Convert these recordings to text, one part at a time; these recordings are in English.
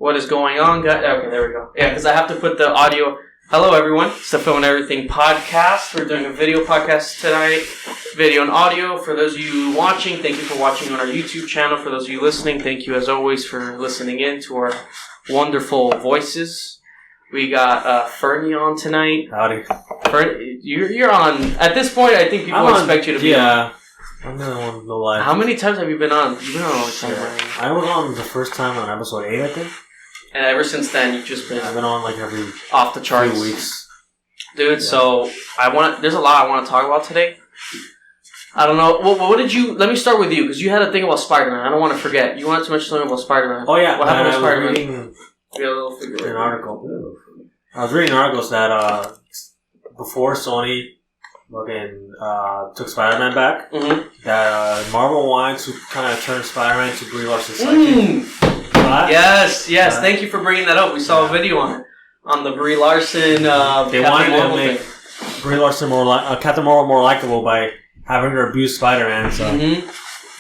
What is going on, guys? Okay, there we go. Yeah, because I have to put the audio. Hello, everyone. It's the Film&Everything Podcast. We're doing a video podcast tonight. Video and audio. For those of you watching, thank you for watching on our YouTube channel. For those of you listening, thank you, as always, for listening in to our wonderful voices. We got Ferny on tonight. Howdy. Ferny, you're on. At this point, I think people expect you to be on. Yeah. I'm the one with no life. How many times have you been on? You've been on all the time, right? I was on the first time on episode 8, I think. And ever since then, you've just been... I've been on like every off the charts. few weeks. Dude, yeah. So there's a lot I want to talk about today. I don't know. What did you... Let me start with you, because you had a thing about Spider-Man. I don't want to forget. You wanted to mention something about Spider-Man. Oh, yeah. What happened with Spider-Man? An article. I was reading articles that before Sony took Spider-Man back, that Marvel wanted to kind of turn Spider-Man to Brie Larson's sidekick. Yes. Thank you for bringing that up. We saw a video on the Brie Larson. They wanted to make Brie Larson Captain Marvel more likable by having her abuse Spider-Man. So,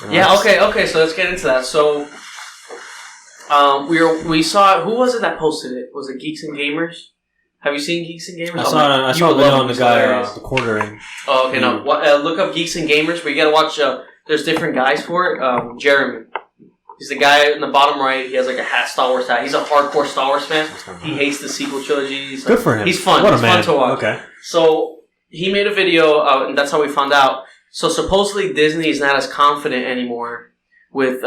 yeah. Okay. So let's get into that. So, we saw, who was it that posted it? Was it Geeks and Gamers? Have you seen Geeks and Gamers? I saw a video on the guy, the quartering. Oh, okay, no. Look up Geeks and Gamers, but you gotta watch, there's different guys for it. Jeremy. He's the guy in the bottom right. He has like a Star Wars hat. He's a hardcore Star Wars fan. He hates the sequel trilogies. Good for him. He's fun. He's fun to watch. Okay. So, he made a video, and that's how we found out. So, supposedly Disney is not as confident anymore with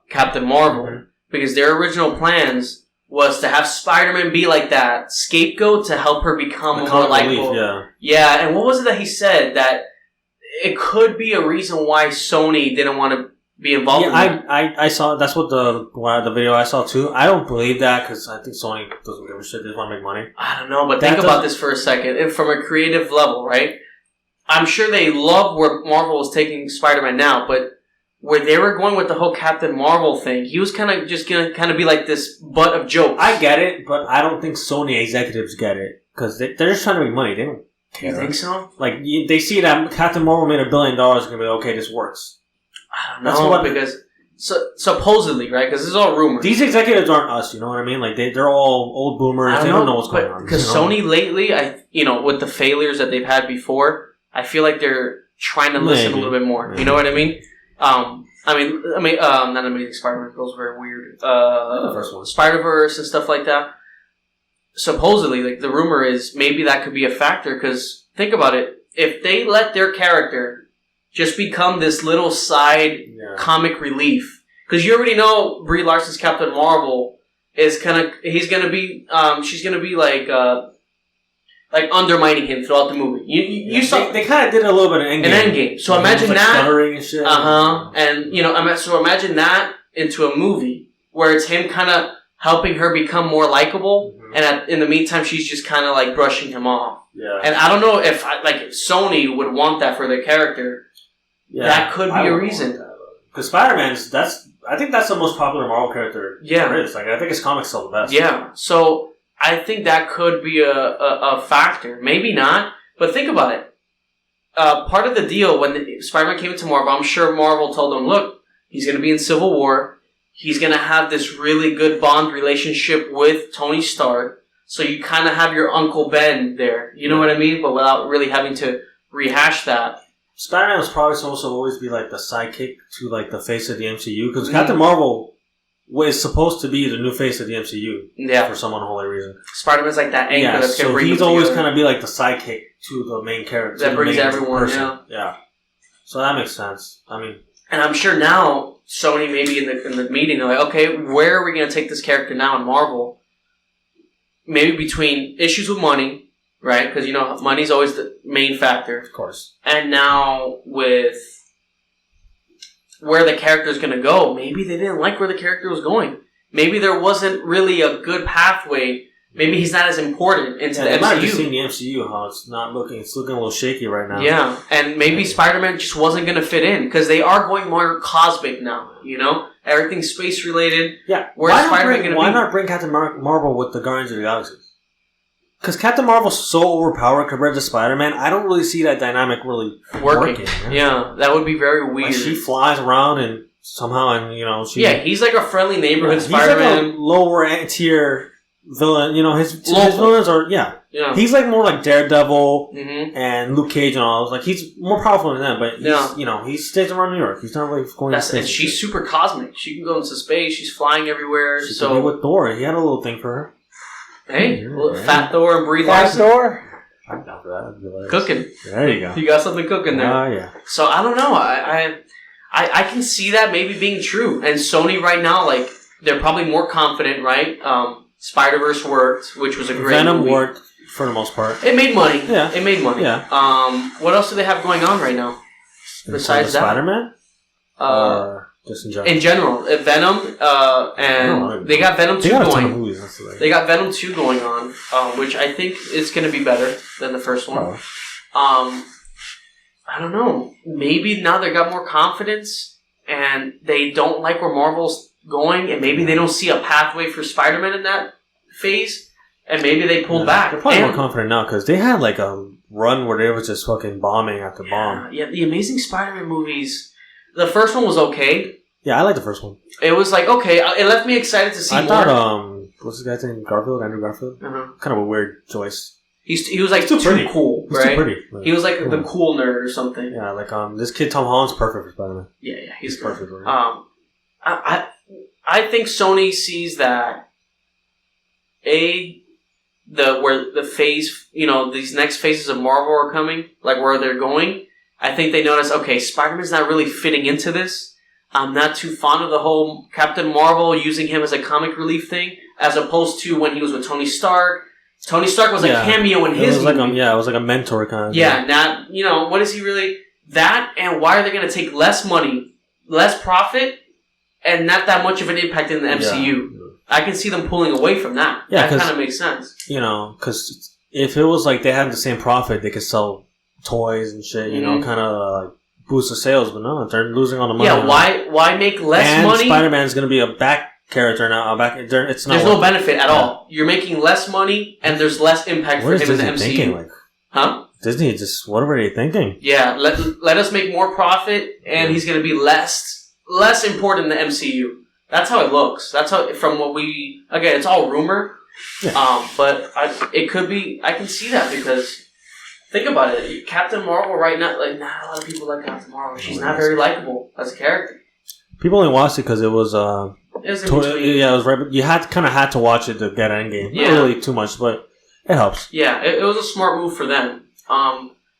Captain Marvel, because their original plans was to have Spider-Man be like that scapegoat to help her become more likable. Yeah, and what was it that he said? That it could be a reason why Sony didn't want to be involved in that. I saw, that's what the video I saw too. I don't believe that, because I think Sony doesn't give a shit. They just want to make money. I don't know, but think about this for a second. And from a creative level, right? I'm sure they love where Marvel was taking Spider-Man now, but where they were going with the whole Captain Marvel thing, he was kind of just going to be like this butt of jokes. I get it, but I don't think Sony executives get it. Because they're just trying to make money. They don't care. You think so? Like, they see that Captain Marvel made $1 billion, and they're like, okay, this works. I don't know, because supposedly, right? Because this is all rumors. These executives aren't us, you know what I mean? Like, they're all old boomers. They don't know what's going on. Because Sony lately, with the failures that they've had before, I feel like they're trying to listen a little bit more. You know what I mean? Not Amazing Spider-Man, those were weird. The first one. Spider-Verse and stuff like that. Supposedly, like, the rumor is maybe that could be a factor, because think about it. If they let their character just become this little side comic relief, because you already know Brie Larson's Captain Marvel is she's gonna be like undermining him throughout the movie. You saw they kind of did a little bit of Endgame. So imagine that. Stuttering and shit. And so imagine that into a movie where it's him kind of helping her become more likable, and in the meantime she's just kind of like brushing him off. Yeah. And I don't know if Sony would want that for their character. Yeah, that could be a reason. Because Spider-Man's I think that's the most popular Marvel character there is. Like, I think his comics sell the best. Yeah. So I think that could be a factor. Maybe not, but think about it. Part of the deal when Spider-Man came into Marvel, I'm sure Marvel told him, look, he's going to be in Civil War. He's going to have this really good bond relationship with Tony Stark. So you kind of have your Uncle Ben there. You know what I mean? But without really having to rehash that. Spider-Man was probably supposed to always be like the sidekick to like the face of the MCU. Because Captain Marvel was supposed to be the new face of the MCU for some unholy reason. Spider-Man's like that anchor that's going to bring he's always kind of be like the sidekick to the main character. That brings everyone, Yeah. So that makes sense. I mean... And I'm sure now, Sony maybe in the meeting, they're like, okay, where are we going to take this character now in Marvel? Maybe between issues with money, right? Because, money's always the main factor. Of course. And now with where the character's going to go, maybe they didn't like where the character was going. Maybe there wasn't really a good pathway. Maybe he's not as important into the MCU. You might have seen the MCU, how it's looking a little shaky right now. Yeah, and maybe Spider-Man just wasn't going to fit in, because they are going more cosmic now, Everything's space-related. Yeah. Where's Spider-Man going to be? Why not bring Captain Marvel with the Guardians of the Galaxy? Because Captain Marvel's so overpowered compared to Spider-Man, I don't really see that dynamic really working. Yeah, that would be very weird. Like, she flies around and somehow, and he's like a friendly neighborhood Spider-Man. He's like a lower tier villain. His villains are He's like more like Daredevil and Luke Cage and all. Like he's more powerful than them, but he stays around New York. He's not really going to space. And she's super cosmic. She can go into space. She's flying everywhere. She could be with Thor. He had a little thing for her. Hey, Fat Thor and Brie Larson. Fat Thor. I'm down for that. Cooking. There you go. You got something cooking there. Yeah. So I don't know. I can see that maybe being true. And Sony right now, like they're probably more confident, right? Spider-Verse worked, which was a great Venom movie. worked for the most part. It made money. Yeah. It made money. Yeah. What else do they have going on right now? Besides that? Spider-Man? Or just in general? In general. Venom, and they got Venom 2 going. They got Venom 2 going on, which I think is going to be better than the first one. Oh. I don't know. Maybe now they got more confidence and they don't like where Marvel's going, and maybe they don't see a pathway for Spider-Man in that phase, and maybe they pulled back. They're probably more confident now because they had like a run where they were just fucking bombing after bomb. Yeah, the Amazing Spider-Man movies. The first one was okay. Yeah, I like the first one. It was like okay. It left me excited to see more. I thought what's this guy's name? Andrew Garfield. Kind of a weird choice. He was like too cool, right? Too pretty. Like, he was like the cool nerd or something. Yeah, like this kid Tom Holland's perfect for Spider-Man. Yeah, he's perfect. I think Sony sees that where the phase, these next phases of Marvel are coming, like where they're going. I think they notice, okay, Spider-Man's not really fitting into this. I'm not too fond of the whole Captain Marvel using him as a comic relief thing, as opposed to when he was with Tony Stark. Tony Stark was a cameo in his movie. It was like a mentor kind of thing. Not, what is he really... That, and why are they going to take less money, less profit, and not that much of an impact in the MCU? Yeah. I can see them pulling away from that. Yeah, that kind of makes sense. Because if it was like they had the same profit, they could sell toys and shit, kind of boost the sales. But no, they're losing all the money. Yeah, why make less money? Spider-Man's going to be a back character now. It's not. There's no benefit at all. You're making less money, and there's less impact for him in the MCU. Thinking, Disney what are they thinking? Yeah, let us make more profit, and he's going to be less important in the MCU. That's how it looks. That's how, from what again, it's all rumor. Yeah. But it could be. I can see that because think about it. Captain Marvel right now, like not a lot of people like Captain Marvel. She's not very likable as a character. People only watched it because it was. It was right. But you had to watch it to get Endgame. Yeah. Not really too much, but it helps. Yeah, it was a smart move for them.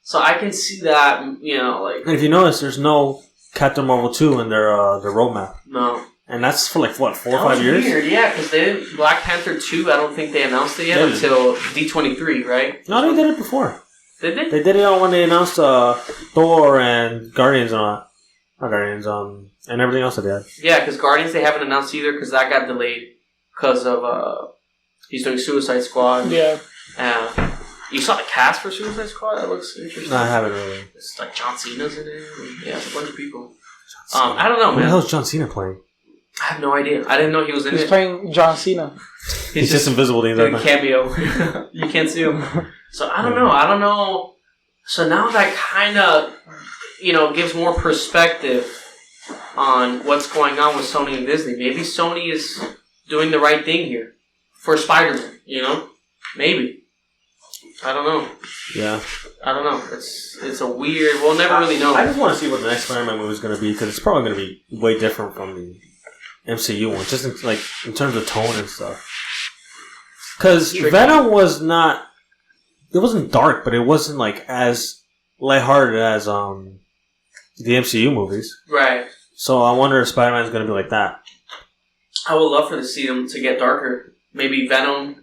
So I can see that. And if you notice, there's no Captain Marvel 2 in their roadmap. No. And that's for 4 or 5 years? Weird, yeah, because they didn't... Black Panther 2, I don't think they announced it yet until D23, right? No, they did it before. Did they? They did it when they announced Thor and Guardians and all that. Not Guardians, and everything else that they had. Yeah, because Guardians they haven't announced either because that got delayed because of... he's doing Suicide Squad. Yeah. You saw the cast for Suicide Squad? That looks interesting. No, I haven't really. It's like John Cena's in it. Yeah, it's a bunch of people. I don't know, man. What the hell is John Cena playing? I have no idea. I didn't know he was in it. He's playing John Cena. He's just invisible. He's a cameo. You can't see him. So I don't know. So now that kind of, gives more perspective on what's going on with Sony and Disney. Maybe Sony is doing the right thing here for Spider-Man. Maybe. I don't know. Yeah. I don't know. It's a weird... We'll never really know. I just want to see what the next Spider-Man movie is going to be because it's probably going to be way different from the MCU one, just in terms of tone and stuff. Because Venom was not... It wasn't dark, but it wasn't as lighthearted as the MCU movies. Right. So I wonder if Spider-Man's going to be like that. I would love to see them to get darker. Maybe Venom...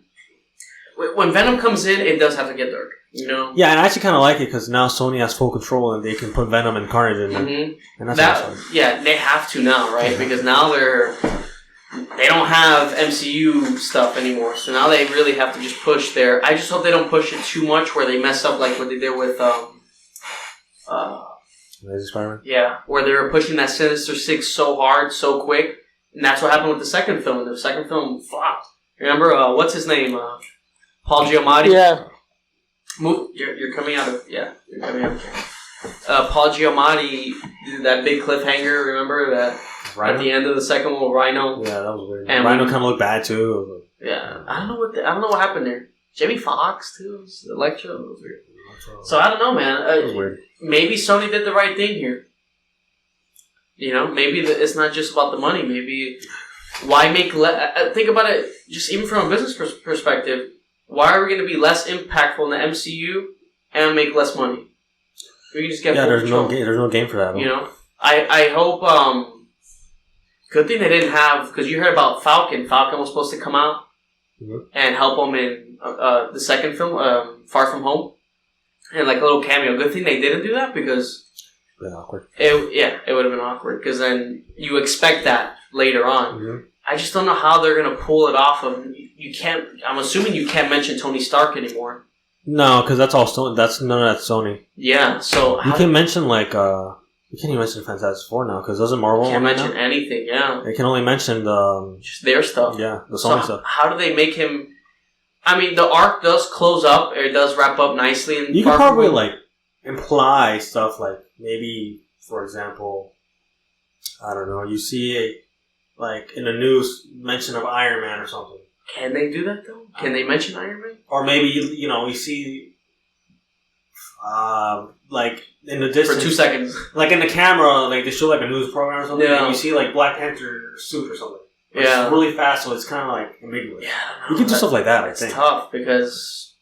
When Venom comes in, it does have to get dark, Yeah, and I actually kind of like it because now Sony has full control and they can put Venom and Carnage in there. Mm-hmm. And that's awesome. Yeah, they have to now, right? Yeah. Because now they don't have MCU stuff anymore, so now they really have to just push their... I just hope they don't push it too much where they mess up like what they did with... Amazing Spider-Man? Yeah, where they were pushing that Sinister Six so hard, so quick, and that's what happened with the second film. The second film flopped. Remember, what's his name? Paul Giamatti? Yeah. You're coming out of... Yeah, you're coming out of... Paul Giamatti did that big cliffhanger, remember? That Rhino? At the end of the second one, Rhino. Yeah, that was weird. And Rhino kind of looked bad too. Yeah, I don't know what happened there. Jamie Foxx too. Electro. It was weird. So I don't know, man. It was weird. Maybe Sony did the right thing here. You know, maybe it's not just about the money. Maybe why make think about it, just even from a business perspective. Why are we going to be less impactful in the MCU and make less money? We can just get there's no game for that. You know, I hope. Good thing they didn't have, because you heard about Falcon. Falcon was supposed to come out and help them in the second film, Far From Home, and like a little cameo. Good thing they didn't do that, because awkward. It would have been awkward, because then you expect that later on. Mm-hmm. I just don't know how they're gonna pull it off. You can't. I'm assuming you can't mention Tony Stark anymore. No, because that's all Sony. That's none of that's Sony. Yeah, so you can mention like you can't even mention Fantastic Four now, because doesn't Marvel. Can't mention anything. Yeah, they can only mention the just their stuff. Yeah, the Sony stuff. How do they make him? I mean, the arc does close up, or it does wrap up nicely. You can probably like imply stuff like maybe, for example, I don't know. You see like in the news mention of Iron Man or something. Can they do that though? Can they mention Iron Man? Or maybe we see like in the distance for 2 seconds, like in the camera, like they show like a news program or something, yeah. and you see like Black Panther suit or something. Yeah, it's really fast, so it's kind of like ambiguous. Yeah, you can do stuff like that. I think it's tough, because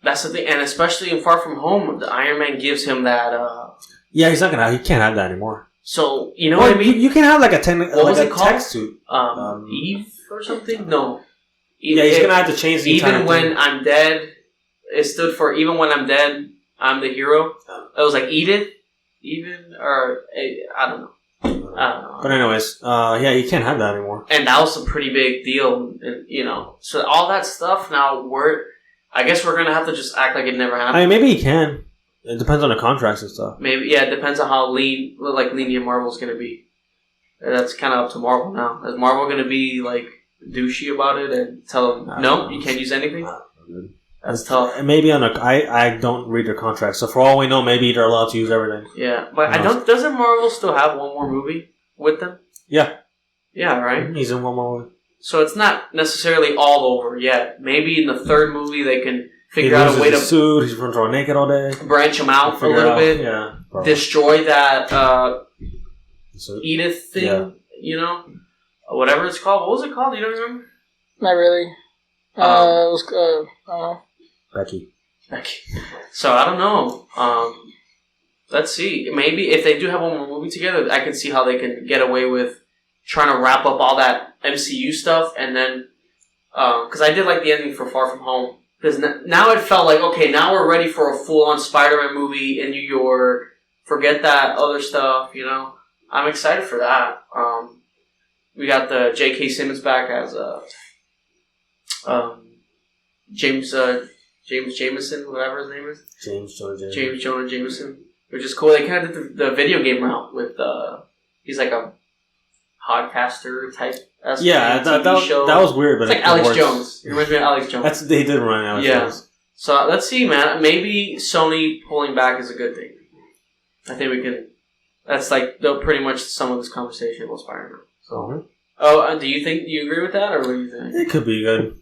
that's the thing, and especially in Far From Home, the Iron Man gives him that. Yeah, he can't have that anymore. So you know what I mean? You can have like a tech suit, Eve or something. No. Yeah, he's gonna have to change the entire Even when I'm dead, it stood for even when I'm dead, I'm the hero. It was like Edith, or I don't know. But anyways, yeah, you can't have that anymore. And that was a pretty big deal, So all that stuff now, I guess we're gonna have to just act like it never happened. I mean, maybe he can. It depends on the contracts and stuff. Maybe, yeah, it depends on how lenient Marvel's gonna be. That's kind of up to Marvel now. Is Marvel gonna be like douchey about it and tell them no, you can't use anything? That's tough. And maybe I don't read their contracts, so for all we know, maybe they're allowed to use everything. Yeah, but doesn't Marvel still have one more movie with them? Yeah. Yeah, right? He's in one more movie. So it's not necessarily all over yet. Maybe in the third movie they can figure out a way to suit. He's running around naked all day. Branch him out a little bit. Yeah. Probably. Destroy that Edith thing. Yeah. Whatever it's called. What was it called? You don't remember? Not really. It was I don't know. Becky. So I don't know. Let's see. Maybe if they do have one more movie together, I can see how they can get away with trying to wrap up all that MCU stuff, and then because I did like the ending for Far From Home, because now it felt like, okay, now we're ready for a full-on Spider-Man movie in New York. Forget that other stuff, I'm excited for that. We got the J.K. Simmons back as James Jameson, whatever his name is. James Jonah Jameson, which is cool. They kind of did the video game route with he's like a podcaster type. Yeah, that was weird, but it's like Alex Jones. It reminds me of Alex Jones. They did run Alex Jones. So let's see, man. Maybe Sony pulling back is a good thing. I think we can. That's like pretty much some of this conversation about Spider-Man. So, do you agree with that, or what do you think? It could be good.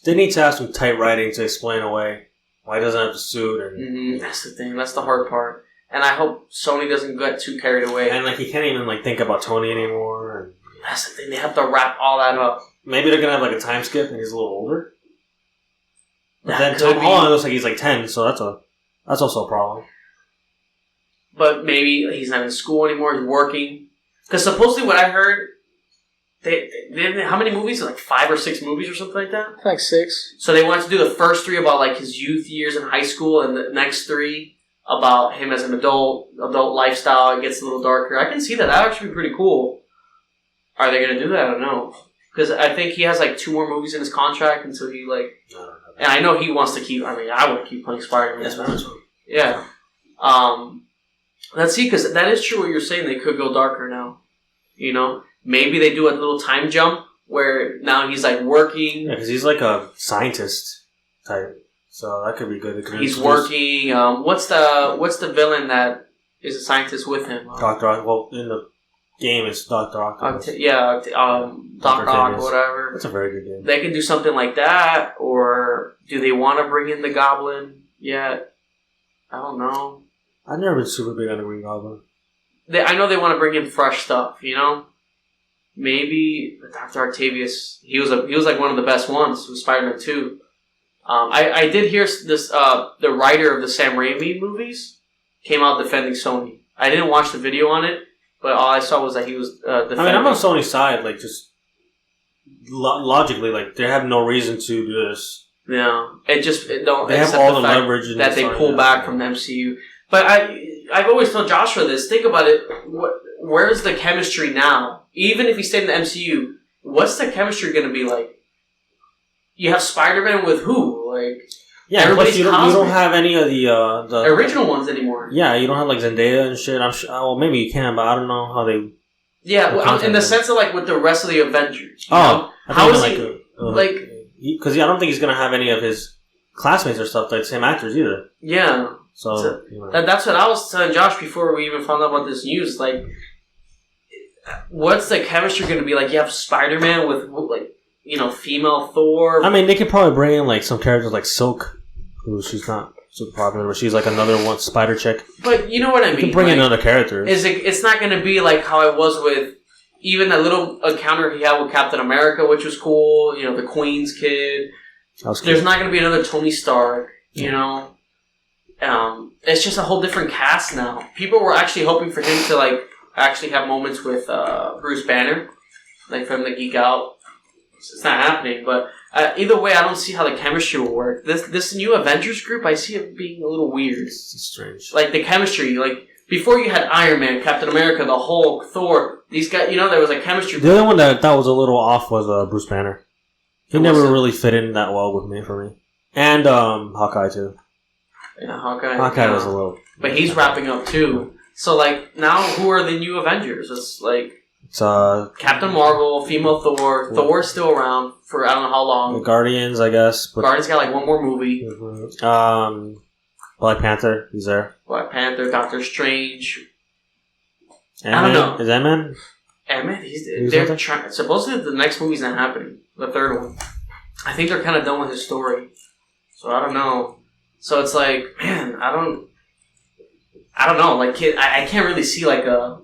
They need to have some tight writing to explain away why he doesn't have the suit. And that's the thing. That's the hard part. And I hope Sony doesn't get too carried away. And he can't even think about Tony anymore. And that's the thing. They have to wrap all that up. Maybe they're gonna have a time skip, and he's a little older. But then Tom Holland looks like he's 10, so that's also a problem. But maybe he's not in school anymore. He's working. Because supposedly, what I heard, they how many movies? 5 or 6 movies or something like that. I think 6. So they wanted to do the first 3 about his youth years in high school, and the next 3 about him as an adult lifestyle. It gets a little darker. I can see that. That would actually be pretty cool. Are they going to do that? I don't know. Because I think he has 2 more movies in his contract until he and I know he wants to keep. I mean, I would keep playing Spider-Man. Yeah. Let's see, because that is true what you're saying. They could go darker now. Maybe they do a little time jump where now he's working. Yeah, because he's a scientist type. So that could be good. He's working. What's the villain that is a scientist with him? Dr. Well, in the game is Dr. Octopus. Dr. Ock, whatever. That's a very good game. They can do something like that, or do they want to bring in the Goblin yet? I don't know. I've never been super big on the Green Goblin. I know they want to bring in fresh stuff, you know? Maybe Dr. Octavius, he was like one of the best ones with Spider-Man 2. I did hear this, the writer of the Sam Raimi movies came out defending Sony. I didn't watch the video on it, but all I saw was that he was defending. I mean, I'm on Sony's side, like, just logically, like, they have no reason to do this. Yeah. They have all the leverage that they pull back from the MCU. But I've always told Joshua this. Think about it. Where's the chemistry now? Even if he stayed in the MCU, what's the chemistry going to be like? You have Spider-Man with who? Like, yeah, everybody's you don't have any of the original ones anymore. Yeah, you don't have like Zendaya and shit. I'm sure. Well, maybe you can, but I don't know how they. Yeah, well, in the sense of like with the rest of the Avengers. How is he like? Because I don't think he's gonna have any of his classmates or stuff, like the same actors either. Yeah. So that's what I was telling Josh before we even found out about this news. Like, what's the chemistry going to be like? You have Spider-Man with like, you know, female Thor. I mean, they could probably bring in like some characters like Silk, who she's not super popular, but she's like another one spider chick. But you know what I mean. You can bring in other characters. It's not going to be like how it was with even that little encounter he had with Captain America, which was cool. You know, the Queen's kid. There's not going to be another Tony Stark. You know. It's just a whole different cast now. People were actually hoping for him to like actually have moments with Bruce Banner, like for him to geek out. It's not happening, but either way, I don't see how the chemistry will work. This new Avengers group, I see it being a little weird. It's strange. Like the chemistry, like before you had Iron Man, Captain America, the Hulk, Thor. These guys, you know, there was a chemistry. The other one that was a little off was Bruce Banner. He never really fit in that well with me for me, and Hawkeye too. Yeah, Hawkeye was a little... But he's wrapping up, too. So, like, now who are the new Avengers? It's, Captain Marvel, female Thor. Thor's still around for I don't know how long. The Guardians, I guess. Guardians got, like, one more movie. Mm-hmm. Black Panther, he's there. Black Panther, Doctor Strange. Ant-Man? I don't know. Is Ant-Man? Ant-Man, they're trying... Supposedly the next movie's not happening. The third one. I think they're kind of done with his story. So, I don't know. So it's like, man, I don't know. Like, I can't really see like a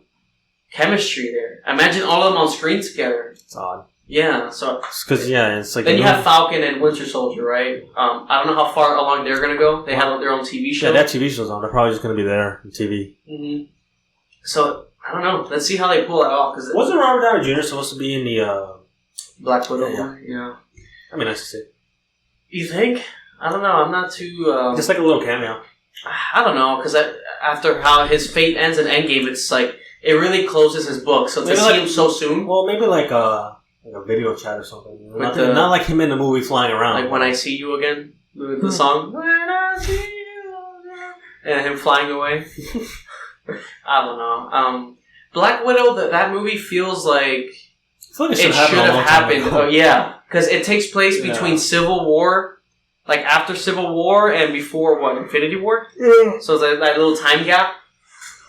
chemistry there. Imagine all of them on screen together. It's odd. Yeah. So because it's like then you have Falcon and Winter Soldier, right? I don't know how far along they're gonna go. They have their own TV show. Yeah, that TV show's on. They're probably just gonna be there on TV. Mm-hmm. So I don't know. Let's see how they pull it off. Cause wasn't Robert Downey Jr. supposed to be in the Black Widow? Yeah. I mean, nice to see. You think? I don't know. I'm not too... just like a little cameo. I don't know, because after how his fate ends in Endgame, it's like, it really closes his book. So to see him so soon... Well, maybe like a video chat or something. Not like him in the movie flying around. Like When I See You Again, the song. When I see you again. And him flying away. I don't know. Black Widow, that movie feels like... it should have happened. Oh, yeah. Because it takes place between Civil War... Like, after Civil War and before, Infinity War? Yeah. So, that little time gap.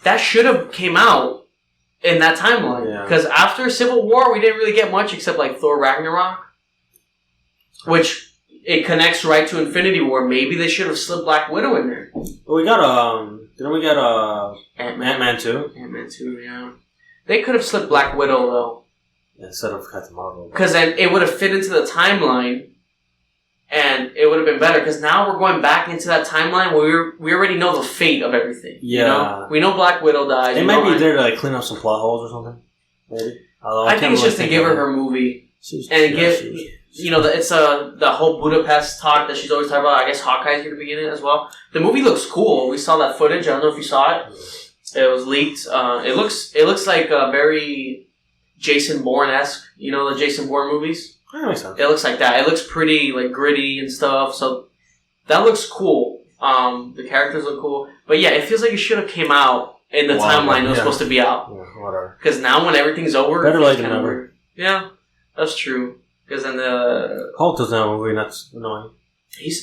That should have came out in that timeline. Because after Civil War, we didn't really get much except, like, Thor Ragnarok. Which, it connects right to Infinity War. Maybe they should have slipped Black Widow in there. Well, we got, didn't we get, Ant-Man 2? Ant-Man 2, yeah. They could have slipped Black Widow, though. Instead of Captain Marvel. Because then it would have fit into the timeline. And it would have been better because now we're going back into that timeline where we already know the fate of everything. Yeah, you know? We know Black Widow died. It might be there to like clean up some plot holes or something. Maybe. I think it's just to give her movie and it's the whole Budapest talk that she's always talking about. I guess Hawkeye's going to be in it as well. The movie looks cool. We saw that footage. I don't know if you saw it. It was leaked. It looks like a very Jason Bourne-esque. You know the Jason Bourne movies. That makes sense. It looks like that. It looks pretty, like, gritty and stuff. So, that looks cool. The characters look cool. But yeah, it feels like it should have came out in the timeline it was supposed to be out. Yeah, whatever. Because now when everything's over... Better late than never. Yeah, that's true. Because then the... Hulk doesn't have a movie, that's annoying.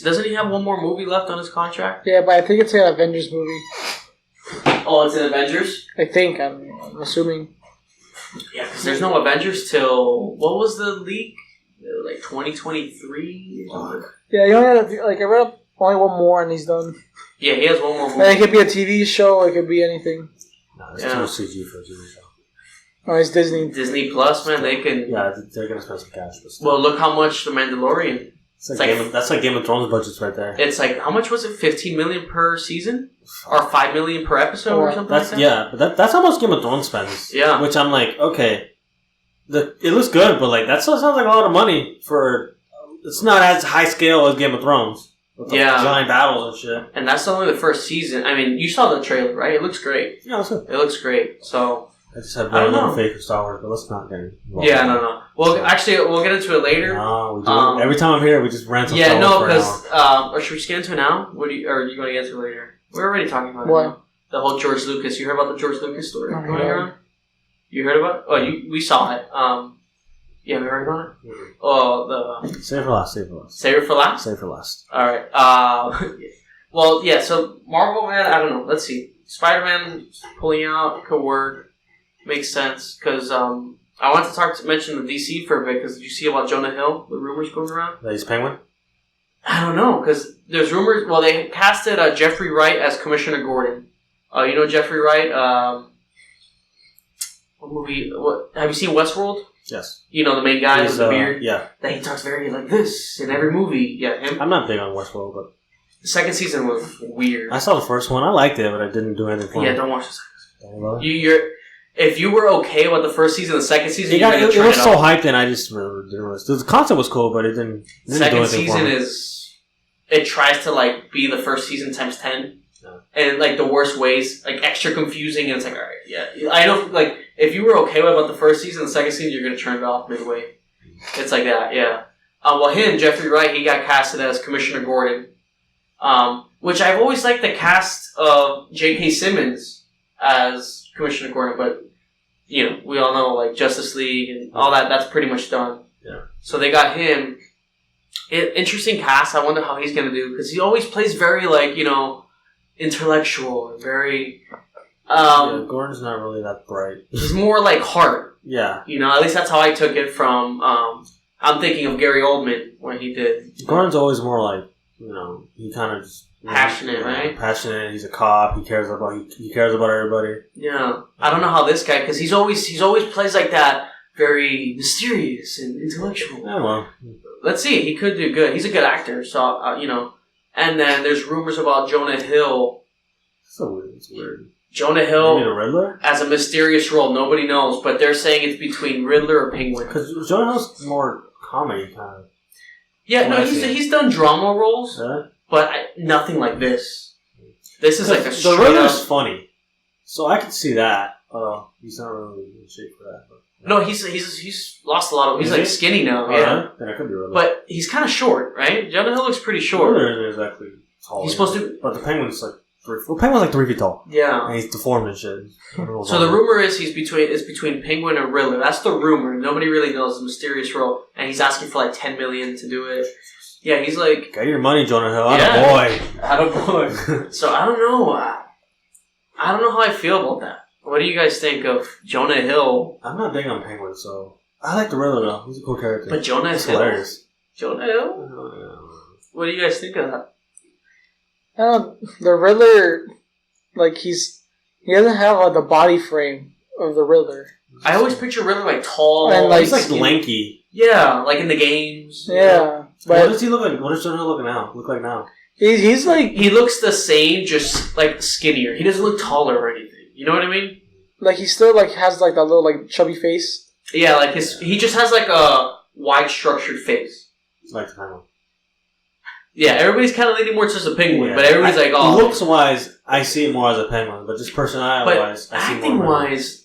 Doesn't he have one more movie left on his contract? Yeah, but I think it's an Avengers movie. Oh, it's an Avengers? I think. I'm assuming. Yeah, because there's no Avengers till what was the leak? Like 2023. Yeah, he only had I read up only one more and he's done. Yeah, he has one more movie. And it could be a TV show. It could be anything. No, it's too much CG for a TV show. Oh, it's Disney. Disney Plus, man. They can. Yeah, they're gonna spend some cash. Well, look how much The Mandalorian. That's like Game of Thrones budgets right there. It's like how much was it? 15 million per season, or 5 million per episode, or something like that. Yeah, but that's how much Game of Thrones spends. Yeah, which I'm like, okay, it looks good, but like that still sounds like a lot of money for. It's not as high scale as Game of Thrones. With the giant battles and shit. And that's only the first season. I mean, you saw the trailer, right? It looks great. Yeah, it looks great. So I just have very little faith in Star Wars, but let's not get involved. Yeah, no. Well, actually, we'll get into it later. No, we do. Every time I'm here, we just rant on Star Wars. Yeah, no, because or should we just get into it now? Or are you going to get into it later? We're already talking about it. The whole George Lucas. You heard about the George Lucas story? You heard about it? Oh, we saw it. Yeah, we heard about it? Mm-hmm. Oh, Save it for last. Save it for last? Save it for last. Alright. Well, yeah, so Marvel, man, I don't know. Let's see. Spider-Man pulling out could work. Makes sense. Because I wanted to mention the DC for a bit. Because did you see about Jonah Hill? The rumors going around? That he's Penguin? I don't know. Because there's rumors. Well, they casted Jeffrey Wright as Commissioner Gordon. You know Jeffrey Wright? What movie? Have you seen Westworld? Yes. You know, the main guy with the beard? Yeah. That he talks very like this in every movie. Yeah, him. I'm not big on Westworld, but... The second season was weird. I saw the first one. I liked it, but I didn't do anything for it. Yeah, don't watch the second season. If you were okay with the first season, the second season, it was so hyped, and I just really didn't. The concept was cool, but it didn't do anything for me. Second season it tries to be the first season times 10. And the worst ways, extra confusing, and it's alright, yeah. I know, if you were okay with about the first season, the second season, you're gonna turn it off midway. It's like that, yeah. Well, Jeffrey Wright, he got casted as Commissioner Gordon, which I've always liked the cast of J.K. Simmons as Commissioner Gordon, but we all know Justice League and all that. That's pretty much done. Yeah. So they got him. Interesting cast. I wonder how he's gonna do because he always plays very intellectual and very. Gordon's not really that bright. He's more heart. Yeah. At least that's how I took it from. I'm thinking of Gary Oldman when he did. Gordon's always more he kind of just passionate, right? Passionate. He's a cop. He cares about everybody. Yeah. I don't know how this guy because he's always plays like that, very mysterious and intellectual. Yeah, well. Let's see. He could do good. He's a good actor, so And then there's rumors about Jonah Hill. It's weird. Jonah Hill a Riddler? As a mysterious role. Nobody knows, but they're saying it's between Riddler or Penguin. Because Jonah Hill's more comedy kind of. Yeah, no, he's done drama roles, but nothing like this. This is a straight The Riddler's funny, so I can see that. He's not really in shape for that. But, no, he's lost a lot of. He's skinny now. Yeah, then I could be Riddler. But he's kind of short, right? Jonah Hill looks pretty short. Riddler isn't exactly tall. He's supposed to, but the Penguin's 3 feet tall. Yeah, and he's deformed and shit. So the rumor is it's between Penguin and Riddler. That's the rumor. Nobody really knows the mysterious role, and he's asking for $10 million to do it. Yeah, he's get your money, Jonah Hill. Attaboy. Attaboy. So I don't know. I don't know how I feel about that. What do you guys think of Jonah Hill? I'm not big on Penguin, so I like the Riddler though. He's a cool character. But Jonah Hill, hilarious. Jonah Hill. What do you guys think of that? The Riddler, he doesn't have the body frame of the Riddler. I always picture Riddler tall and he's lanky. Yeah, in the games. Yeah. But what does he look like? What does Jonah Hill look like now? He's he looks the same, just skinnier. He doesn't look taller or anything. You know what I mean? He still has that little chubby face. Yeah, he just has a wide structured face. Like Penguin. Yeah, everybody's kind of leaning more towards a Penguin, but everybody's looks wise, I see it more as a Penguin, but just personality wise, I see more. Acting wise,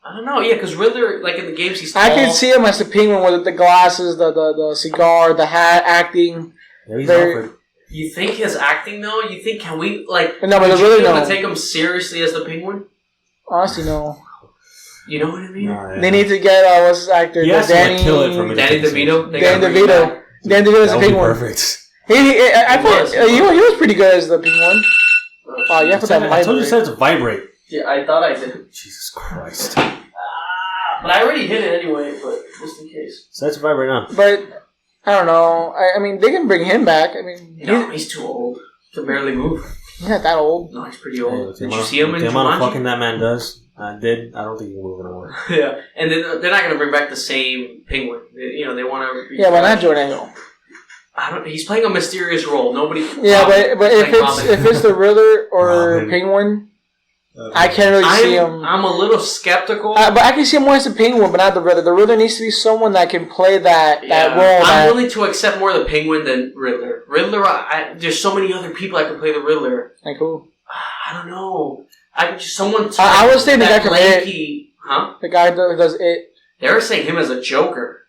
I don't know. Yeah, because Riddler, in the games, he's tall. I can see him as the Penguin with the glasses, the cigar, the hat, acting. Yeah, he's Alfred. You think his acting though? You think can we No, but really to take him seriously as the Penguin? Honestly, no. You know what I mean? No, yeah. They need to get what's his actor? Danny DeVito. Danny DeVito as the Penguin. Perfect. I thought he was pretty good as the Penguin. Oh, you have to I told you to vibrate. Yeah, I thought I did. Jesus Christ. But I already hit it anyway, but just in case. So that's right now. But I don't know. I mean, they can bring him back. I mean, no, he's too old. He can barely move. He's not that old. No, he's pretty old. Hey, did you see him in the amount of Jumanji? fucking that man does? I don't think he can move anymore. Yeah, and they're not going to bring back the same penguin. They want to. Yeah, but not Jonah Hill. He's playing a mysterious role. Nobody. Yeah, but if it's the Riddler or Penguin, I can't really see him. I'm a little skeptical. But I can see him more as a Penguin, but not the Riddler. The Riddler needs to be someone that can play that role. I'm willing to accept more the Penguin than Riddler. Riddler, there's so many other people that can play the Riddler. Like who? I don't know. I was saying the guy from It. Huh? The guy who does It. They were saying him as a Joker.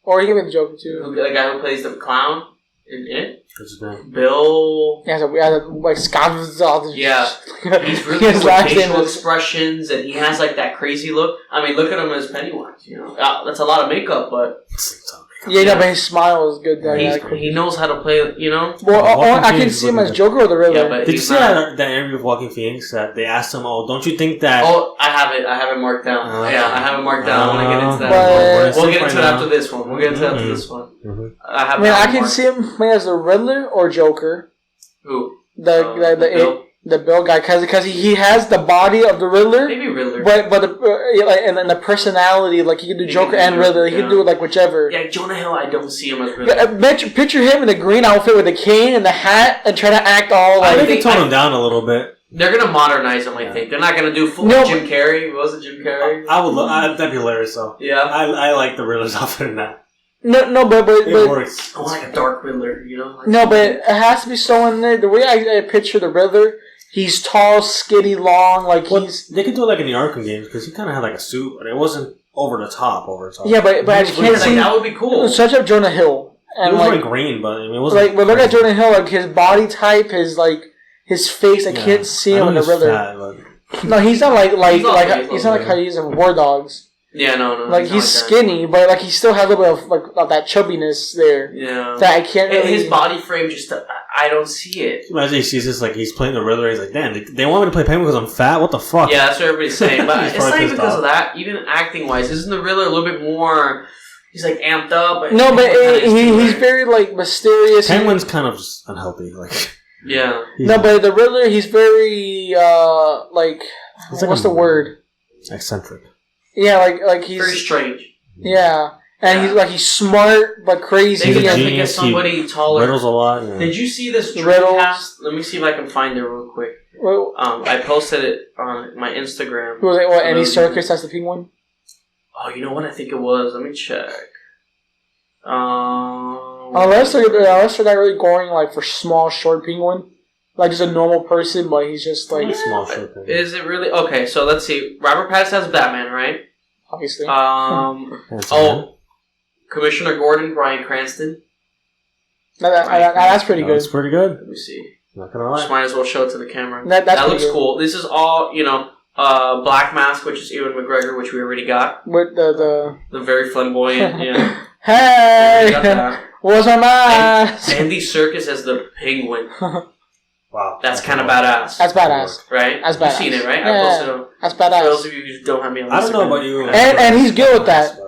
Or he can be the Joker too. The guy who plays the clown in It. What's his name? Bill. Yeah, like Scott. Yeah. He's really good with facial expressions, and he has like that crazy look. I mean, look at him as Pennywise. That's a lot of makeup, but. Yeah, but his smile is good. He knows how to play, Well, I can see him as Joker or the Riddler. Yeah, but did you see that interview with Joaquin Phoenix that they asked him, don't you think that... Oh, I have it marked down. I have it marked down. I want to get into that. We'll get into it after this one. Mm-hmm. I can see him playing as the Riddler or Joker. Who? The Bill guy, because he has the body of the Riddler. Maybe Riddler. But and then the personality, like he can do Joker and Riddler. He can do it like whichever. Yeah, Jonah Hill, I don't see him as Riddler. Picture him in the green outfit with the cane and the hat and try to act all like... I think they tone him down a little bit. They're going to modernize him, I think. They're not going to do full Jim Carrey. Was it Jim Carrey? That'd be hilarious, though. Yeah. I like the Riddler's outfit in that. No, but it works. I want like a dark Riddler, No, but it has to be someone there. The way I picture the Riddler... He's tall, skinny, long, They could do it like in the Arkham games, because he kind of had like a suit, but it wasn't over the top. Yeah, but I can't see... that would be cool. Search up Jonah Hill. And it was like green, but it wasn't... But look at Jonah Hill, like his body type, his face, I can't see him in the Riddler. No, he's not he's not like how he is in War Dogs. Yeah, no. Like he's skinny, but he still has a little bit of that chubbiness there. Yeah. That I can't really... His body frame just... I don't see it. Imagine he sees this, he's playing the Riddler, he's like, damn, they want me to play Penguin because I'm fat? What the fuck? Yeah, that's what everybody's saying. But it's not even because of that. Even acting-wise, isn't the Riddler a little bit more... He's amped up? No, but he's very mysterious. Penguin's kind of just unhealthy. Yeah. No, but the Riddler, he's very, what's the word? Eccentric. Yeah, like he's... Very strange. Yeah. And he's smart but crazy. Maybe I think of somebody taller. Riddles a lot. Yeah. Did you see this Dreamcast? Let me see if I can find it real quick. Well, I posted it on my Instagram. Was it Andy Serkis as the Penguin? Oh, you know what? I think it was. Let me check. Unless they're not really going for small, short Penguin. Like just a normal person, but he's just small, short Penguin. Is it really? Okay, so let's see. Robert Pattinson has Batman, right? Obviously. Commissioner Gordon, Bryan Cranston. That's pretty good. That's pretty good. Let me see. Not gonna lie. Just might as well show it to the camera. That looks cool. This is all, Black Mask, which is Ewan McGregor, which we already got. With the very flamboyant, Hey! What's my mask? Andy Serkis as the Penguin. Wow. That's kind of badass. That's badass. Right? That's badass. You've seen it, right? Yeah, I posted them. That's badass. For those of you who don't have me on Instagram. I don't know about you. And he's good with that.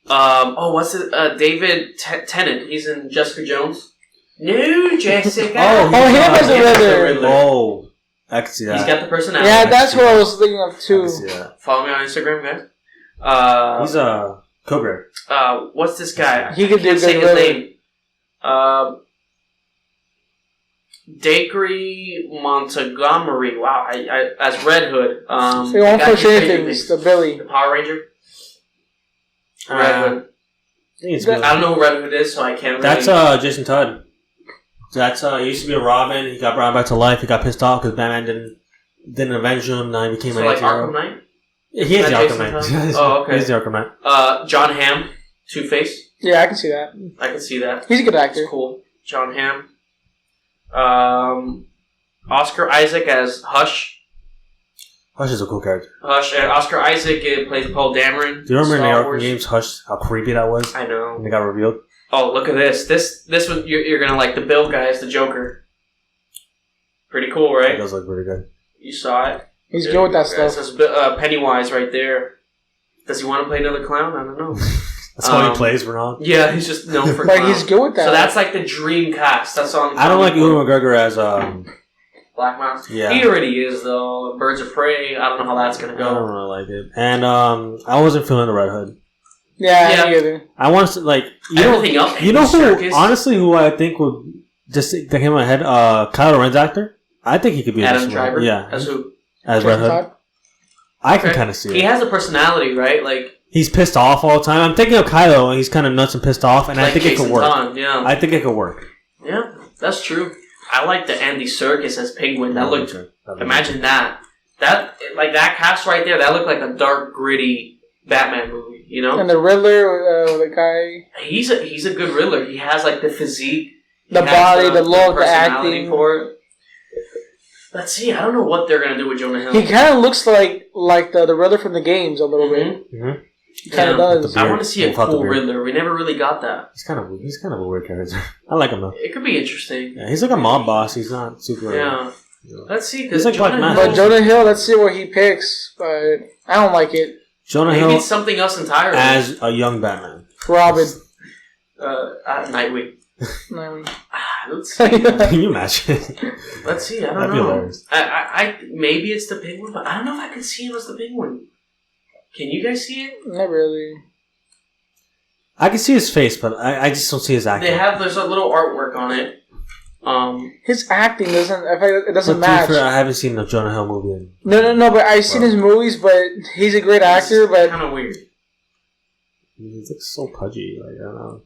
What's it? David Tennant. He's in Jessica Jones. No, Jessica. him as a Riddler. Oh, I can see that. He's got the personality. Yeah, that's what I was thinking of too. I can see that. Follow me on Instagram, guys. He's a Cobra. What's this guy? He could can't say his Riddler. name. Dacre Montgomery. Wow, I as Red Hood. They won't push anything. The Billy. The Power Ranger. Red Hood. I don't know who Red Hood is, so I can't. That's Jason Todd. That's he used to be a Robin. He got brought back to life. He got pissed off because Batman didn't avenge him. Now he became an anti-hero. Arkham Knight. Yeah, he is the Arkham Knight. Oh, okay. He's the Arkham Knight. John Hamm, Two-Face. Yeah, I can see that. I can see that. He's a good actor. That's cool. John Hamm. Oscar Isaac as Hush. Hush is a cool character. Hush. And Oscar Isaac plays Paul Dameron. Do you remember in the Arkham games, Hush, how creepy that was? I know. When they got revealed. Oh, look at this. This was you're gonna like the Bill guy as the Joker. Pretty cool, right? It does look pretty good. You saw it. He's good with that stuff. It says Pennywise right there. Does he want to play another clown? I don't know. That's why he plays Ron. Yeah, he's just known for clown. But he's good with that. So that's like the dream cast. That's on. I don't like Ewan McGregor as Black Mask. Yeah, he already is though. Birds of Prey. I don't know how that's gonna go. I don't really like it, and I wasn't feeling the Red Hood. Yeah. Me either. I want to like everything else. You know who? Honestly, who I think would just that came in my head. Kylo Ren's actor. I think he could be Adam Driver. Yeah, as who? As Red Hood. I can kind of see it. He has a personality, right? Like he's pissed off all the time. I'm thinking of Kylo, and he's kind of nuts and pissed off, and like I think it could work. Yeah, I think it could work. Yeah, that's true. I like the Andy Serkis as Penguin. That looked. Imagine that. That like that cast right there. That looked like a dark, gritty Batman movie. You know. And the Riddler, the guy. He's a good Riddler. He has like the physique, the body, the look, the acting for it. Let's see. I don't know what they're gonna do with Jonah Hill. He kind of looks like the Riddler from the games a little bit. Mm-hmm. He kind of does. I want to see a cool Riddler. We never really got that. He's kind of a weird character. I like him though. It could be interesting. Yeah, he's like a mob boss. He's not super. Yeah. Let's see. He's like But Jonah Hill, let's see what he picks. But I don't like it. Jonah Hill. Maybe it's something else entirely. As a young Batman. Robin. Nightwing. Let's see. Can you imagine? Let's see. I don't know. I maybe it's the Penguin, but I don't know if I can see him as the Penguin. Can you guys see it? Not really. I can see his face, but I just don't see his acting. There's a little artwork on it. His acting doesn't match. I haven't seen the Jonah Hill movie. No. But I've seen his movies. But he's a great actor. But kind of weird. He looks so pudgy. Like I don't know.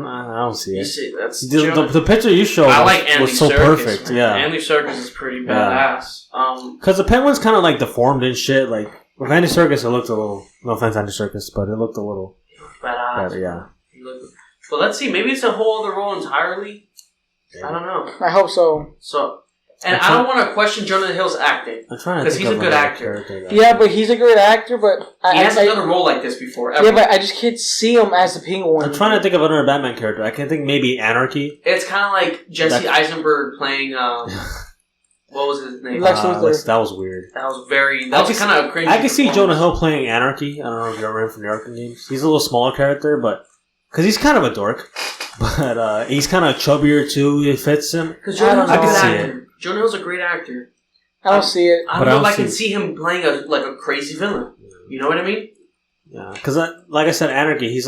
I don't see it. You see, that's the picture you showed was so Serkis, perfect. Man. Yeah, Andy Serkis is pretty badass. Because the Penguin's kind of like deformed and shit. Like with Andy Serkis, it looked a little. No offense, Andy Serkis, but it looked a little badass. Better, yeah. But let's see. Maybe it's a whole other role entirely. Yeah. I don't know. I hope so. And I don't want to question Jonah Hill's acting because he's a good actor. Yeah, but he's a great actor. But he has another role like this before. Yeah, but I just can't see him as the Penguin. I'm trying to think of another Batman character. I can think maybe Anarchy. It's kind of like Jesse Eisenberg playing. What was his name? Lex Luthor. That was weird. That was kind of cringy. I can see Jonah Hill playing Anarchy. I don't know if you remember him from the Arkham games. He's a little smaller character, but because he's kind of a dork, but he's kind of chubbier too. It fits him. I can see it. Jonah Hill's a great actor. I don't see it. I don't know if I can see him playing a crazy villain. You know what I mean? Yeah, because like I said, Anarchy. He's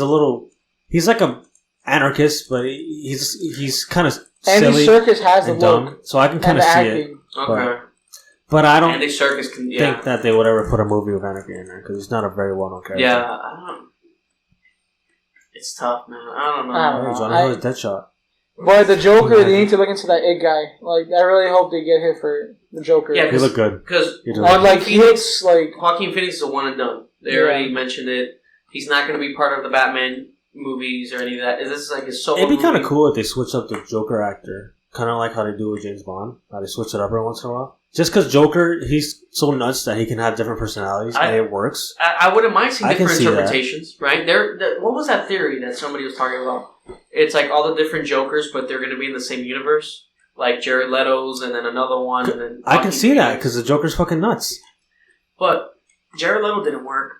like a anarchist, but he's kind of silly. Andy Serkis has the dumb, look, so I can kind of see it. Okay. But I don't Andy Serkis think that they would ever put a movie with Anarchy in there because he's not a very well-known character. Yeah, I don't. It's tough, man. I don't know. Jonah Hill is Deadshot. But the Joker, they need to look into that It guy. Like, I really hope they get him for the Joker. Yeah, he looked good. Because he looks like Joaquin Phoenix is a one and done. They already mentioned it. He's not going to be part of the Batman movies or any of that. This is like his solo. It'd be kind of cool if they switch up the Joker actor, kind of like how they do with James Bond. How they switch it up every once in a while. Just because Joker, he's so nuts that he can have different personalities, and it works. I wouldn't mind seeing different interpretations, right? What was that theory that somebody was talking about? It's like all the different Jokers, but they're going to be in the same universe. Like Jared Leto's and then another one. And then I can see that, because the Joker's fucking nuts. But Jared Leto didn't work.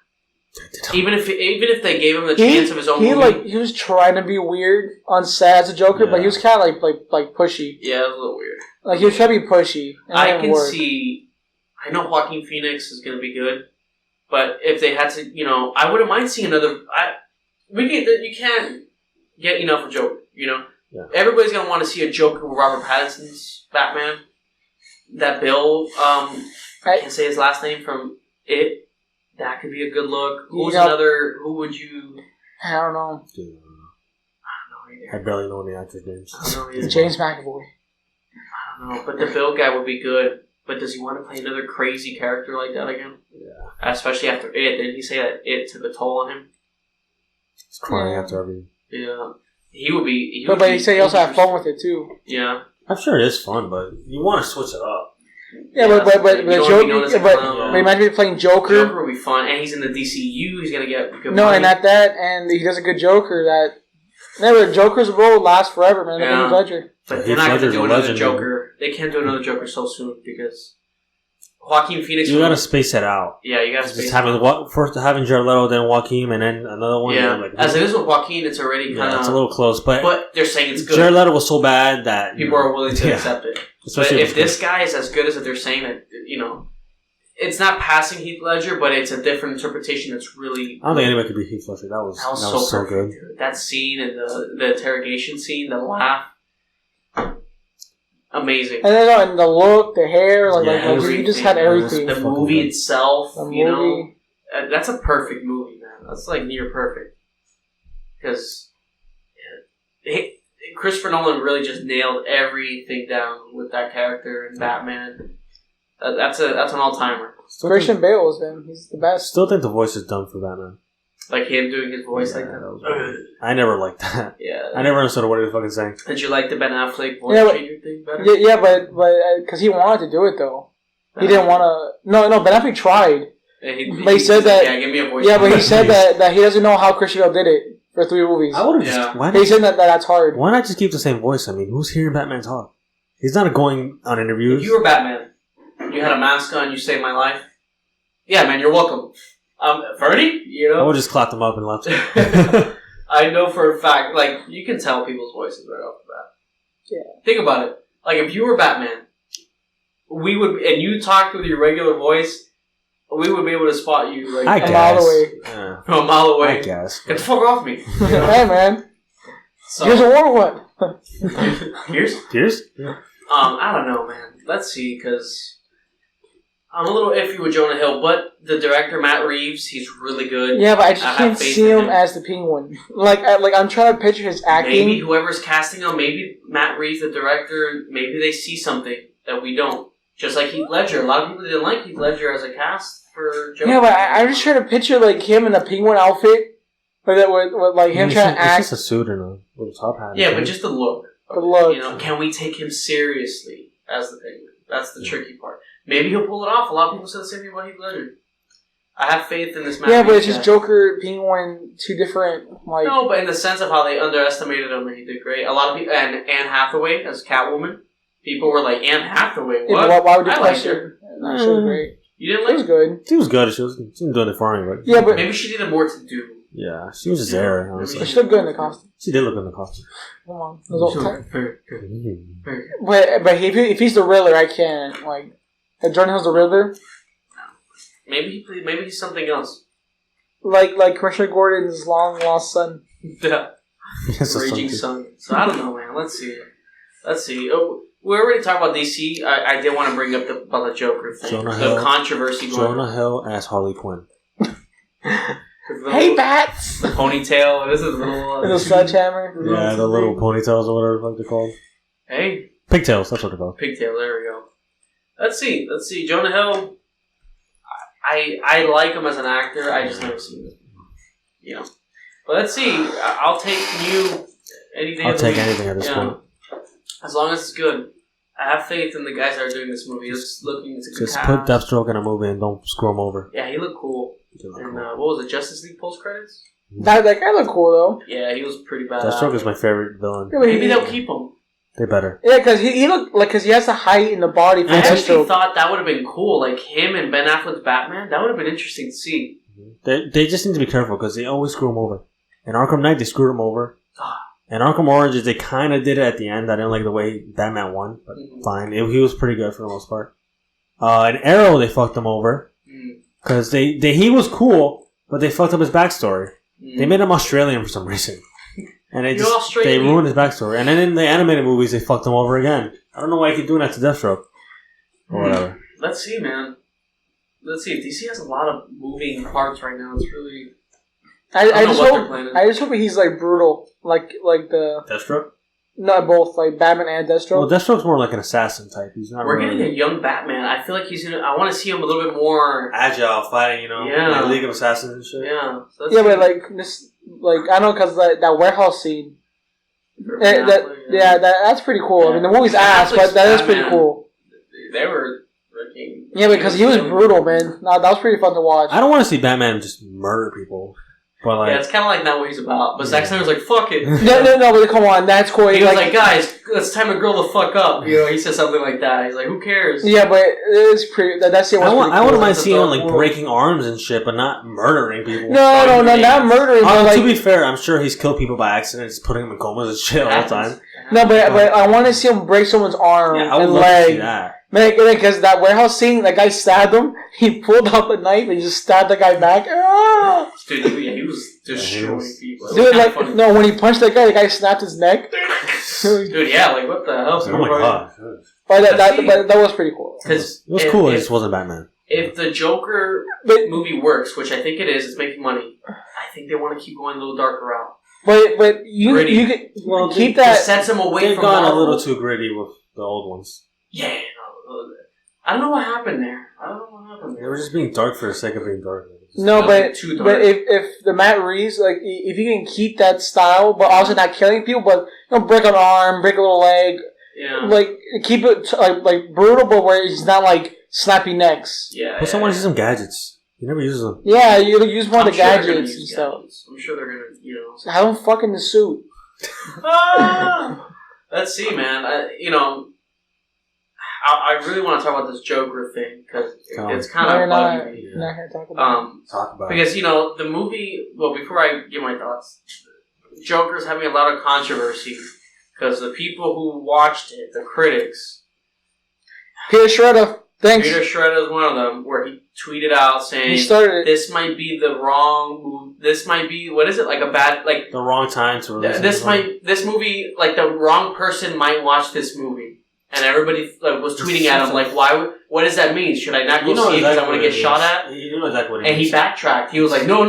Even if they gave him the chance of his own movie. He was trying to be weird on set as a Joker, but he was kind of like pushy. Yeah, it was a little weird. Like, he was trying to be pushy. I can see... I know Joaquin Phoenix is going to be good, but if they had to, I wouldn't mind seeing another... You can't get enough of Joker, Yeah. Everybody's going to want to see a Joker with Robert Pattinson's Batman. That Bill... I can't say his last name from It. That could be a good look. Who would you... I don't know. I don't know either. I barely know any actors' names. I don't know either. James McAvoy. I don't know, but the Bill guy would be good. But does he want to play another crazy character like that again? Yeah. Especially after It. Didn't he say that It took a toll on him? He's crying after every... Yeah. He would be... But he said he also had fun with it, too. Yeah. I'm sure it is fun, but you want to switch it up. Yeah, but imagine playing Joker. Joker would be fun, and he's in the DCU. He's gonna get good money. And at that, and he does a good Joker. Joker's role lasts forever, man. Yeah. Like Ledger. But they're not gonna do another Joker. They can't do another Joker so soon because Joaquin Phoenix. You gotta space it out. Yeah, you gotta space it out. First having Jared Leto, then Joaquin, and then another one. Yeah, like, as it is with Joaquin, it's already kind of... it's a little close, but they're saying it's good. Jared Leto was so bad that... People are willing to accept it. Especially but if this guy is as good as they're saying that, it's not passing Heath Ledger, but it's a different interpretation that's really... I don't think anybody could be Heath Ledger. That was so good. Dude. That scene and the interrogation scene, the laugh... Amazing. And the look, the hair, you just had everything. The movie itself, that's a perfect movie, man. That's like near perfect. Because Christopher Nolan really just nailed everything down with that character in Batman. That's an all-timer. Christian Bale, man. He's the best. Still think the voice is done for Batman. Like him doing his voice like that? I never liked that. Yeah. I never understood what he was fucking saying. Did you like the Ben Affleck voice changer thing better? Yeah, but because he wanted to do it, though. He didn't want to... No, Ben Affleck tried. But he said that... Yeah, give me a voice. Yeah, but he said that he doesn't know how Christian Bale did it for 3 movies. I would have just... He said that's hard. Why not just keep the same voice? I mean, who's hearing Batman talk? He's not going on interviews. If you were Batman, you had a mask on, you saved my life. Yeah, man, you're welcome. Ferny, I would just clap them up and left. I know for a fact, you can tell people's voices right off the bat. Yeah. Think about it. If you were Batman, and you talked with your regular voice, we would be able to spot you a mile away. Yeah. From a mile away. I guess. Get the fuck off me. Hey, man. So, here's a war one. Here's? Yeah. I don't know, man. Let's see, because... I'm a little iffy with Jonah Hill, but the director, Matt Reeves, he's really good. Yeah, but I just can't see him as the Penguin. I'm trying to picture his acting. Maybe whoever's casting him, maybe Matt Reeves, the director, maybe they see something that we don't. Just like Heath Ledger. A lot of people didn't like Heath Ledger as a cast for Jonah. Yeah, but I'm just trying to picture, him in a Penguin outfit. With him trying to act. It's just a suit and a little top hat. Yeah, but just the look. The look. Can we take him seriously as the Penguin? That's the tricky part. Maybe he'll pull it off. A lot of people said the same thing about Heath Ledger. I have faith in this man. Yeah, but it's just Joker, Penguin, 2 different, No, but in the sense of how they underestimated him and he did great. A lot of people... And Anne Hathaway as Catwoman. People were like, Anne Hathaway? What? Yeah, why would you like her? No, she was great. You didn't like her? She was good. She was good. She wasn't doing it for anybody. Yeah, but... Maybe she needed more to do. Yeah, she was just there, honestly. But she looked good in the costume. She did look good in the costume. Come on. It was all tight. Very good. But if he's the Riddler, I can't, If Jonah Hill's the Riddler? Maybe he's something else. Like Commissioner Gordon's long-lost son. Yeah. Raging son. So I don't know, man. Let's see. Oh, we already talked about DC. I did want to bring up about the Joker thing. The controversy going on. Jonah Hill as Harley Quinn. Hey, bats! The ponytail. This is a little... the sledgehammer. Yeah, the little ponytails or whatever the fuck they're called. Hey. Pigtails, that's what they're called. Pigtail, there we go. Let's see. Jonah Hill, I like him as an actor. I just never seen him. But let's see. I'll take you anything. I'll take anything at this point. As long as it's good. I have faith in the guys that are doing this movie. It's a good Just cast. put Deathstroke in a movie and don't screw him over. Yeah, he looked cool. And what was it, Justice League post-credits? That guy looked cool, though. Yeah, he was pretty bad. Deathstroke is my favorite villain. Maybe they'll keep him. They better. Yeah, because he looked because he has the height and the body for I actually thought that would have been cool. Him and Ben Affleck's Batman. That would have been interesting to see. They just need to be careful because they always screw him over. In Arkham Knight, they screwed him over. In Arkham Origins, they kind of did it at the end. I didn't like the way Batman won, but fine. He was pretty good for the most part. In Arrow, they fucked him over because he was cool, but they fucked up his backstory. They made him Australian for some reason. And they ruined his backstory. And then in the animated movies, they fucked him over again. I don't know why he keep doing that to Deathstroke. Or whatever. Let's see, man. Let's see. DC has a lot of moving parts right now. It's really... I just hope he's, brutal. Like the... Deathstroke? No, both. Batman and Deathstroke. Well, Deathstroke's more like an assassin type. He's not. We're getting a young Batman. I feel like he's gonna... I want to see him a little bit more... agile, fighting, Yeah. Like League of Assassins and shit. Yeah. So but this... I know because that warehouse scene... that's pretty cool. I mean, the movie's ass, but that is pretty cool. They were freaking... Yeah, because he was brutal, man. No, that was pretty fun to watch. I don't want to see Batman just murder people. But like, yeah, it's kind of like not what he's about. But Zack Snyder's like, fuck it. No, but come on, that's cool. He was like, guys, it's time to grow the fuck up. You know, he said something like that. He's like, who cares? Yeah, but it's pretty. That's it. I wouldn't mind seeing him like breaking arms and shit, but not murdering people. No, not murdering. Like, to be fair, I'm sure he's killed people by accident, just putting them in comas and shit all the time. No, but I want to see him break someone's arm and leg. To see that. Man, because that warehouse scene, that guy stabbed him. He pulled out the knife and just stabbed the guy back. Ah! Dude, he was destroying people. Dude, like, no, when he punched that guy, the guy snapped his neck. Dude, yeah, like, what the hell? Oh my god. But that was pretty cool. It was cool, it just wasn't Batman. If the Joker movie works, which I think it is, it's making money, I think they want to keep going a little darker route. But you can keep that. It sets them away they've from gone Marvel. a little too gritty with the old ones. Yeah. I don't know what happened there. They were just being dark for the sake of being dark. No, but if the Matt Reeves, like, if you can keep that style, but also not killing people, but break an arm, break a little leg, like keep it like brutal, but where he's not like snappy necks. Yeah. Put someone use some gadgets. He never uses them. Yeah, you use one of the gadgets and stuff. I'm sure they're gonna, have him fuck in the suit. Let's see, man. I really want to talk about this Joker thing because it's kind of bugging me. Not here to talk about it. Because the movie. Well, before I give my thoughts, Joker's having a lot of controversy because the people who watched it, the critics. Peter Schroeder, thanks. Peter Schroeder is one of them, where he tweeted out saying, "This might be the wrong move. This might be what is it like a bad like the wrong time to release this movie like the wrong person might watch this movie." And everybody was tweeting at him, like, "Why? What does that mean? Should I not go see it because I want to get shot at?" You know exactly what it means. And he backtracked. He was like, "No,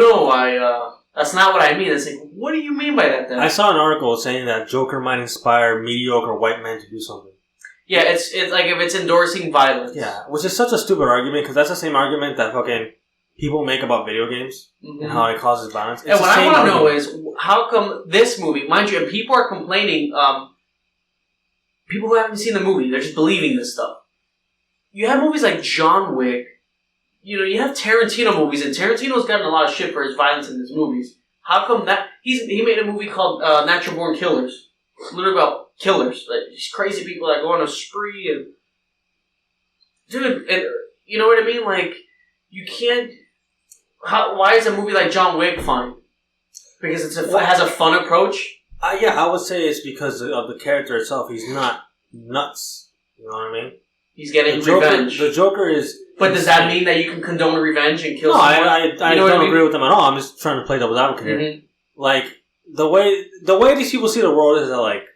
that's not what I mean." It's like, what do you mean by that then? I saw an article saying that Joker might inspire mediocre white men to do something. Yeah, it's like if it's endorsing violence. Yeah, which is such a stupid argument because that's the same argument that fucking people make about video games and how it causes violence. And what I want to know is, how come this movie, mind you, and people are complaining, people who haven't seen the movie, they're just believing this stuff. You have movies like John Wick. You have Tarantino movies, and Tarantino's gotten a lot of shit for his violence in his movies. How come that he made a movie called Natural Born Killers? It's literally about killers, like these crazy people that go on a spree and dude, and you know what I mean? Like you can't. Why is a movie like John Wick fine? Because it has a fun approach. I would say it's because of the character itself. He's not nuts. You know what I mean? He's getting revenge. The Joker is... But does that mean that you can condone revenge and kill someone? No, I don't agree with them at all. I'm just trying to play devil's advocate here. Mm-hmm. Like, the way these people see the world is that, like,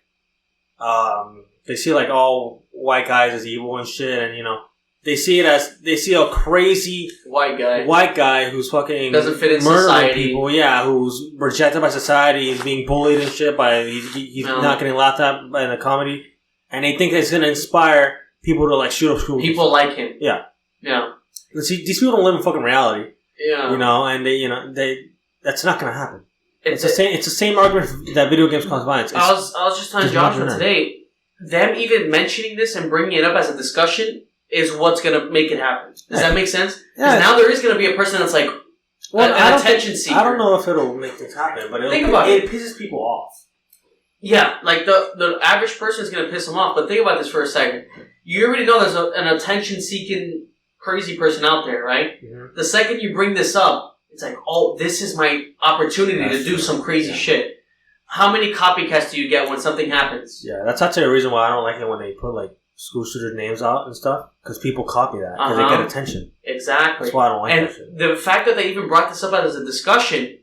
they see, like, all white guys as evil and shit, and, they see a crazy white guy who's fucking doesn't fit in murdering society. People, who's rejected by society, is being bullied and shit by he's not getting laughed at by the comedy, and they think that's gonna inspire people to like shoot up school. People like him. Yeah. And see, these people don't live in fucking reality. Yeah. And they that's not gonna happen. It's the same argument that video games cause violence. I was just telling Joshua today, them even mentioning this and bringing it up as a discussion is what's going to make it happen. Does that make sense? Because now there is going to be a person that's like an attention seeker. I don't know if it'll make things happen, but it pisses people off. Yeah, like the average person is going to piss them off, but think about this for a second. You already know there's an attention-seeking crazy person out there, right? Mm-hmm. The second you bring this up, it's like, oh, this is my opportunity to do some crazy shit. How many copycats do you get when something happens? Yeah, that's actually a reason why I don't like it when they put like school shooter names out and stuff, because people copy that because they get attention. Exactly. That's why I don't like that shit. And the fact that they even brought this up as a discussion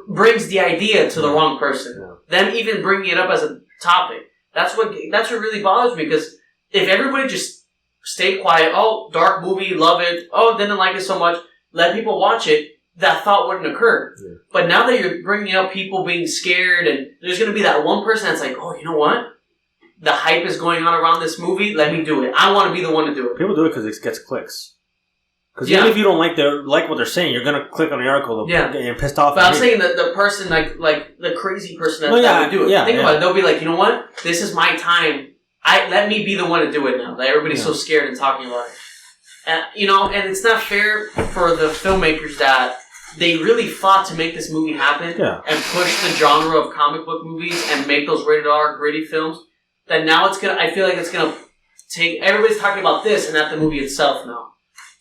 brings the idea to the wrong person. Yeah. Them even bringing it up as a topic. That's what really bothers me, because if everybody just stayed quiet, oh, dark movie, love it, oh, didn't like it so much, let people watch it, that thought wouldn't occur. Yeah. But now that you're bringing up people being scared, and there's going to be that one person that's like, oh, you know what? The hype is going on around this movie. Let me do it. I want to be the one to do it. People do it because it gets clicks. Because even if you don't like what they're saying, you're gonna click on the article. You're pissed off. But I'm saying that the person like the crazy person that would do it. Think about it. They'll be like, you know what? This is my time. Let me be the one to do it now. That everybody's so scared and talking about it. And and it's not fair for the filmmakers that they really fought to make this movie happen and push the genre of comic book movies and make those rated R gritty films. That now I feel like it's gonna take. Everybody's talking about this and not the movie itself now.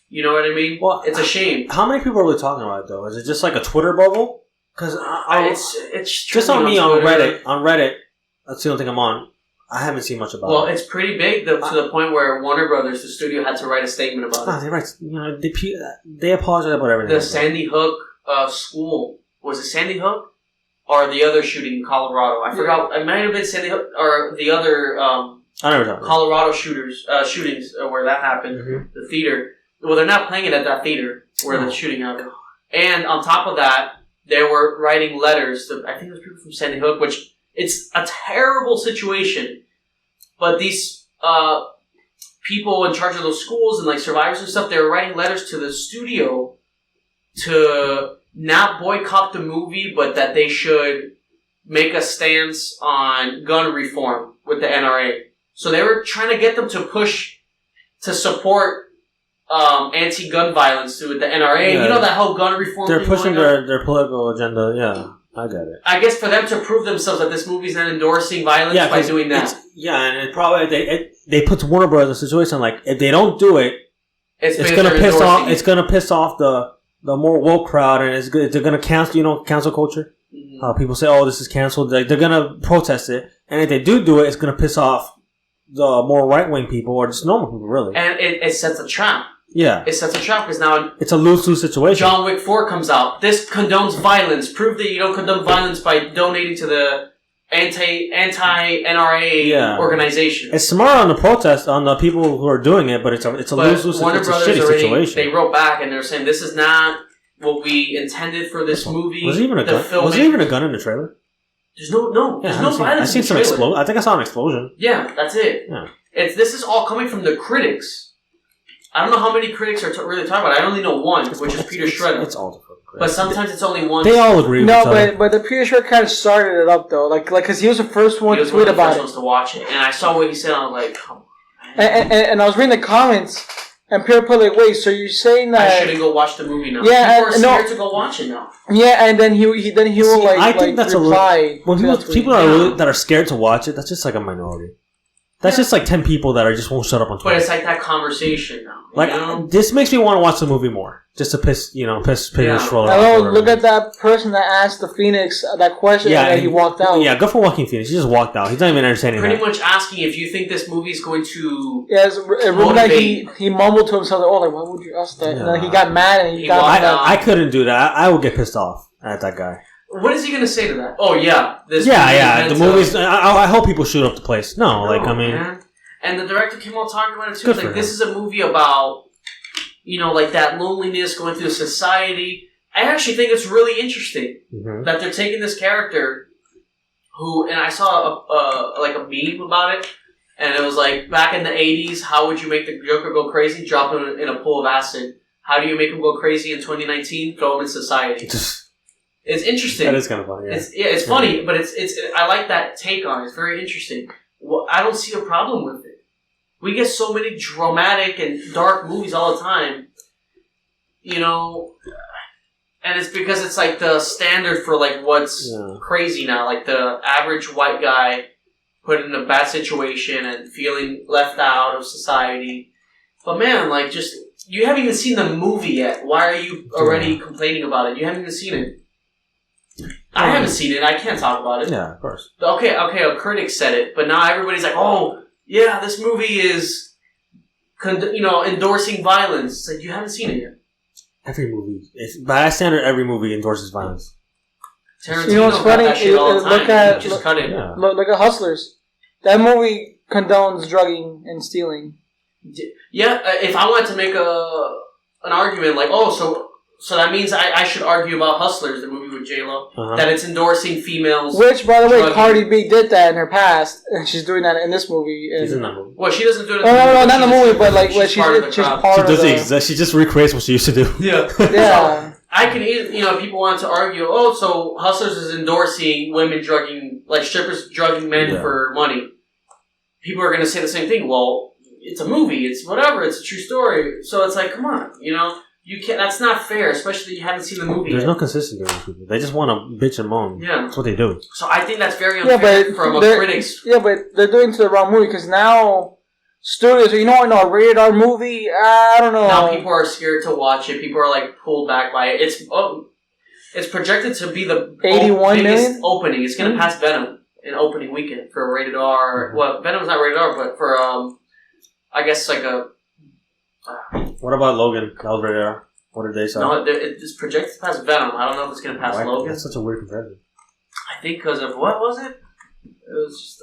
You know what I mean? Well, it's a shame. How many people are really talking about it though? Is it just like a Twitter bubble? Because it's just on me on Reddit. On Reddit, that's the only thing I'm on. I haven't seen much about it. Well, it's pretty big to the point where Warner Brothers, the studio, had to write a statement about it. They apologize about everything. The Sandy Hook school, was it Sandy Hook or the other shooting in Colorado? I forgot. It might have been Sandy Hook or the other Colorado shootings where that happened. Mm-hmm. The theater. Well, they're not playing it at that theater where the shooting happened. And on top of that, they were writing letters to, I think it was people from Sandy Hook, which it's a terrible situation. But these people in charge of those schools and like survivors and stuff, they were writing letters to the studio to not boycott the movie, but that they should make a stance on gun reform with the NRA. So they were trying to get them to push to support anti-gun violence with the NRA. Yeah. You know that whole gun reform thing. They're pushing their political agenda. Yeah, I get it. I guess for them to prove themselves that this movie's not endorsing violence by doing that. And it probably they put Warner Brothers in a situation like if they don't do it, it's gonna piss off. It's gonna piss off the more woke crowd, and they're gonna cancel. Cancel culture. Mm-hmm. People say, "Oh, this is canceled." They're gonna protest it, and if they do it, it's gonna piss off the more right wing people or just normal people, really. And it sets a trap. Yeah. It sets a trap because now it's a lose-lose situation. John Wick 4 comes out. This condones violence. Prove that you don't condone violence by donating to the anti-NRA organization. It's smart on the protest, on the people who are doing it, but it's a lose-lose shitty situation. They wrote back and they're saying this is not what we intended for this movie. Was there even a gun in the trailer? There's no violence. I seen some explosion. I think I saw an explosion. Yeah, that's it. Yeah. This is all coming from the critics. I don't know how many critics are really talking about it. I only know one, which is Peter Schrader. It's all different. But sometimes it's only one. They all agree with each other. but the Peter Schrader kind of started it up, though. Like, because he was the first one to tweet about it. He was one of the first ones to watch it. And I saw what he said, and I was like, come on. And I was reading the comments, and people put like, wait, so you're saying that... I shouldn't go watch the movie now. Yeah, people are scared to go watch it now. Yeah, and then he will like, I think that's reply. When people that are scared to watch it, that's just like a minority. That's just like 10 people that just won't shut up on Twitter. But it's like that conversation now. This makes me want to watch the movie more. Just to piss Schroller off. Oh, look at that person that asked the Phoenix that question and he walked out. Yeah, good for Joaquin Phoenix. He just walked out. He's not even entertaining Pretty much asking if you think this movie is going to he mumbled to himself, why would you ask that? Yeah. And then he got mad and he got out. I couldn't do that. I would get pissed off at that guy. What is he going to say to that? Oh, yeah. The movies... I hope people shoot up the place. No, man. And the director came out talking about it, too. Like, this is a movie about, like that loneliness going through society. I actually think it's really interesting that they're taking this character who... And I saw a meme about it. And it was like, back in the 80s, how would you make the Joker go crazy? Drop him in a pool of acid. How do you make him go crazy in 2019? Throw him in society. It's interesting. That is kind of funny. Yeah. It's funny, but it's. I like that take on it. It's very interesting. Well, I don't see a problem with it. We get so many dramatic and dark movies all the time, and it's because it's like the standard for like what's crazy now. Like the average white guy put in a bad situation and feeling left out of society. But man, like you haven't even seen the movie yet. Why are you already complaining about it? You haven't even seen it. I haven't seen it. I can't talk about it. Yeah, of course. Okay, a critic said it, but now everybody's like, oh, yeah, this movie is, endorsing violence. It's like, you haven't seen it yet. Every movie. By that standard, every movie endorses violence. Tarantino what's funny? That shit all the time. Look at Hustlers. That movie condones drugging and stealing. Yeah, if I wanted to make an argument like, so that means I should argue about Hustlers, the movie with J-Lo, that it's endorsing females. Which, by the way, Cardi B did that in her past, and she's doing that in this movie. She's in that movie. Well, she doesn't do it. No, not in the movie, but like she's part of she just recreates what she used to do. Yeah. Yeah. I can, people want to argue, so Hustlers is endorsing women drugging, like strippers drugging men for money. People are going to say the same thing. Well, it's a movie. It's whatever. It's a true story. So it's like, come on, You can't. That's not fair, especially if you haven't seen the movie. There's no consistency with these people. They just want to bitch and moan. Yeah, that's what they do. So I think that's very unfair from a critics. Yeah, but they're doing to the wrong movie because now studios, a rated R movie. I don't know. Now people are scared to watch it. People are like pulled back by it. It's projected to be the 81 biggest opening. It's going to pass Venom in opening weekend for a rated R. Mm-hmm. Well, Venom's not rated R, but for I guess like a. What about Logan? That was rated R. What did they say? No, it's projected to pass Venom. I don't know if it's going to pass Logan. That's such a weird comparison. I think because of what was it? It was just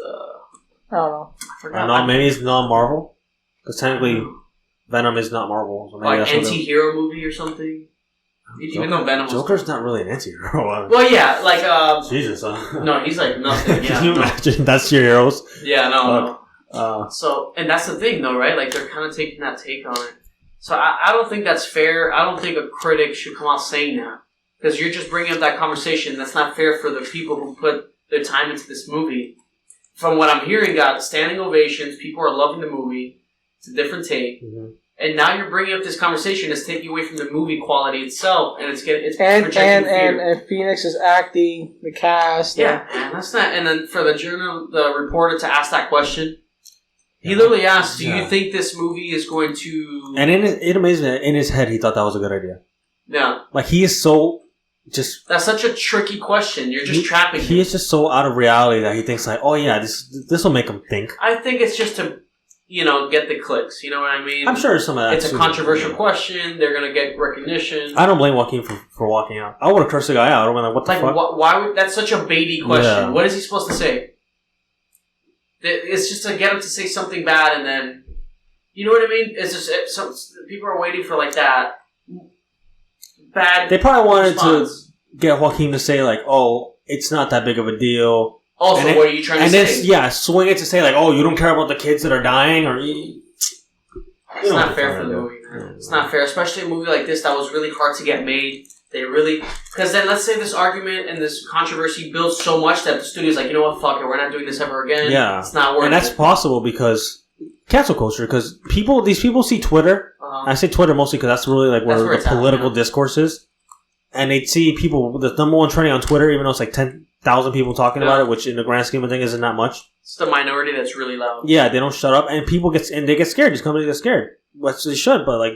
I don't know. I forgot. No, maybe it's not Marvel. Because technically, Venom is not Marvel. So maybe like anti-hero movie or something. Even though Venom Joker's not really an anti-hero. Well, yeah, like Jesus. Huh? No, he's like nothing. Yeah, Can you imagine? That's your heroes. Yeah, no. So, and that's the thing, though, right? Like they're kind of taking that take on it. So I don't think that's fair. I don't think a critic should come out saying that because you're just bringing up that conversation. That's not fair for the people who put their time into this movie. From what I'm hearing, got standing ovations. People are loving the movie. It's a different take. Mm-hmm. And now you're bringing up this conversation. It's taking away from the movie quality itself, and it's projecting fear. And Phoenix is acting the cast. Yeah, and that's not. And then for the reporter to ask that question, he literally asked, "Do you think this movie is going to?" And it amazes me. In his head, he thought that was a good idea. Yeah, like he is so just. That's such a tricky question. You're just trapping him. He is just so out of reality that he thinks like, "Oh yeah, this will make him think." I think it's just to. Get the clicks. You know what I mean? I'm sure some of that. It's a controversial question. They're going to get recognition. I don't blame Joaquin for walking out. I would have cursed the guy out. I would have been like, what the fuck? Why would... That's such a baity question. Yeah. What is he supposed to say? It's just to get him to say something bad and then... You know what I mean? It's just... people are waiting for like that bad They probably wanted to get Joaquin to say like, oh, it's not that big of a deal. Also, what are you trying to say? And swing it to say like, oh, you don't care about the kids that are dying, or it's not fair for the movie, man. It's not fair, especially a movie like this that was really hard to get made. They really, because then let's say this argument and this controversy builds so much that the studio's like, you know what, fuck it, we're not doing this ever again. Yeah, it's not worth it. And that's possible because cancel culture. Because these people see Twitter. I say Twitter mostly because that's really like where the political discourse is, and they see people the number one trending on Twitter, even though it's like 10,000 people talking about it, which in the grand scheme of things isn't that much. It's the minority that's really loud. Yeah, they don't shut up, and people get scared. These companies get scared, which they should. But like,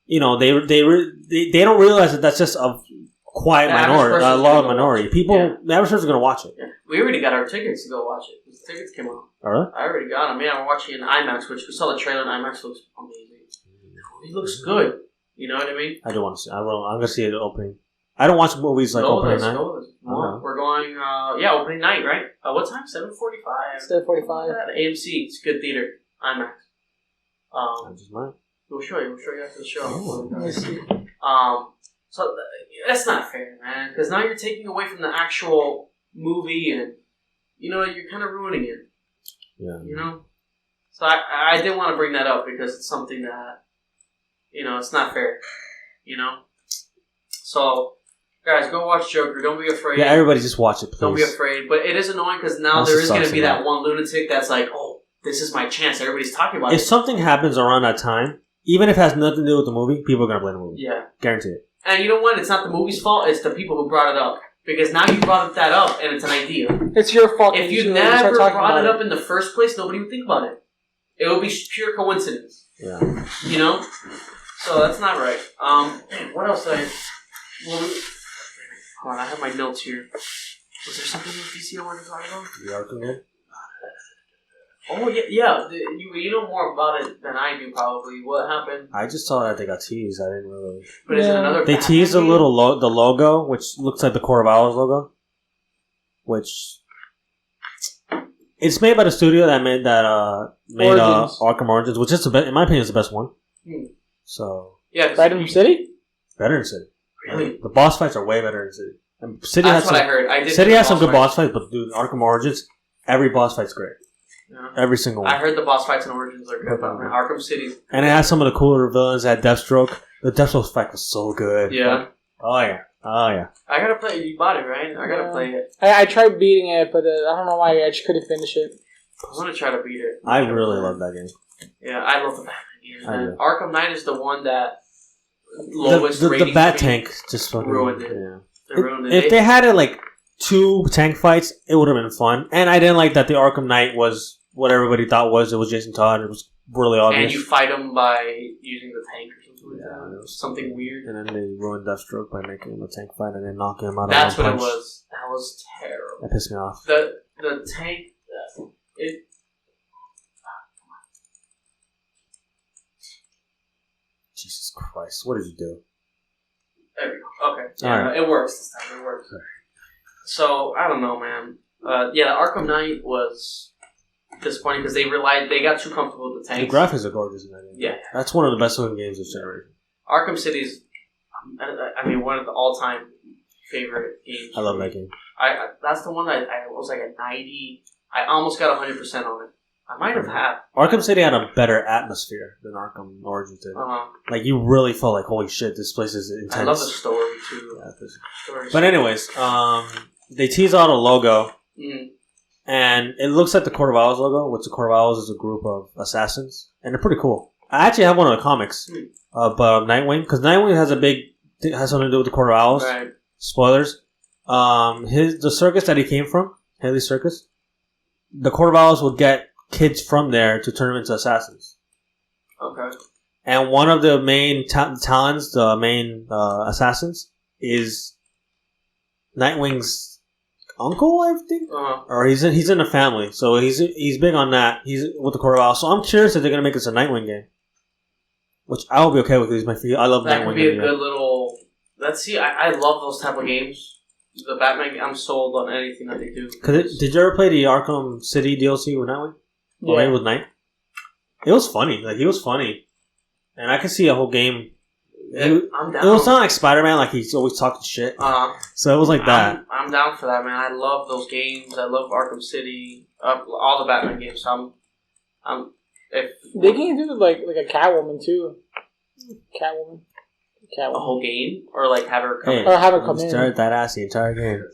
they don't realize that that's just a quiet minority, a large minority. People, the average person's going to watch it. Yeah. We already got our tickets to go watch it. The tickets came out. Oh, really? I already got them. Yeah, we're watching it in IMAX, which we saw the trailer in IMAX. Looks amazing. It looks good. You know what I mean? I do want to see. I'm going to see it opening. I don't watch movies like opening night. We're going, opening night, right? What time? 7:45? 7:45. AMC. It's a good theater. IMAX. I just might. We'll show you after the show. Let me see. So that's not fair, man. Because now you're taking away from the actual movie, and you're kind of ruining it. Yeah. So I did want to bring that up because it's something that it's not fair. So. Guys, go watch Joker. Don't be afraid. Yeah, everybody just watch it, please. Don't be afraid. But it is annoying because now there is going to be that one lunatic that's like, oh, this is my chance. Everybody's talking about it. If something happens around that time, even if it has nothing to do with the movie, people are going to blame the movie. Yeah. Guarantee it. And you know what? It's not the movie's fault. It's the people who brought it up. Because now you brought that up and it's an idea. It's your fault. If you never brought it up in the first place, nobody would think about it. It would be pure coincidence. Yeah. So that's not right. What else did Hold on, I have my notes here. Was there something in DC I wanted to talk about? The Arkham game? Oh, yeah. You know more about it than I do, probably. What happened? I just saw that they got teased. I didn't really... But is it another... They teased a little the logo, which looks like the Corvallis logo. Which... It's made by the studio that made Arkham Origins, which is, in my opinion, is the best one. So... Yeah, Veteran City? Veteran City. Really? The boss fights are way better in City. And City That's what I heard. City has some good boss fights, but dude, Arkham Origins, every boss fight's great. Yeah. Every single one. I heard the boss fights in Origins are good, but Arkham City. And it has some of the cooler villains. It had Deathstroke. The Deathstroke fight was so good. Yeah. Oh yeah. I gotta play it. You bought it, right? I gotta play it. I tried beating it, but I don't know why I just couldn't finish it. I want to try to beat it. I really love that game. Yeah, I love the Batman game. Arkham Knight is the one that lowest rating. The bat tank just fucking ruined it. Yeah. They ruined it. If they had it like 2 tank fights, it would have been fun. And I didn't like that the Arkham Knight was what everybody thought was. It was Jason Todd. It was really obvious. And you fight him by using the tank or something like that. It was something weird. And then they ruined Deathstroke by making him a tank fight and then knocking him out. That's of one what punch. it was. That was terrible. That pissed me off. The tank. It. Jesus Christ! What did you do? There we go. Okay. Yeah, It works this time. It works. So I don't know, man. The Arkham Knight was disappointing because they got too comfortable with the tanks. The graphics are gorgeous in that game. Yeah, that's one of the best looking games this generation. Arkham City's, one of the all-time favorite games. I love that game. That's the one that I was like a 90. I almost got 100% on it. I might have had. Arkham City had a better atmosphere than Arkham Origins did. Like, you really felt like, holy shit, this place is intense. I love the story, too. Yeah, but anyways, they tease out a logo, and it looks like the Court of Owls logo, which the Court of Owls is a group of assassins, and they're pretty cool. I actually have one of the comics of Nightwing, because Nightwing has something to do with the Court of Owls. Right. Spoilers. The circus that he came from, Haley's Circus, the Court of Owls would get kids from there to turn them into assassins. Okay. And one of the main talents, the main assassins, is Nightwing's uncle, I think, or he's in a family, so he's big on that. He's with the Court of Owls, so I'm curious if they're gonna make this a Nightwing game, which I will be okay with. I love that Nightwing. That could be a good little. Let's see. I love those type of games. The Batman. I'm sold on anything that they do. Did you ever play the Arkham City DLC with Nightwing? Yeah. With Night. It was funny. Like, he was funny, and I could see a whole game. I'm down. It was not like Spider-Man, like he's always talking shit. So it was like that. I'm down for that, man. I love those games. I love Arkham City, all the Batman games. So they can do like a Catwoman too. Catwoman. A whole game, or like have her come in. Or have her come in. Start that ass the entire game.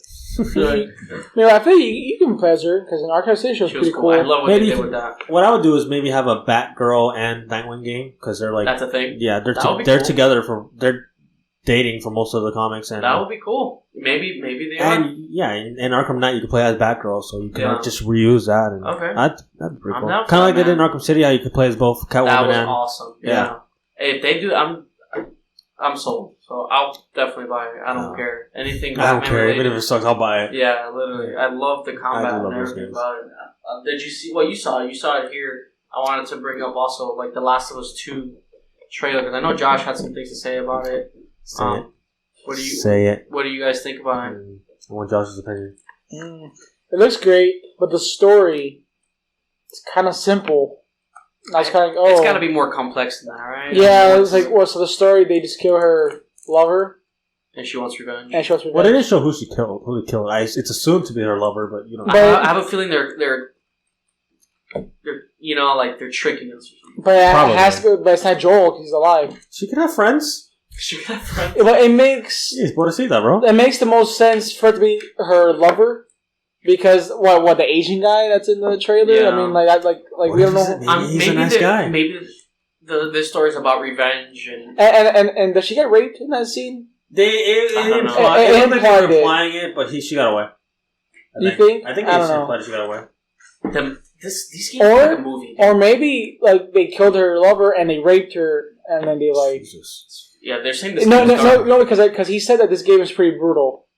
I feel you can play as her because in Arkham City she was pretty cool. I love what they did with that. What I would do is maybe have a Batgirl and Nightwing game because they're like that's a thing. Yeah, they're together they're dating for most of the comics, and that would be cool. Maybe they are. And yeah, in Arkham Knight you can play as Batgirl, so you can just reuse that. And okay, that'd be pretty cool. Kind of like they did in Arkham City, how you could play as both Catwoman. That was awesome. Yeah. If they do, I'm sold. So I'll definitely buy it. I don't care. Anything Batman I don't care. related. Even if it sucks, I'll buy it. Yeah, literally. I love the combat and everything about it. Did you see what you saw? You saw it here. I wanted to bring up also like the Last of Us 2 trailer because I know Josh had some things to say about it. What do you guys think about it? I want Josh's opinion. It looks great, but the story is kind of simple. I was kind of it's got to be more complex than that, right? Yeah, it was like, so the story, they just kill her lover. And she wants revenge. Well, they didn't show who they killed. It's assumed to be her lover, but you know. I have a feeling they're they're tricking us. But it has to be, but it's not Joel because he's alive. She can have friends. But it makes. He's supposed to see that, bro. It makes the most sense for it to be her lover. Because what the Asian guy that's in the trailer? Yeah. I mean, we don't know. He's a nice guy. Maybe this story's about revenge and does she get raped in that scene? It looked like they were implying it, but she got away. You think? I think they implied she got away. These games are like a movie. Or maybe like they killed her lover and they raped her and then they like. Jesus. Yeah, they're saying this. No, because he said that this game is pretty brutal.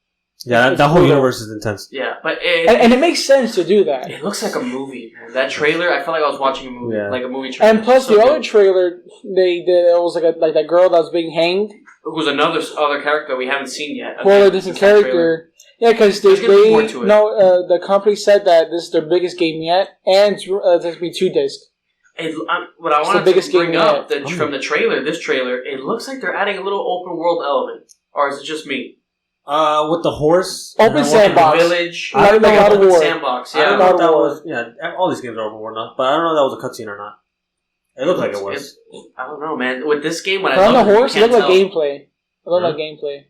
Yeah, that whole universe is intense. Yeah, but it makes sense to do that. It looks like a movie, man. That trailer, I felt like I was watching a movie, like a movie trailer. And plus, the other trailer they did, it was like that girl that was being hanged. It was other character we haven't seen yet. Well, a different character. Yeah, because the company said that this is their biggest game yet, and there's going to be 2 discs. What I wanted to bring up from the trailer, this trailer, it looks like they're adding a little open world element, or is it just me? With the horse, open sandbox, village, like open sandbox. Yeah, I don't know if that was. Yeah, all these games are open world now, but I don't know if that was a cutscene or not. It looked like it was. I don't know, man. With this game, on the horse, it looked like gameplay. It looked like gameplay.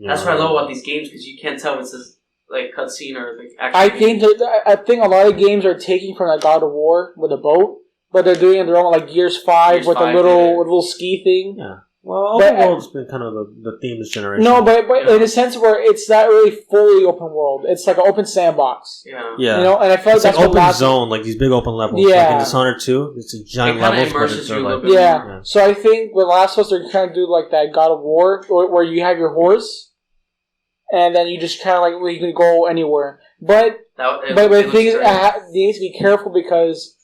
That's what I love about these games because you can't tell if it's this like cutscene or like. I think a lot of games are taking from like God of War with a boat, but they're doing it their own like Gears 5 with a little ski thing. Yeah. Well, open world's been kind of the theme this generation. No, but in a sense where it's not really fully open world. It's like an open sandbox. Yeah. You know, and I feel like that's like open zone, like these big open levels. Yeah. Like in Dishonored 2, it's a giant level. It immerses you a little bit. Yeah. So I think with Last of Us, they're trying to do like that God of War, where you have your horse, and then you just kind of like you can go anywhere. But the thing is, you need to be careful because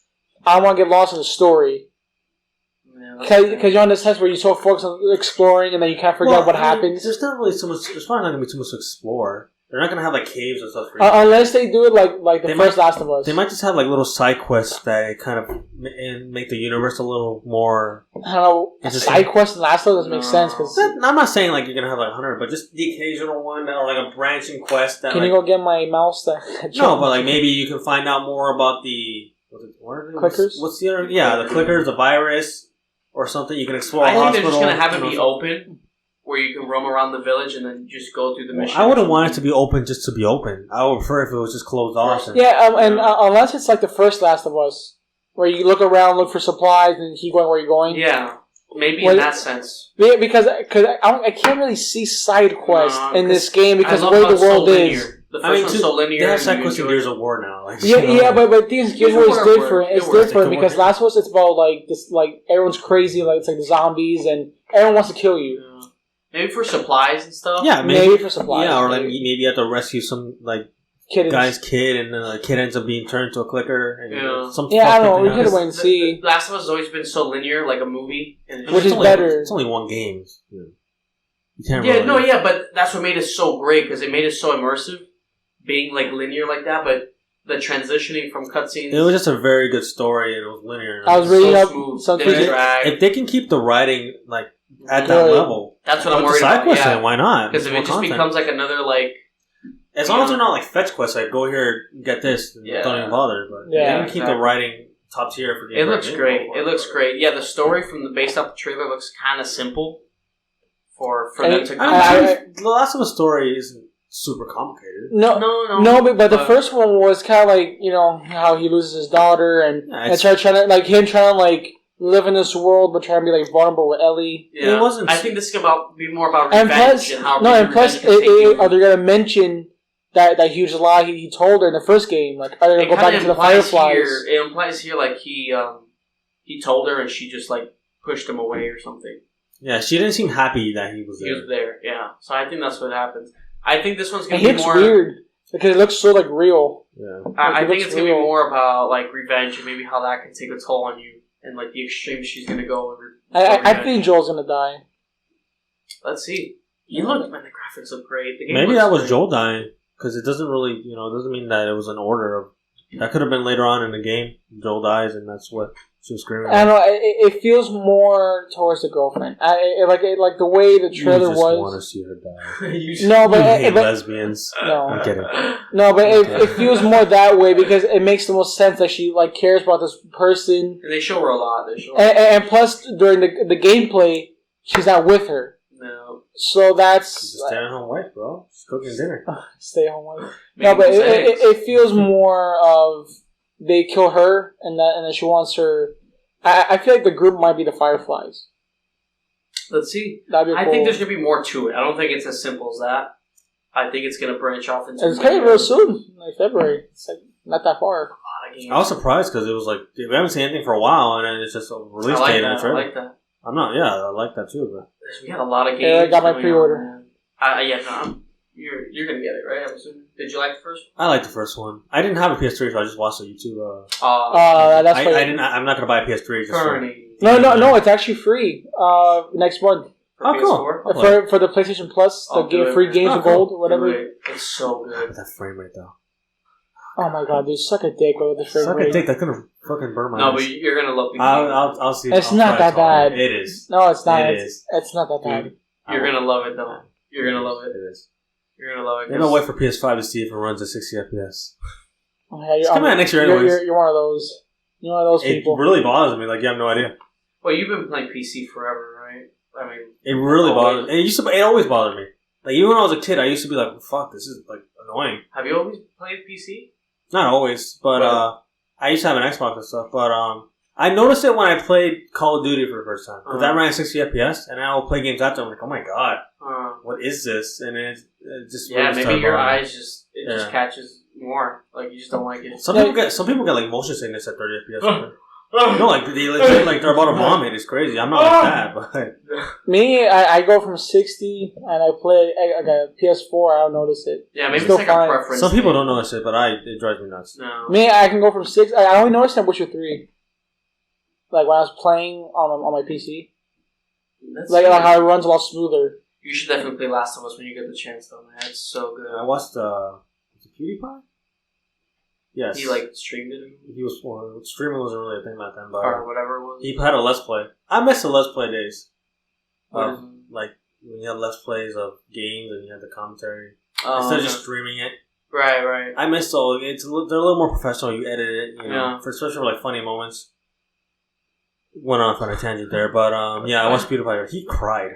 I don't want to get lost in the story. Because you're on this test where you so focused on exploring and then you can't forget what happens. There's not really so much. There's probably not going to be too much to explore. They're not going to have like caves and stuff. Unless they do it like the first Last of Us. They might just have like little side quests that kind of make the universe a little more. I don't know. Side quests in Last of Us doesn't make sense. Cause I'm not saying like you're going to have like 100, but just the occasional one or like a branching quest. That, can you go get my mouse there? No, but like maybe you can find out more about the clickers. What's the other? Yeah, the clickers, the virus. Or something you can explore. I think they're just going to have it be open, where you can roam around the village and then just go through the mission. I wouldn't want it to be open just to be open. I would prefer if it was just closed off. And unless it's like the first Last of Us, where you look around, look for supplies, and keep going where you're going. Yeah, maybe in that sense. Yeah, because I can't really see side quests in this game because of the way the world is. The first one's so linear. They have side quests in Gears of War now. Like, but Gears of War is different. It's different because Last of Us, it's about like this, like everyone's crazy, like it's like the zombies, and everyone wants to kill you. Yeah. Maybe for supplies and stuff. Yeah, maybe for supplies. Yeah, or like maybe you have to rescue some like guy's kid, and then the kid ends up being turned into a clicker. And, I don't know. We could wait and see. Last of Us has always been so linear, like a movie, which is better. It's only one game. But that's what made it so great because it made it so immersive. Being like linear like that, but the transitioning from cutscenes. It was just a very good story, and it was linear. I was reading up something. If they can keep the writing like at that level, that's what I'm worried about. Yeah. Why not? Because if it just becomes like another like, as long as they're not like fetch quests, like go here, get this, don't even bother. But they can keep the writing top tier for the. It looks great. It looks great. Yeah, the story based off the trailer looks kind of simple. For them to. The Last of Us story isn't super complicated. No, but the first one was kind of like, you know, how he loses his daughter and trying to live in this world but trying to be like vulnerable with Ellie. Yeah. I think this is about be more about revenge and plus are they going to mention that huge lie he told her in the first game? Like, are they going to go back into the Fireflies? It implies here like he told her and she just like pushed him away or something. Yeah, she didn't seem happy that he was there. He was there, yeah. So I think that's what happens. I think this one's going to be more... It looks weird, because it looks so, like, real. Yeah. I think it's going to be more about, like, revenge and maybe how that can take a toll on you and, like, the extremes she's going to go. I think Joel's going to die. Let's see. You look, man, the graphics look great. The game maybe that was Joel dying, because it doesn't really, it doesn't mean that it was an order of... That could have been later on in the game. Joel dies, and that's what... She was screaming. I don't know. It feels more towards the girlfriend. Like the way the trailer was. You just want to see her die. Hate lesbians. No, I'm kidding. No, but it feels more that way because it makes the most sense that she like cares about this person. And they show her a lot. And plus, during the gameplay, she's not with her. No. So that's she's a stay-at-home wife, bro. She's cooking dinner. Stay-at-home wife. No, but it feels more of. They kill her, and then she wants her. I feel like the group might be the Fireflies. Let's see. That'd be cool. I think there's going to be more to it. I don't think it's as simple as that. I think it's going to branch off into... It's coming real soon, like February. It's like not that far. I was surprised because it was like, we haven't seen anything for a while, and then it's just a release date. I like that. I like that too. But we had a lot of games. Yeah, I got my pre-order. You're going to get it, right? I'm assuming. Did you like the first one? I liked the first one. I didn't have a PS3, so I just watched the YouTube. That's I'm not going to buy a PS3. Ferny. No, it's actually free next month. Cool. For the PlayStation Plus, free games of gold or whatever. It's so good. That frame rate, though. Oh my god, dude, suck a dick with the frame rate. Suck a dick, that's going to fucking burn my eyes. No, but you're going to love the game. I'll see. It's not that bad. It is. No, it's not. It is. It's not that bad. You're going to love it, though. You're going to love it. It is. You're going to love it. They're going to wait for PS5 to see if it runs at 60 FPS. It's coming out next year anyways. You're one of those. You're one of those people. It really bothers me. Like, you have no idea. Well, you've been playing PC forever, right? I mean... It really bothers me. It always bothered me. Like, even when I was a kid, I used to be like, fuck, this is, like, annoying. Have you always played PC? Not always, but I used to have an Xbox and stuff, but I noticed it when I played Call of Duty for the first time. Because I ran 60 FPS, and I will play games after. I'm like, oh my god, what is this? And it just maybe your eyes just catches more. Like you just don't like it. Some people get like motion sickness at 30 FPS. No, like they're about to vomit. It's crazy. I'm not like that, but me, I go from 60 and I play like a PS4. I don't notice it. Yeah, maybe it's like a preference. Some people don't notice it, but it drives me nuts. No. Me, I can go from 6. I only noticed that Witcher 3. Like when I was playing on my PC, like how it runs a lot smoother. You should definitely play Last of Us when you get the chance, though, man. It's so good. I watched was it PewDiePie? Yes. He like streamed it. He was streaming wasn't really a thing back then, but or whatever it was. He had a Let's Play. I miss the Let's Play days. Like when you had Let's Plays of games and you had the commentary instead of just streaming it. Right. I miss those. They're a little more professional. You edit it, especially for like funny moments. Went off on a tangent there, but I watched PewDiePie. He cried.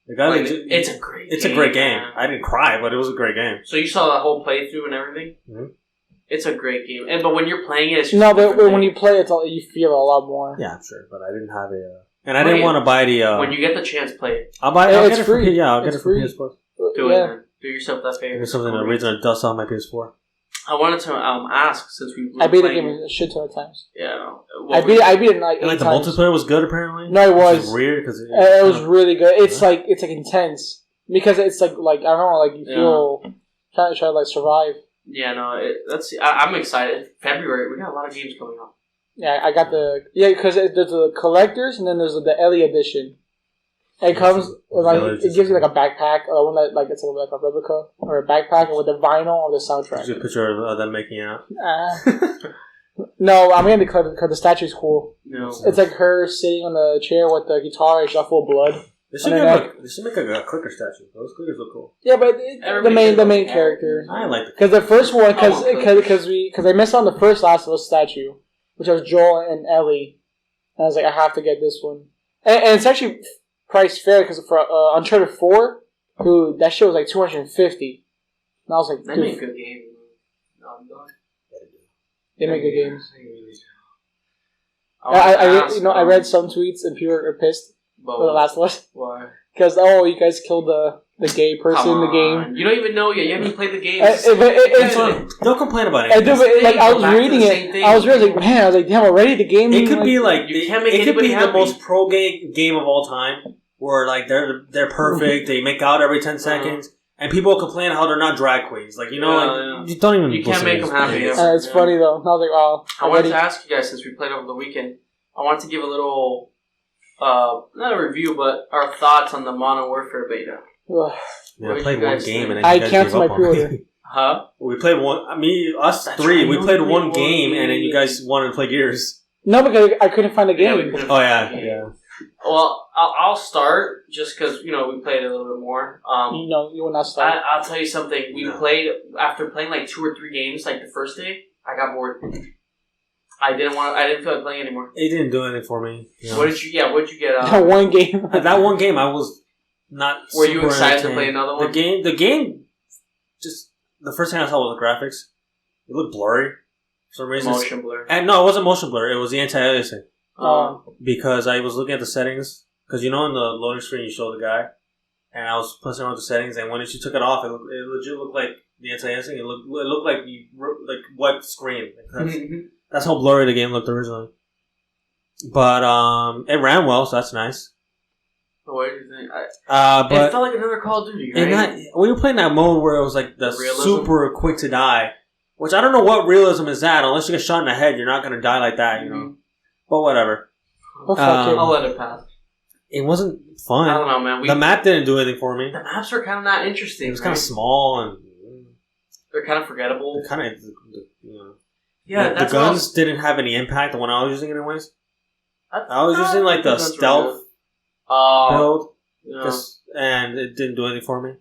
The guy, it's a great game. It's a great game. I didn't cry, but it was a great game. So you saw that whole playthrough and everything? Mm-hmm. It's a great game, but when you're playing it, it's just but when you play it, you feel it a lot more. Yeah, I'm sure, but I didn't have and I didn't want to buy the. When you get the chance, play it. I'll get it free. I'll get it for PS Plus. Do it, man. Do yourself that favor. There's something the reason I dust off my PS4. I wanted to ask since I beat the game a shit ton of times. Yeah, I beat it in like 8 times. The multiplayer was good apparently. No, it was weird because it was really good. It's like intense because it's like I don't know, like you feel trying to like survive. Yeah, no, I'm excited. February, we got a lot of games coming up. Yeah, I got because there's the collectors and then there's the Ellie edition. It comes it gives you like a backpack, one that like it's like a replica or a backpack with the vinyl of the soundtrack. There's a picture of them making out. No, I'm gonna because the statue's cool. No. It's like her sitting on the chair with the guitar. She's all full of blood. They should make a clicker statue. Those clickers look cool. Yeah, but the main character. I like it because the first one because I missed on the first Last of Us statue, which was Joel and Ellie, and I was like, I have to get this one, and it's actually priced fair because for Uncharted 4, that shit was like $250, and I was like, they make good games. They make good games. I read some tweets and people are pissed. For the Last of Us. Why? Because, you guys killed the gay person in the game. You don't even know yet. You haven't played the game. Don't complain about it. I was reading it. I was really like, man, I was like, damn, already the game? It could be like, it could be the most pro game of all time, where like they're perfect, they make out every 10 seconds, and people complain how they're not drag queens. Like, you don't even... You can't make them happy. It's funny, though. I was like, wow. I wanted to ask you guys, since we played over the weekend, I wanted to give a little... not a review, but our thoughts on the Modern Warfare beta. I played one game and then I canceled my pre-order. Huh? We played us three. We played one game and then you guys wanted to play Gears. No, because I couldn't find the game. Yeah. Well, I'll start just because we played a little bit more. You will not start. I'll tell you something. We played after playing like 2 or 3 games. Like the first day, I got bored. I didn't feel like playing anymore. It didn't do anything for me. What did you get? What did you get? That one game. That one game, I was not. Were you excited to play another one? The game. Just the first thing I saw was the graphics. It looked blurry for some reason. Motion blur. And no, it wasn't motion blur. It was the anti-aliasing. Because I was looking at the settings. Because in the loading screen you show the guy, and I was pushing around the settings, and when she took it off, it legit looked like the anti-aliasing. It looked like you wiped the screen. That's how blurry the game looked originally. But it ran well, so that's nice. What do you think? But it felt like another Call of Duty, right? We were playing that mode where it was like the realism? Super quick to die. Which I don't know what realism is that. Unless you get shot in the head, you're not going to die like that, But whatever. I'll let it pass. It wasn't fun. I don't know, man. The map didn't do anything for me. The maps were kind of not interesting. It was kind of small and... They're kind of forgettable. They're kind of, Yeah, the guns didn't have any impact when I was using it anyways. I was using like the stealth build, and it didn't do anything for me.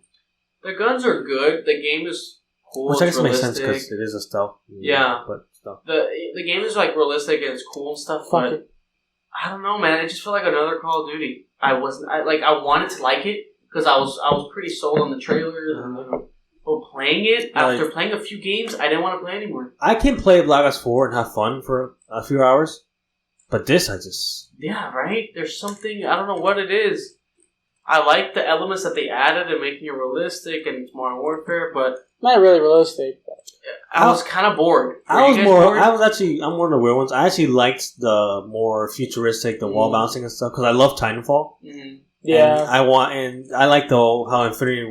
The guns are good. The game is cool. Which I guess makes sense because it is a stealth. Yeah, but stealth. The game is like realistic and it's cool and stuff. But I don't know, man. It just felt like another Call of Duty. I wanted to like it because I was pretty sold on the trailers and. But playing it, after playing a few games, I didn't want to play anymore. I can play Black Ops 4 and have fun for a few hours. But this, I just... Yeah, right? There's something... I don't know what it is. I like the elements that they added and making it realistic and Modern Warfare, but... Not really realistic. I was kind of bored. I'm one of the weird ones. I actually liked the more futuristic, the wall bouncing and stuff, because I love Titanfall. Mm-hmm. Yeah. And I like how Infinite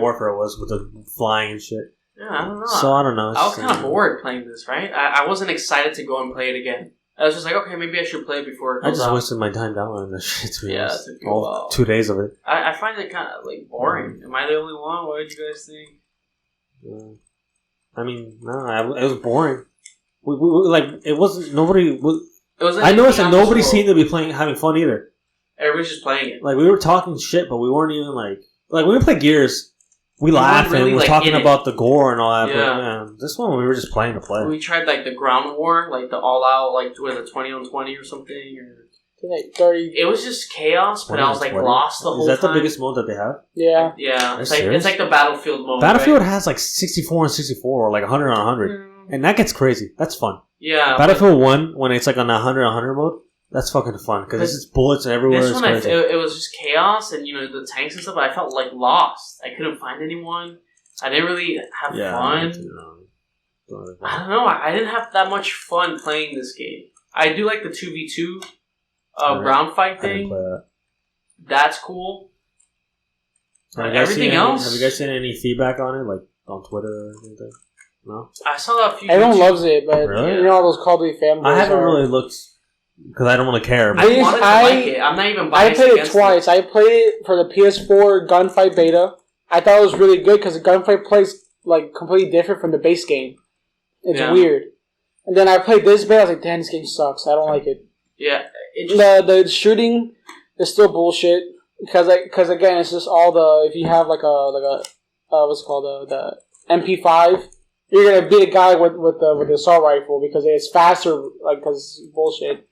Warfare was with the flying and shit. Yeah, I don't know. So I don't know. I was kind of bored playing this, right? I wasn't excited to go and play it again. I was just like, okay, maybe I should play it before it goes out. wasted my time downloading this shit, to be honest. Yeah, all 2 days of it. I find it kind of like boring. Am I the only one? What did you guys think? Yeah. I mean, no, it was boring. We it wasn't nobody. I noticed that nobody seemed to be having fun either. Everybody's just playing it. Like we were talking shit, but we weren't even like when we played Gears. We laughed and we were talking about the gore and all that. Yeah. But this one we were just playing to play. We tried like the ground war, like the all out, like with a 20-on-20 or something, or like 30. It was just chaos, but I was like lost the whole time. Is that the biggest mode that they have? Yeah. Yeah. It's like the Battlefield mode. Battlefield has like 64 and 64, or like 100 on 100, and that gets crazy. That's fun. Yeah. Battlefield 1 when it's like on the 100 on 100 mode. That's fucking fun because it's just bullets everywhere. This one, it was just chaos and the tanks and stuff. But I felt like lost. I couldn't find anyone. I didn't really have fun. I don't know. I didn't have that much fun playing this game. I do like the 2v2 ground fight thing. That's cool. Everything else. Have you guys seen any feedback on it, like on Twitter or anything? No. I saw a few. Everyone loves it, but really? All those Call of Duty fanboys. I haven't really looked because I don't really care. I wanted to like it. I'm not even biased. I played it twice. I played it for the PS4 Gunfight beta. I thought it was really good because the gunfight plays like completely different from the base game. It's weird. And then I played this beta. I was like, damn, this game sucks. I don't like it. Yeah. The shooting is still bullshit because again, it's just all the if you have like a what's it called the MP5, you're gonna beat a guy with the assault rifle because it's faster, like because it's bullshit.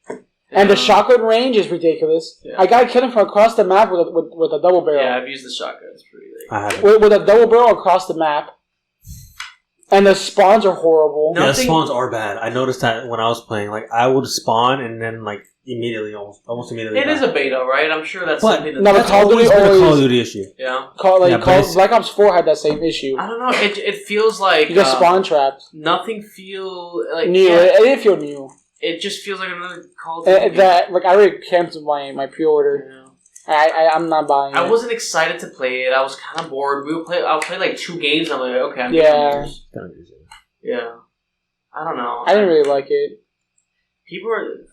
And the shotgun range is ridiculous. Yeah. I got killed him from across the map with a double barrel. Yeah, I've used the shotgun. It's pretty good. With a double barrel across the map. And the spawns are horrible. Yeah, the spawns are bad. I noticed that when I was playing. Like, I would spawn and then, like, almost immediately. It is a beta, right? I'm sure that's something that's... No, that's always been a Call of Duty issue. Yeah. Black Ops 4 had that same issue. I don't know. It feels like... You get spawn trapped. Nothing feel... like new. It didn't feel new. It just feels like another Call of Duty. I already canceled my pre-order. Yeah. I'm not buying it. I wasn't excited to play it. I was kind of bored. I'll play like 2 games. I'm like, okay, I'm Yeah. I don't know. I didn't really like it. People are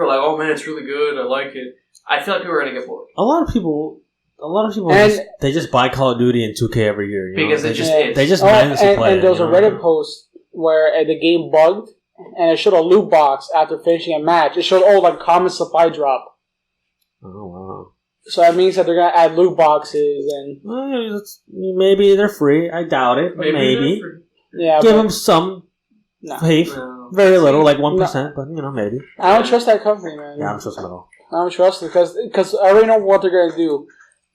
like, oh man, it's really good. I like it. I feel like people are going to get bored. A lot of people they just buy Call of Duty and 2K every year. Because they just mindlessly play it. And there was a Reddit post where the game bugged, and it showed a loot box after finishing a match. It showed, like, common supply drop. Oh, wow. So that means that they're going to add loot boxes and... maybe they're free. I doubt it, but maybe. Yeah, give them some faith. No. Very little, like 1%, but, maybe. I don't trust that company, man. Yeah, I don't trust them at all. I don't trust it because I already know what they're going to do.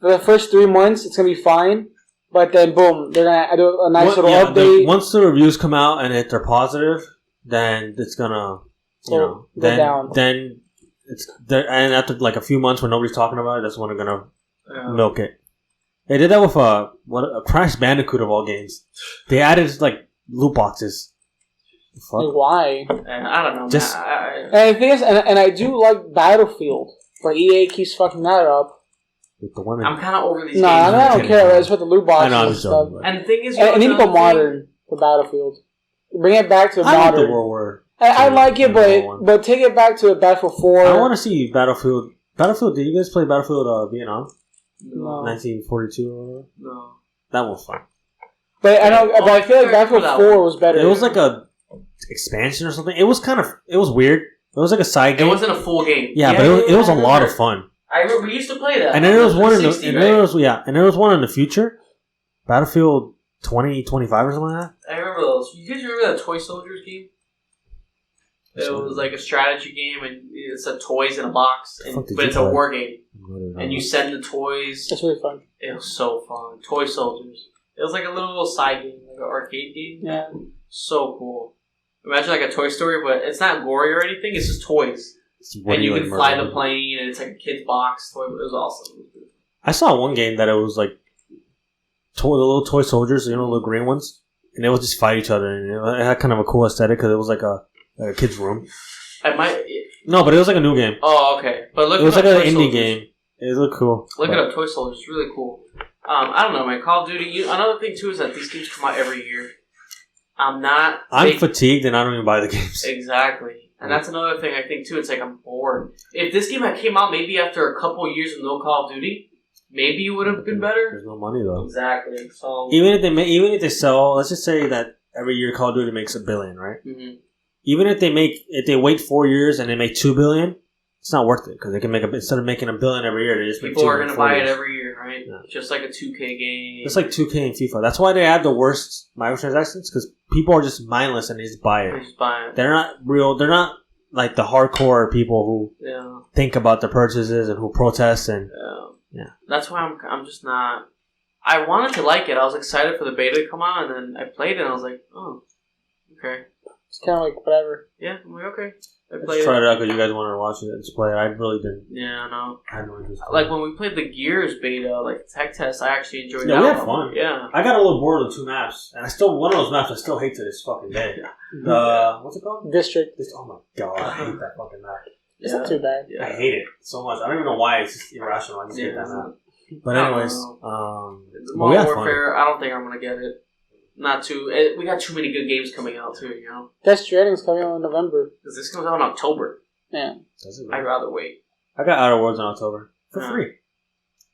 For the first 3 months, it's going to be fine. But then, boom, they're going to do a nice little update. Once the reviews come out and they're positive, then it's going to, go down. Then it's there. And after like a few months when nobody's talking about it, that's when they're going to milk it. They did that with a Crash Bandicoot of all games. They added like loot boxes. Like, why? I don't know. Just and the thing is, and I do like Battlefield, but EA keeps fucking that up. With the women. I'm kind of over these games. No, I don't care. It's with the loot boxes and stuff. And the thing is, I need to go modern for Battlefield. Bring it back to modern. I like the World War. I like it, but take it back to Battlefield 4. I want to see Battlefield. Did you guys play Battlefield Vietnam? No. 1942 or whatever? No. That was fun. But I feel like Battlefield 4 was better. It was like a expansion or something. It was weird. It was like a side game. It wasn't a full game. Yeah, but it was a lot of fun. I remember we used to play that. And then there was one there was one in the future. Battlefield 2025 or something like that. I remember those. You guys remember that Toy Soldiers game? It was like a strategy game, and it's a toys in a box, but it's a war game. And you send the toys. That's really fun. It was so fun. Toy Soldiers. It was like a little side game, like an arcade game. Yeah. So cool. Imagine like a Toy Story, but it's not gory or anything. It's just toys, and you can fly the plane, and it's like a kid's box toy. It was awesome. I saw one game that it was like the little toy soldiers, the little green ones, and they would just fight each other, and it had kind of a cool aesthetic because it was like a kid's room. No, but it was like a new game. Oh, okay. But look, it was like an indie game. It looked cool. Look it up, Toy Soldiers. It's really cool. I don't know, man. Call of Duty. Another thing too is that these games come out every year. I'm fatigued and I don't even buy the games. Exactly. And that's another thing I think too. It's like I'm bored. If this game had came out maybe after a couple of years of no Call of Duty, maybe it would have been better. There's no money though. Exactly. So even if they sell, let's just say that every year Call of Duty makes $1 billion, right? Mm-hmm. Even if they wait 4 years and they make $2 billion, it's not worth it because they can make instead of making $1 billion every year, they just people are going to buy it every year, right? Yeah. Just like a 2K game. It's like 2K and FIFA. That's why they have the worst microtransactions because people are just mindless and they just buy it. They just buy it. They're not real. They're not like the hardcore people who think about the purchases and who protest and That's why I'm just not. I wanted to like it. I was excited for the beta to come out, and then I played it, and I was like, oh, okay. It's kind of like whatever. Yeah, I'm like, okay. I tried it out because you guys wanted to watch it and play it. I really didn't. Yeah, no. I had no interest. Like when we played the Gears beta, like tech test, I actually enjoyed that. Yeah, we had fun. Yeah. I got a little bored of 2 maps, and one of those maps I still hate to this fucking day. What's it called? District. Oh my god, I hate that fucking map. It's not too bad. Yeah. I hate it so much. I don't even know why. It's just irrational. I just hate that map. But anyways, Modern Warfare. I don't think I'm gonna get it. Not too. We got too many good games coming out too. You know. Death Stranding's coming out in November. Because this comes out in October. Yeah. I'd rather wait. I got Outer Worlds in October for free.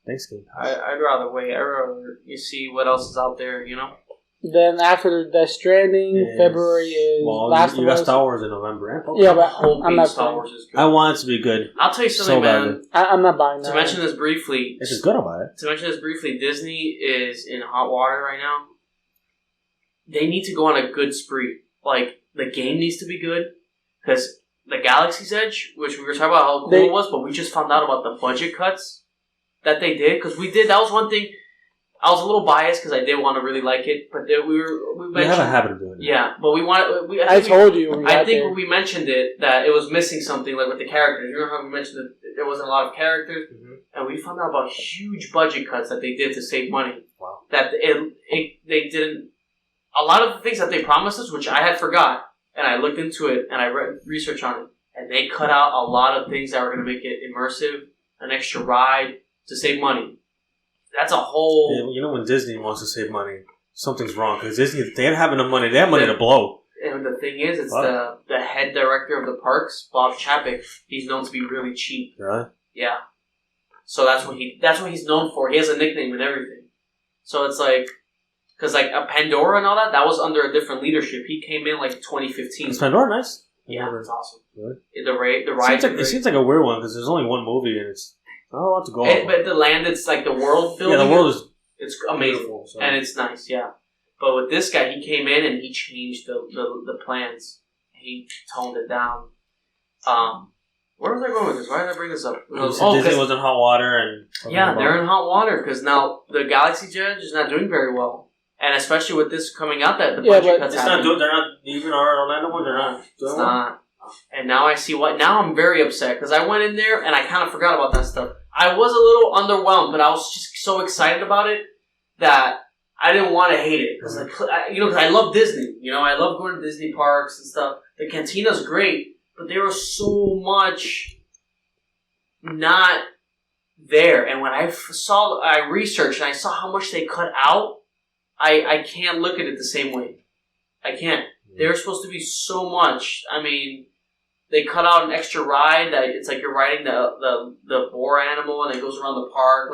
Thanks, game. I'd rather wait. I'd rather you see what else is out there. You know. Then after Death Stranding, February is Last of Us. You got Star Wars in November. Yeah, but I'm not Star Wars is good. I want it to be good. I'll tell you something, man. I'm not buying that. To mention this briefly, if it's good, I'll buy it. To mention this briefly, Disney is in hot water right now. They need to go on a good spree. Like, the game needs to be good. Because the Galaxy's Edge, which we were talking about how cool it was, but we just found out about the budget cuts that they did. Because that was one thing. I was a little biased because I did want to really like it, but we have a habit of doing it. Yeah, but we wanted. I told you. When we mentioned it that it was missing something, like with the characters. You remember how we mentioned that there wasn't a lot of characters, and we found out about huge budget cuts that they did to save money. Wow. That they didn't. A lot of the things that they promised us, which I had forgot, and I looked into it and I read research on it, and they cut out a lot of things that were going to make it immersive, an extra ride to save money. That's a whole... Yeah, you know when Disney wants to save money, something's wrong. Because Disney, they don't have enough money. They have money to blow. And the thing is, it's the head director of the parks, Bob Chapek. He's known to be really cheap. Really? Yeah. So that's what he's known for. He has a nickname and everything. So it's like... Because like a Pandora and all that was under a different leadership. He came in like 2015. Is Pandora nice? Yeah, it's awesome. Really? The ride. It seems like a weird one because there's only one movie and it's not a lot to go on. But the land, it's like the world building. Yeah, the world is it's amazing and it's nice. Yeah, but with this guy, he came in and he changed the plans. He toned it down. Where was I going with this? Why did I bring this up? Disney was in hot water and they're in hot water because now the Galaxy's Edge is not doing very well. And especially with this coming out, that the budget cuts they're not even our Orlando one. They're not. It's not. And now I see now I'm very upset because I went in there and I kind of forgot about that stuff. I was a little underwhelmed, but I was just so excited about it that I didn't want to hate it because because I love Disney. You know, I love going to Disney parks and stuff. The Cantina's great, but there was so much not there. And when I researched and I saw how much they cut out. I can't look at it the same way. I can't. There's supposed to be so much. I mean, they cut out an extra ride that it's like you're riding the boar animal and it goes around the park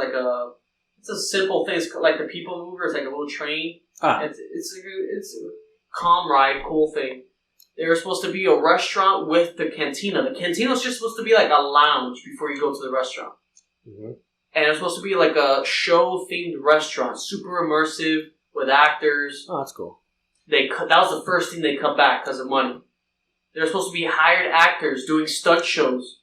it's a simple thing. It's like the People Mover. It's like a little train. It's a calm ride, cool thing. They were supposed to be a restaurant with the cantina. The cantina's just supposed to be like a lounge before you go to the restaurant. Mm-hmm. And it's supposed to be like a show-themed restaurant, super immersive. With actors. Oh, that's cool. That was the first thing they cut back because of money. They're supposed to be hired actors doing stunt shows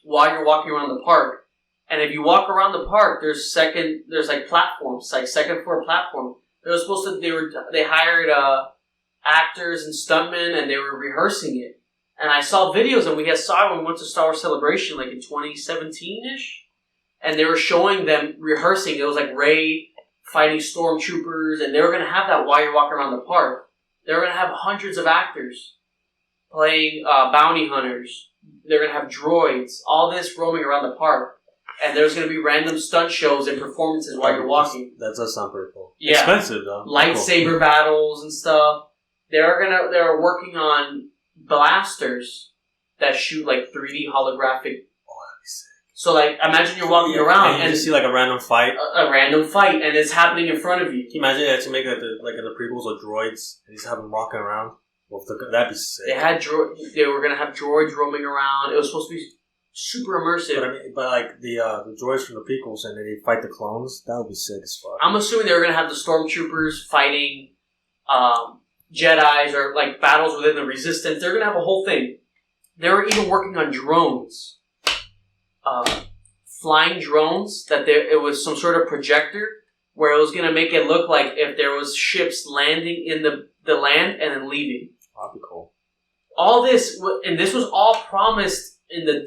while you're walking around the park. And if you walk around the park, there's like platforms, like second floor platform. They hired actors and stuntmen, and they were rehearsing it. And I saw videos, and we saw it when we went to Star Wars Celebration, like in 2017-ish. And they were showing them rehearsing. It was like Rey fighting stormtroopers, and they were going to have that while you're walking around the park. They were going to have hundreds of actors playing bounty hunters. They're going to have droids, all this roaming around the park. And there's going to be random stunt shows and performances while you're walking. That does sound pretty cool. Yeah. Expensive, though. Lightsaber battles and stuff. They're working on blasters that shoot like 3D holographic. So like, imagine you're walking around and you see like a random fight. A random fight, and it's happening in front of you. Can you imagine that to make like in the prequels of droids, and just have them walking around? Well, that'd be sick. They were gonna have droids roaming around. It was supposed to be super immersive. But like the droids from the prequels, and then they fight the clones. That would be sick as fuck. I'm assuming they were gonna have the stormtroopers fighting Jedis or like battles within the Resistance. They're gonna have a whole thing. They were even working on drones. Flying drones it was some sort of projector where it was going to make it look like if there was ships landing in the land and then leaving. That'd be cool. All this, and this was all promised in the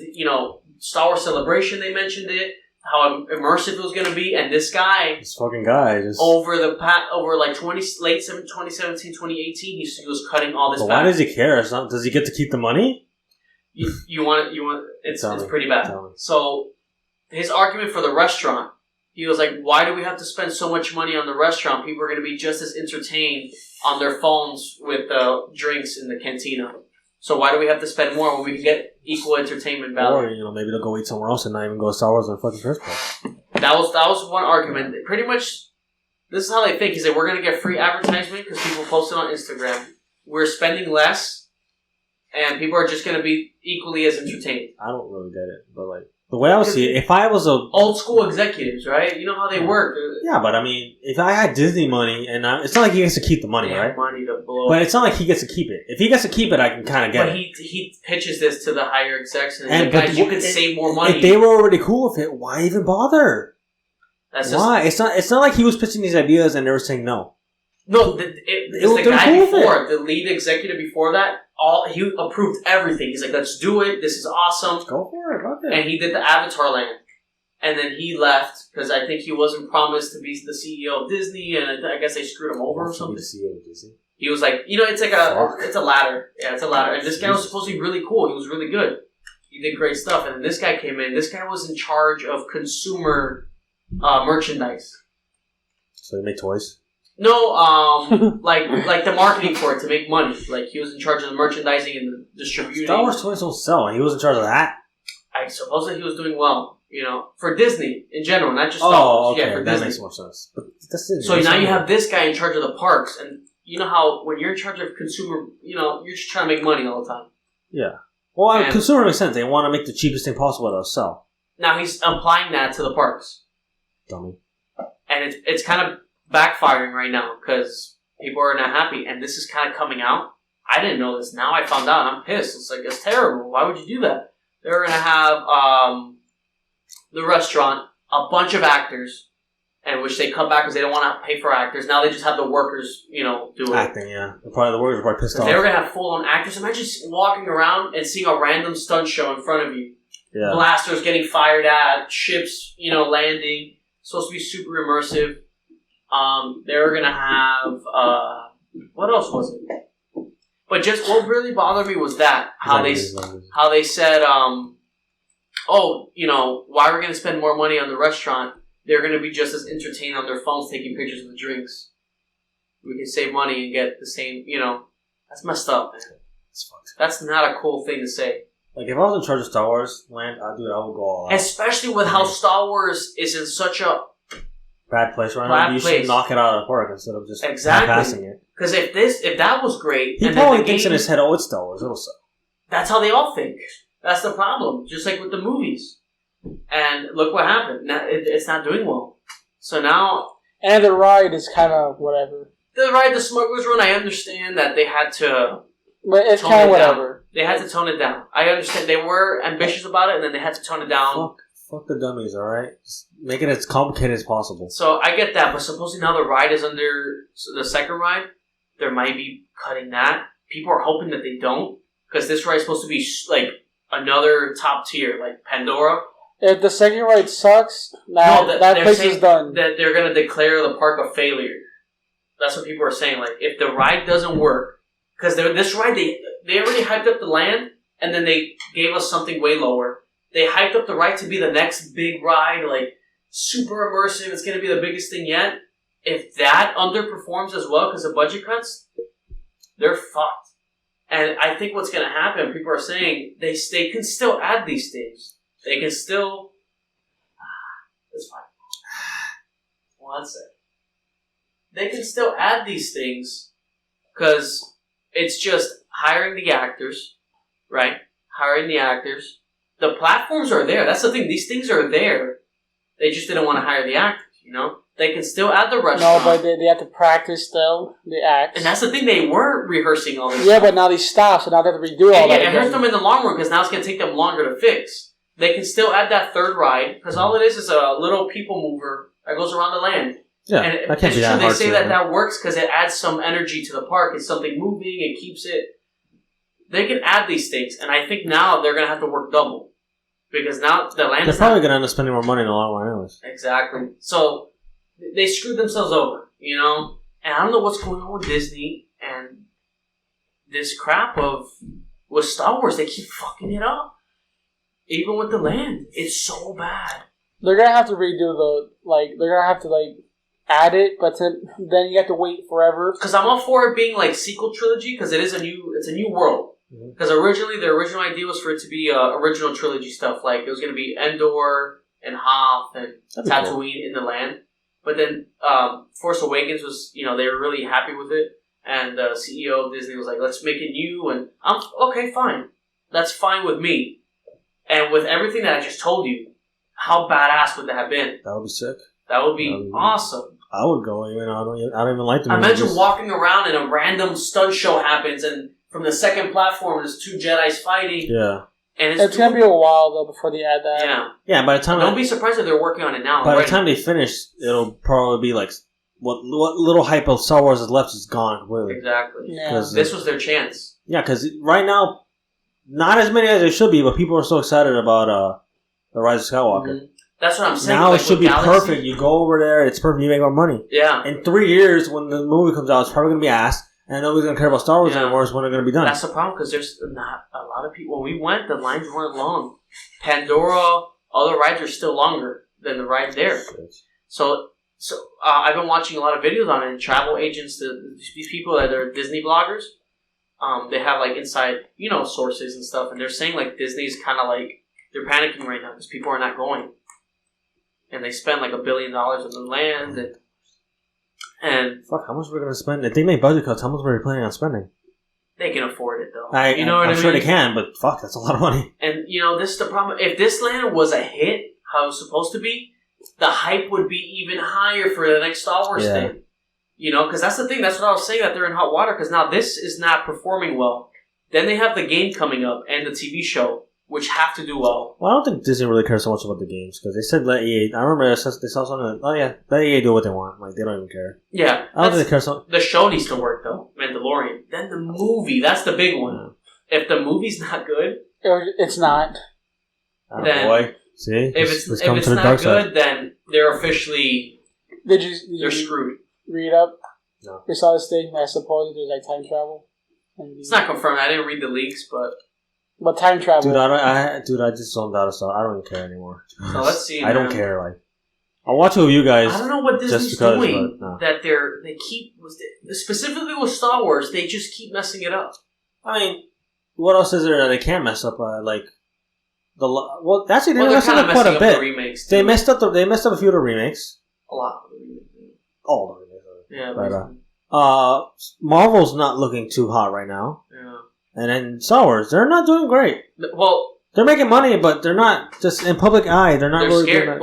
Star Wars Celebration. They mentioned it, how immersive it was going to be, and this fucking guy just over like late 2017, 2018, he was cutting all this. But why does he care? Does he get to keep the money? You want it's pretty bad. So his argument for the restaurant, he was like, why do we have to spend so much money on the restaurant? People are going to be just as entertained on their phones with drinks in the cantina. So why do we have to spend more when we can get equal entertainment value? Or maybe they'll go eat somewhere else and not even go to Star Wars in the fucking first place. That was one argument. Pretty much, this is how they think. He said, we're going to get free advertisement because people post it on Instagram. We're spending less, and people are just going to be equally as entertained. I don't really get it, but like the way I would see it, if I was old school executives, right? You know how they work. Yeah, but I mean, if I had Disney money, and it's not like he gets to keep the money, right? Money to blow. But it's not like he gets to keep it. If he gets to keep it, I can kind of get it. But he pitches this to the higher execs, and he's like, guys, you can save more money. If they were already cool with it, why even bother? Why? It's not like he was pitching these ideas and they were saying no. No, the guy before, the lead executive before that, he approved everything. He's like, let's do it. This is awesome. Let's go for it. Okay. And he did the Avatar land. And then he left because I think he wasn't promised to be the CEO of Disney, and I guess they screwed him over or something. The CEO of Disney? He was like, it's like it's a ladder. Yeah, it's a ladder. And this guy was supposed to be really cool. He was really good. He did great stuff. And then this guy came in. This guy was in charge of consumer merchandise. So they make toys? No, like the marketing for it to make money. Like he was in charge of the merchandising and the distributing. Star Wars toys don't sell. He was in charge of that. I suppose that he was doing well, for Disney in general, not just Star Wars. Okay, yeah, for that Disney. Makes more sense. But so now you have this guy in charge of the parks, and you know how when you're in charge of consumer, you're just trying to make money all the time. Yeah. Well, consumer makes sense. They want to make the cheapest thing possible to sell. Now he's applying that to the parks. Dummy. And it's kind of backfiring right now because people are not happy, and this is kind of coming out. I didn't know this. Now I found out, and I'm pissed. It's like, it's terrible. Why would you do that? They're going to have the restaurant, a bunch of actors, and which they cut back because they don't want to pay for actors. Now they just have the workers, do it. Acting, yeah. The workers are probably pissed off. They were going to have full-on actors. Imagine walking around and seeing a random stunt show in front of you. Yeah. Blasters getting fired at, ships, landing. It's supposed to be super immersive. They were going to have, what else was it? But just what really bothered me was that how they said, why we're going to spend more money on the restaurant? They're going to be just as entertained on their phones taking pictures of the drinks. We can save money and get the same. That's messed up, man. That's not a cool thing to say. Like if I was in charge of Star Wars land, I would go all out. Especially with how Star Wars is in such a bad place right now. You should knock it out of the park instead of just passing it. Because if that was great, he probably thinks in his head, "Oh, it's Star Wars. It'll sell." That's how they all think. That's the problem. Just like with the movies. And look what happened. Now, it's not doing well. So now, and the ride is kind of whatever. The Smuggler's Run. I understand that they had to. But it's kind of whatever. They had to tone it down. I understand they were ambitious about it, and then they had to tone it down. Fuck the dummies, alright? Just make it as complicated as possible. So I get that, but supposedly now the ride is under the second ride. there might be cutting that. People are hoping that they don't, because this ride is supposed to be like another top tier, like Pandora. If the second ride sucks, that place is done. That they're going to declare the park a failure. That's what people are saying. Like, if the ride doesn't work, because this ride, they already hyped up the land, and then they gave us something way lower. They hyped up the ride to be the next big ride, like, super immersive. It's going to be the biggest thing yet. If that underperforms as well because of budget cuts, they're fucked. And I think what's going to happen, people are saying, they can still add these things. They can still... That's fine. One sec. They can still add these things because it's just hiring the actors, right? Hiring the actors. The platforms are there. That's the thing. These things are there. They just didn't want to hire the actors, you know? They can still add the restaurant. No, but they have to practice still, the acts. And that's the thing. They were rehearsing all this stuff. But now they stop, so now they have to redo all that. Yeah, it hurts them in the long run because now it's going to take them longer to fix. They can still add that third ride because all it is a little people mover that goes around the land. Yeah, and that can't be that hard. They say that works because it adds some energy to the park. It's something moving. It keeps it. They can add these things, and I think now they're going to have to work double because now the land. They're probably going to end up spending more money in the long run, anyways. Exactly. So they screwed themselves over, you know. And I don't know what's going on with Disney and this crap with Star Wars. They keep fucking it up, even with the land. It's so bad. They're gonna have to redo they're gonna have to add it, but then you have to wait forever. Because I'm all for it being like sequel trilogy, because it's a new world. Because originally the original idea was for it to be original trilogy stuff, like it was going to be Endor and Hoth and Tatooine in the land. But then Force Awakens was, they were really happy with it, and the CEO of Disney was like, "Let's make it new," and I'm okay, fine, that's fine with me. And with everything that I just told you, how badass would that have been? That would be sick. That would be awesome. I would go. I don't even like the movies. Imagine walking around and a random stunt show happens, and from the second platform, there's two Jedis fighting. Yeah. And it's going to be a while, though, before they add that. Yeah. Yeah, by the time... Don't be surprised if they're working on it now. By the time they finish, it'll probably be like... What little hype of Star Wars is left is gone completely. Exactly. Yeah. This was their chance. Yeah, because right now, not as many as there should be, but people are so excited about The Rise of Skywalker. Mm-hmm. That's what I'm saying. Now it should be perfect. You go over there, it's perfect, you make more money. Yeah. In 3 years, when the movie comes out, it's probably going to be ass. And nobody's going to care about Star Wars anymore. It's when they're going to be done. That's the problem, because there's not a lot of people. When we went, the lines weren't long. Pandora, other rides are still longer than the ride there. So I've been watching a lot of videos on it, and travel agents, these people that are Disney bloggers, they have inside, sources and stuff, and they're saying Disney's kind of they're panicking right now because people are not going. And they spend $1 billion on the land, and fuck, how much we're going to spend? If they make budget cuts, how much were they planning on spending? They can afford it, though. I'm sure they can, but fuck, that's a lot of money. And, this is the problem. If this land was a hit, how it was supposed to be, the hype would be even higher for the next Star Wars thing. Because that's the thing. That's what I was saying, that they're in hot water, because now this is not performing well. Then they have the game coming up and the TV show, which have to do well. Well, I don't think Disney really cares so much about the games, because they said let EA... I remember they saw something let EA do what they want. They don't even care. Yeah. I don't think they care so... The show needs to work, though. Mandalorian. Then the movie. That's the big one. Yeah. If the movie's not good... It's not. Then... boy. See? If it's not good, then they're officially... They're screwed. Read up? No. We saw this thing. I suppose there's time travel. It's not confirmed. I didn't read the leaks, but... But time travel. Dude, I just zoned out of stuff. I don't even care anymore. So let's see. I don't care. I'll watch it with you guys. I don't know what Disney's doing. That they keep specifically with Star Wars. They just keep messing it up. I mean, what else is there that they can't mess up? Actually, they messed up quite a bit. Remakes they messed up a few of the remakes. A lot of the remakes. All the remakes. Yeah. But, Marvel's not looking too hot right now. Yeah. And then Star Wars, they're not doing great. Well, they're making money, but they're not just in public eye. They're not really scared.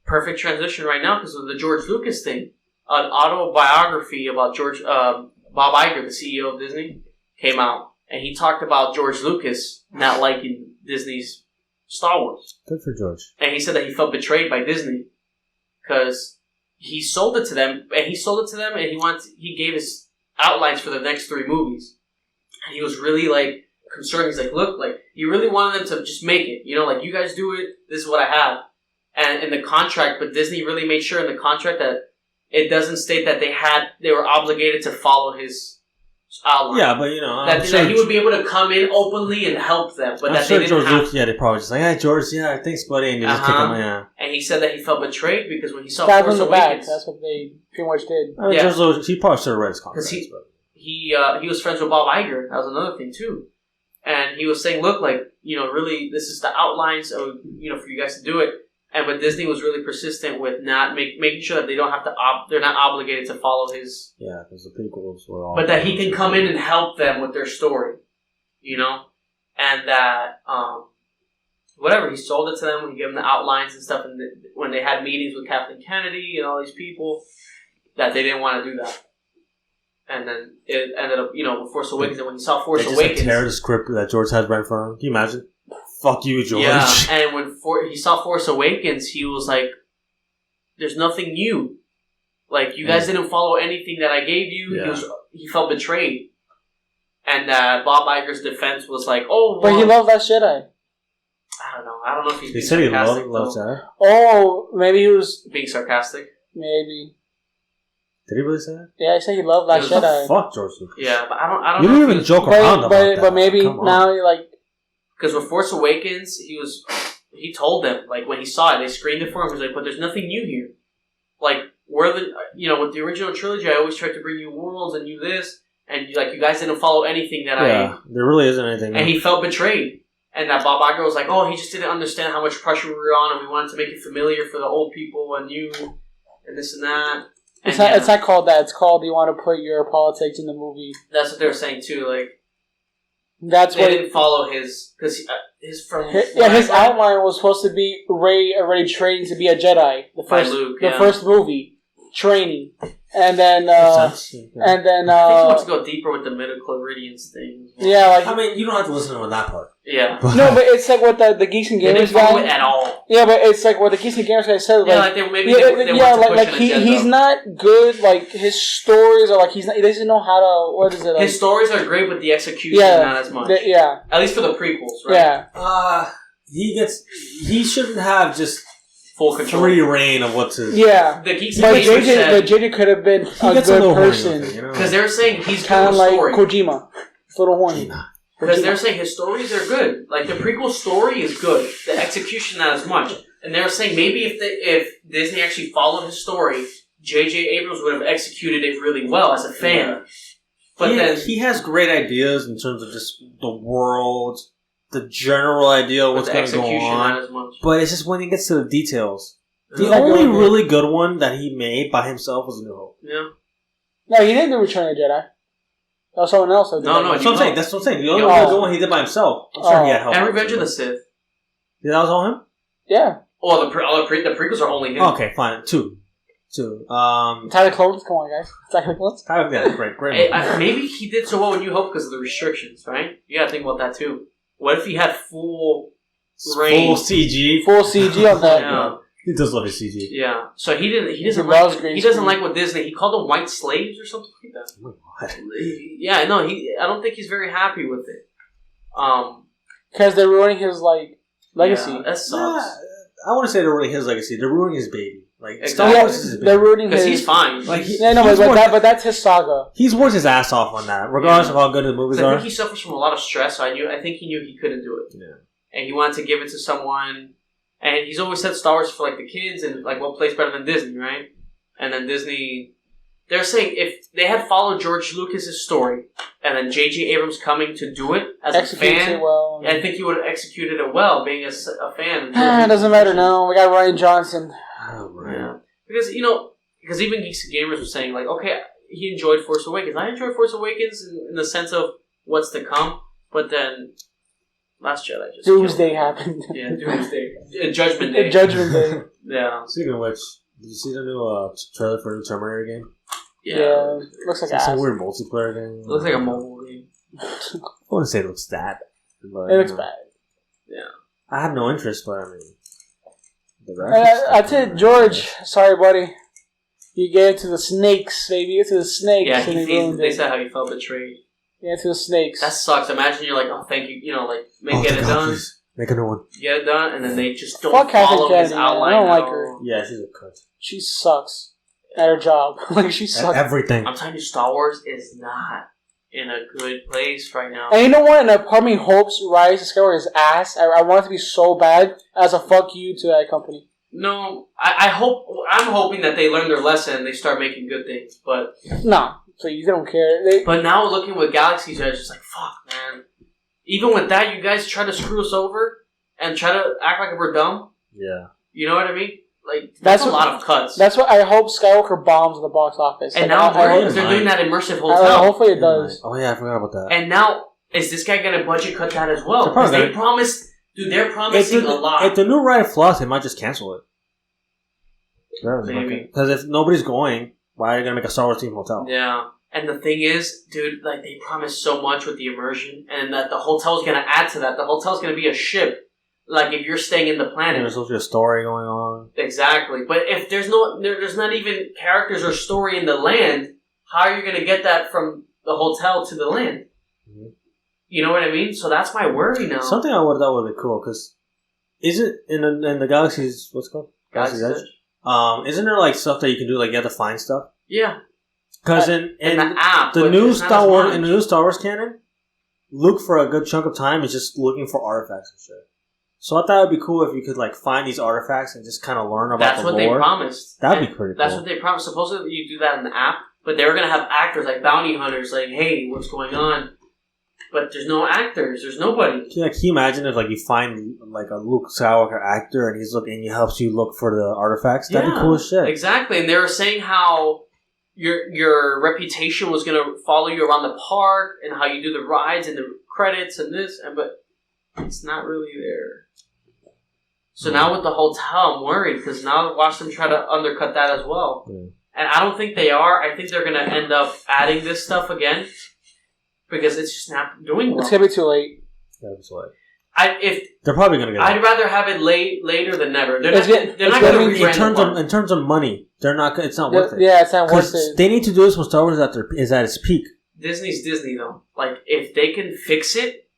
Perfect transition right now because of the George Lucas thing. An autobiography about Bob Iger, the CEO of Disney, came out, and he talked about George Lucas not liking Disney's Star Wars. Good for George. And he said that he felt betrayed by Disney because he sold it to them, and he gave his outlines for the next 3 movies. And he was really, like, concerned. He's like, look, like, he really wanted them to just make it. You know, like, you guys do it, this is what I have. And in the contract, but Disney really made sure in the contract that it doesn't state that they were obligated to follow his outline. Yeah, but, you know, that he would be able to come in openly and help them. But that sure they didn't George they probably just like, hey, George, yeah, thanks, buddy. And you just kick him, yeah. And he said that he felt betrayed because when he saw Stab Force in the Awakens... back. That's what they pretty much did. George Lucas, he probably should have read his contract. Because he was friends with Bob Iger. That was another thing, too. And he was saying, look, like, you know, really, this is the outlines of, you know, for you guys to do it. And but Disney was really persistent with not making sure that they don't have to they're not obligated to follow his. Yeah, because the prequels were all. But that he can come in and help them with their story, you know, and that whatever he sold it to them, he gave them the outlines and stuff, and when they had meetings with Kathleen Kennedy and all these people, that they didn't want to do that. And then it ended up, you know, with Force Awakens. And when he saw Force Awakens, just tear the script that George had right in front of him. Can you imagine? Fuck you, George. Yeah, and when he saw Force Awakens, he was like, "There's nothing new. Like you guys didn't follow anything that I gave you." Yeah. He felt betrayed, and Bob Iger's defense was like, "Oh, well, but he loved that Jedi." I don't know. I don't know if he's being said sarcastic. He loved Jedi. Oh, maybe he was being sarcastic. Maybe. Did he really say that? Yeah, he said he loved that Jedi. Fuck George Lucas. Yeah, but I don't. You didn't even joke around about that. But maybe now, like. Because with Force Awakens, he told them, like, when he saw it, they screened it for him, he was like, but there's nothing new here. Like, with the original trilogy, I always tried to bring you worlds and you this, and, like, you guys didn't follow anything that there really isn't anything. And he felt betrayed. And that Bob Iger was like, oh, he just didn't understand how much pressure we were on, and we wanted to make it familiar for the old people and you, and this and that. And it's not called that. It's called you want to put your politics in the movie. That's what they were saying, too, like. That's they didn't follow his his outline was supposed to be Rey already trained to be a Jedi. The first movie training, and then I think he wants to go deeper with the midichlorians thing. Yeah, like I mean, you don't have to listen to that part. Yeah, no, but it's like what the Geeks and Gamers guy at all. Yeah, but it's like what the Geeks and Gamers guy said. Like, he's not good. Like his stories are like he doesn't know how to. What is it? Like, his stories are great, but the execution not as much. At least for the prequels, right? Yeah. He shouldn't have just full control, free reign of what to. Yeah, the Geeks and Gamers said, but JJ could have been a good person because they're saying he's kind of like Kojima. It's a little horny. Because they're saying his stories are good. Like, the prequel story is good. The execution, not as much. And they're saying maybe if Disney actually followed his story, J.J. Abrams would have executed it really well as a fan. Yeah. But then he has great ideas in terms of just the world, the general idea of what's going to go on. Not as much. But it's just when he gets to the details. The only really good one that he made by himself was New Hope. Yeah. No, he didn't do Return of the Jedi. That was someone else. No, that's what I'm saying. That's what I'm saying. The only one he did by himself. I'm sure he had help. And Revenge of the Sith. Yeah, that was all him? Yeah. Oh, the prequels are only him. Okay, fine. Two. Attack of the Clones? Come on, guys. Attack of the Clones? Yeah, great. Maybe he did so well with New Hope because of the restrictions, right? You gotta think about that, too. What if he had full range? Full CG. Full CG on that. Yeah. He does love his CG. Yeah. So he doesn't like what Disney. He called them white slaves or something like that. Oh my God. Yeah, no, I don't think he's very happy with it. Because they're ruining his legacy. Yeah, that sucks. I want to say they're ruining his legacy. They're ruining his baby. Star Wars is his baby. They're ruining because he's fine. But that's his saga. He's worked his ass off on that, regardless of how good the movies are. I think he suffers from a lot of stress. So I think he knew he couldn't do it. Yeah. And he wanted to give it to someone. And he's always said Star Wars for the kids and what plays better than Disney, right? And then Disney, they're saying if they had followed George Lucas's story and then J.J. Abrams coming to do it as a fan, I think he would have executed it well, being a fan. It doesn't matter now. We got Rian Johnson. Oh, right. Yeah. Because even Geeks and Gamers was saying okay, he enjoyed Force Awakens. I enjoyed Force Awakens in the sense of what's to come, but then Last Jedi just Doomsday happened. Yeah, Doomsday. Judgment Day. Judgment Day. Yeah. Speaking of which, did you see the new trailer for the Terminator game? Yeah. Looks like some weird multiplayer game. It looks like a mobile game. I wouldn't say it looks that bad. It looks bad. Yeah. I have no interest, but I mean... That's it, George. Sorry, buddy. You get into the snakes, baby. You get to the snakes. Yeah, and they said how he felt betrayed. Yeah, to the snakes. That sucks. Imagine you're like, oh, thank you. You know, like, get it done. Please. Make a new one. Get it done, and then they just don't follow his outline. I don't like her. Yeah, she's a cunt. She sucks at her job. Like, she sucks at everything. I'm telling you, Star Wars is not in a good place right now. And you know what? And a part of me hopes Rise of Skywalker is ass. I want it to be so bad as a fuck you to that company. No, I'm hoping that they learn their lesson and they start making good things, but... No, please, they don't care. But now looking with Galaxy's Edge, it's like, fuck, man. Even with that, you guys try to screw us over and try to act like we're dumb? Yeah. You know what I mean? Like, that's a lot of cuts. That's what I hope Skywalker bombs in the box office. And now they're doing that immersive hotel. Hopefully it does. Oh yeah, I forgot about that. And now, is this guy going to budget cut that as well? Because they promised... Dude, they're promising a lot. If the new ride flops, they might just cancel it. Maybe. Because if nobody's going, why are you going to make a Star Wars themed hotel? Yeah. And the thing is, dude, like, they promised so much with the immersion, and that the hotel's going to add to that. The hotel's going to be a ship. Like, if you're staying in the planet. There's supposed to be a story going on. Exactly. But if there's not even characters or story in the land, how are you going to get that from the hotel to the land? Mm-hmm. You know what I mean? So that's my worry now. Something I thought would be cool, because isn't in the Galaxy's, what's it called? Galaxy's Edge? Isn't there like stuff that you can do, like you have to find stuff? Yeah. Because in the app, the new Star Wars canon, Luke for a good chunk of time is just looking for artifacts and shit. So I thought it would be cool if you could like find these artifacts and just kind of learn about the lore. That's what they promised. That'd be pretty cool. That's what they promised. Supposedly you do that in the app, but they were going to have actors like bounty hunters, like, hey, what's going on? But there's no actors. There's nobody. Yeah, can you imagine if like you find like a Luke Skywalker actor and he helps you look for the artifacts? That'd be cool as shit. Exactly. And they were saying how your reputation was going to follow you around the park and how you do the rides and the credits and this, but it's not really there. So now with the hotel, I'm worried because now watch them try to undercut that as well. Yeah. And I don't think they are. I think they're going to end up adding this stuff again. Because it's just not doing well. It's going to be too late. Yeah, it's late. They're probably going to get it. I'd rather have it later than never. They're not going to rebrand in terms of money, they're not. It's not worth it. Yeah, it's not worth it. They need to do this when Star Wars is at its peak. Disney's Disney, though. Like, if they can fix it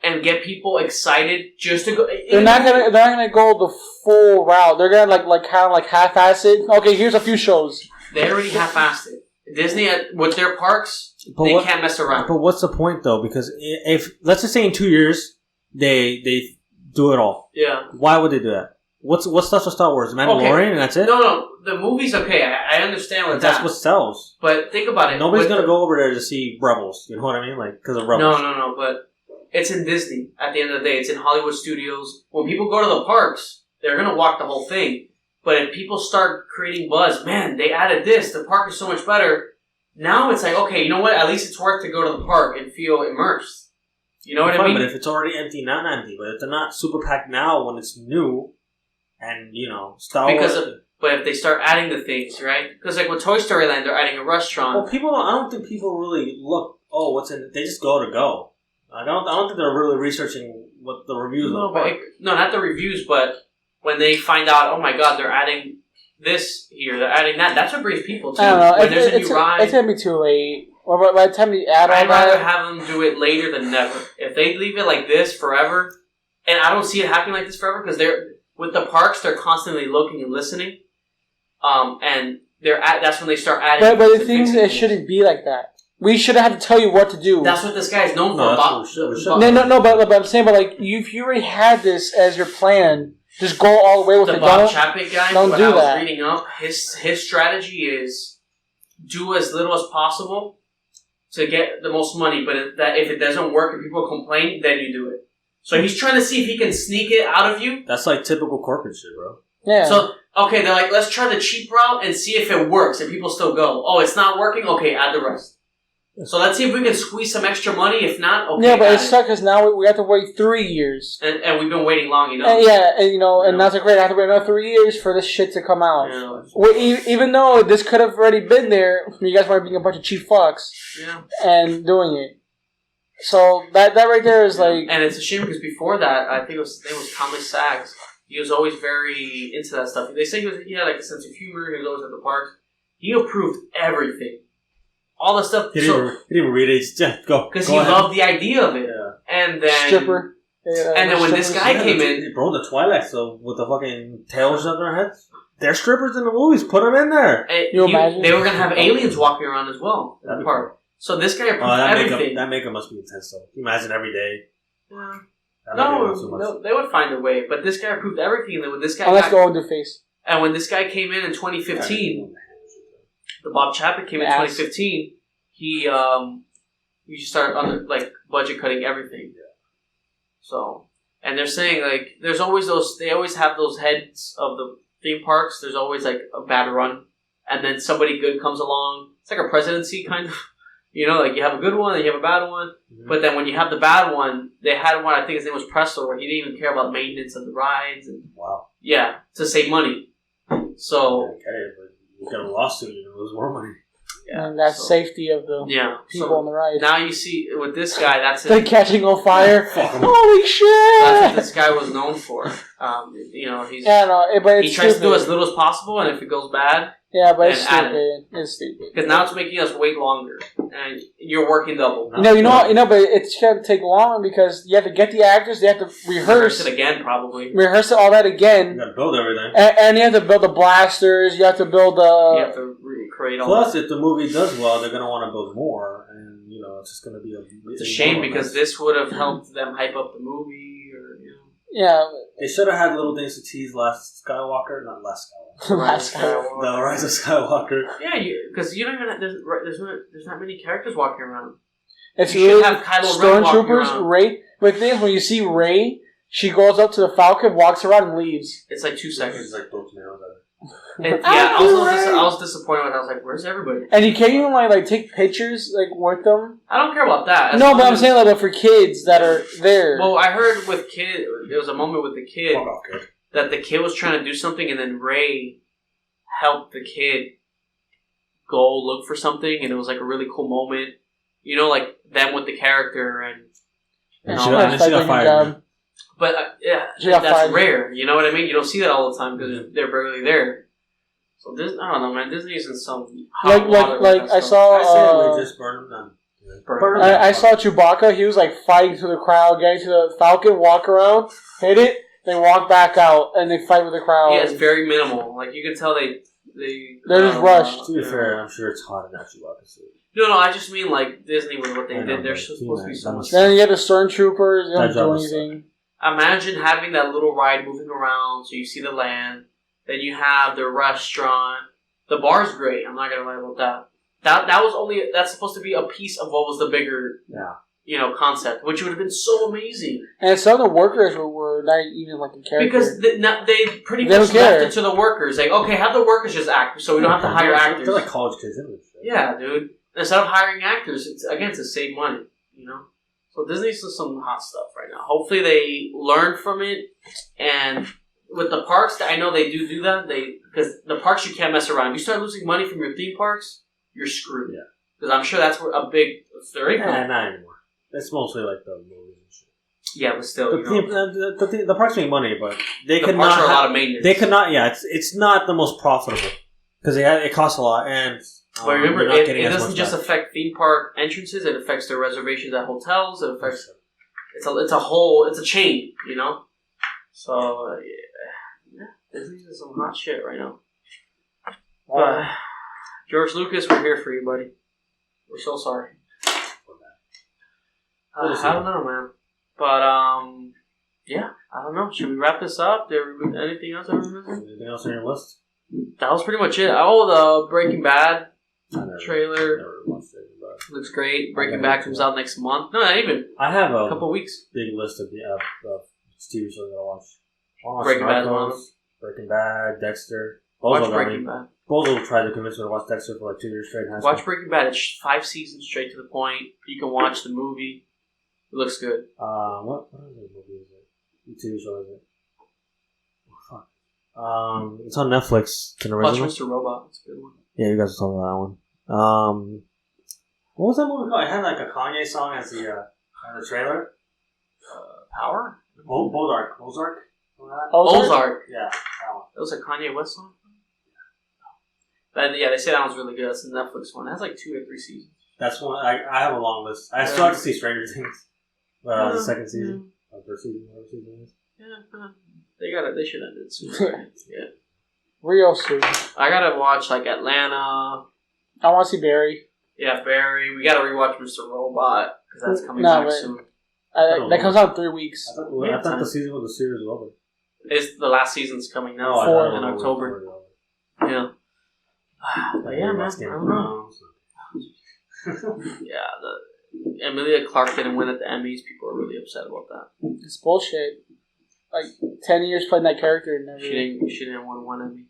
and get people excited just to go... They're not gonna go the full route. They're going to like kind of like half-ass it. Okay, here's a few shows. They already half-assed it. Disney, with their parks... They can't mess around. But what's the point, though? Because if let's just say in 2 years they do it all. Yeah. Why would they do that? What's stuff with Star Wars? Mandalorian, and that's it. No. The movie's okay. I understand what that's what sells. But think about it. Nobody's gonna go over there to see Rebels. You know what I mean? Like because of Rebels. No. But it's in Disney. At the end of the day, it's in Hollywood Studios. When people go to the parks, they're gonna walk the whole thing. But if people start creating buzz, man, they added this. The park is so much better. Now it's like, okay, you know what? At least it's worth to go to the park and feel immersed. You know what I mean? But if it's already empty, not empty. But if they're not super packed now when it's new, and Star Wars. But if they start adding the things, right? Because like with Toy Story Land, they're adding a restaurant. Well, I don't think people really look. Oh, what's in it? They just go to go. I don't think they're really researching what the reviews are. No, not the reviews, but when they find out, oh my god, they're adding this here, they're adding that. That's what brings people to. I don't know. When there's a new ride, it's gonna be too late. Or by the time you add all I'd rather have them do it later than never. If they leave it like this forever, and I don't see it happening like this forever, because with the parks, they're constantly looking and listening, and that's when they start adding. But the thing is, it shouldn't be like that. We should have to tell you what to do. That's what this guy is known for. No. But I'm saying, like, if you already had this as your plan. Just go all the way with the it. Bob Chapek guy. Don't do that. I was reading up, his strategy is do as little as possible to get the most money. But if it doesn't work and people complain, then you do it. So he's trying to see if he can sneak it out of you. That's like typical corporate shit, bro. Yeah. So okay, they're like, let's try the cheap route and see if it works. And people still go. Oh, it's not working. Okay, add the rest. So let's see if we can squeeze some extra money. If not, okay. Yeah, but it sucks because now we have to wait 3 years. And we've been waiting long enough. And that's great. I have to wait another 3 years for this shit to come out. Yeah. Well, even though this could have already been there, you guys might be a bunch of cheap fucks. Yeah. And doing it. So that right there is like... And it's a shame because before that, I think his name was Thomas Sachs. He was always very into that stuff. They say he had like a sense of humor. He was always at the parks. He approved everything. All the stuff. He didn't even read it. Just go. Because he loved the idea of it. Yeah. And then... Stripper. And then when this guy came in... Bro, the Twilight, so with the fucking tails on their heads. They're strippers in the movies. Put them in there. You imagine? They were going to have aliens walking around as well. That part. Cool. So this guy approved everything. That makeup must be intense, though. Can you imagine every day? Yeah. No, they would find a way. But this guy approved everything. And then when this guy let's go on their face. And when this guy came in 2015, the Bob Chapek came in 2015, he just started on budget cutting everything. Yeah. So, and they're saying there's always they always have those heads of the theme parks. There's always a bad run, and then somebody good comes along. It's like a presidency kind of. You know, you have a good one, and you have a bad one. Mm-hmm. But then when you have the bad one, they had one, I think his name was Presto, where he didn't even care about maintenance of the rides. And wow. Yeah, to save money. So... Okay, but you got a lawsuit, you lose more money. Yeah, and that's safety of the people on the ride. Now you see, with this guy, that's it. They're catching on fire. Holy shit! That's what this guy was known for. He tries to do as little as possible, and if it goes bad... Yeah, but it's stupid. It's stupid. Because now it's making us wait longer, and you're working double. But it's going to take long because you have to get the actors, they have to rehearse it again, probably. Rehearse all that again. You got to build everything. And you have to build the blasters, you have to build the... You have to recreate all Plus, if the movie does well, they're going to want to build more, and, it's just going to be It's a shame because this would have helped them hype up the movie, Yeah. They should have had little things to tease Last Skywalker, not Last Skywalker. Last Skywalker. The Rise of Skywalker. Yeah, because you don't even there's not many characters walking around. It's really have Kylo Ren Stormtroopers. Rey. But the thing is, when you see Rey, she goes up to the Falcon, walks around, and leaves. It's 2 seconds. It's those nails at it. I was disappointed when I was like, "Where's everybody?" And you can't even take pictures with them. I don't care about that. No, but I'm saying but for kids that are there. Well, I heard with kid, there was a moment with the kid that the kid was trying to do something, and then Rey helped the kid go look for something, and it was a really cool moment. Them with the character and all that. She got fired. But that's rare. You know what I mean? You don't see that all the time because they're barely there. So I don't know, man. Disney's in some hot water. I saw. I say we just burn them down. I saw Chewbacca. He was fighting through the crowd, getting to the Falcon, walk around, hit it, they walk back out, and they fight with the crowd. Yeah, it's very minimal. You can tell they're just rushed. To be fair, I'm sure it's hot in that Chewbacca suit. No, I just mean Disney with what they did. They're supposed to be so much. Then you have the Stormtroopers. They don't do anything. Imagine having that little ride moving around so you see the land. Then you have the restaurant. The bar's great. I'm not going to lie about that. That's supposed to be a piece of what was the bigger concept, which would have been so amazing. And some of the workers were not even the character. Because they pretty much left it to the workers. Okay, have the workers just act so we don't have to hire actors. They're like college kids anyway. Yeah, dude. Instead of hiring actors, it's to save money, So Disney's doing some hot stuff right now. Hopefully they learn from it. And with the parks, I know they do that. Because the parks, you can't mess around. If you start losing money from your theme parks, you're screwed. Yeah. Because I'm sure that's where it's their income. Yeah, not anymore. It's mostly the movies and shit. Yeah, but still, the parks make money, but the parks are a lot of maintenance. They could not. Yeah, it's not the most profitable because it costs a lot and. But remember, it doesn't just affect theme park entrances. It affects their reservations at hotels. It affects. It's a chain, So Disney's in some hot shit right now. George Lucas, we're here for you, buddy. We're so sorry. I don't know, man. But I don't know. Should we wrap this up? Anything else I was missing? Anything else on your list? That was pretty much it. The Breaking Bad trailer looks great. Breaking Bad comes out next month. No, not even. I have a couple weeks. Big list of TV shows I watch. Breaking Bad, Breaking Bad, Dexter. Watch Breaking Bad. Bozo tried to convince me to watch Dexter for 2 years straight. Watch Breaking Bad. It's 5 seasons straight to the point. You can watch the movie. It looks good. What other movie is it? What TV show is it? Oh, fuck. It's on Netflix. It's an original. Watch Mr. Robot. It's a good one. Yeah, you guys are talking about that one. What was that movie called? It had a Kanye song as the trailer. Power? Ozark. Ozark. Yeah, that one. That was a Kanye West song? But yeah, they say that one's really good. It's a Netflix one. It has like 2 or 3 seasons. That's one. I have a long list. I still have to see Stranger Things. The second season. First season, whatever season is. Yeah, they should end it soon. Yeah. Real soon. I gotta watch like Atlanta. I want to see Barry. Yeah, Barry. We gotta rewatch Mr. Robot because that's coming back soon. That comes out in 3 weeks. I thought the season with the series was over. It's the last season's coming now in October. Yeah. But yeah, man. I don't know. Yeah, Emilia Clarke didn't win at the Emmys. People are really upset about that. It's bullshit. Like 10 years playing that character and never. She didn't win one Emmy.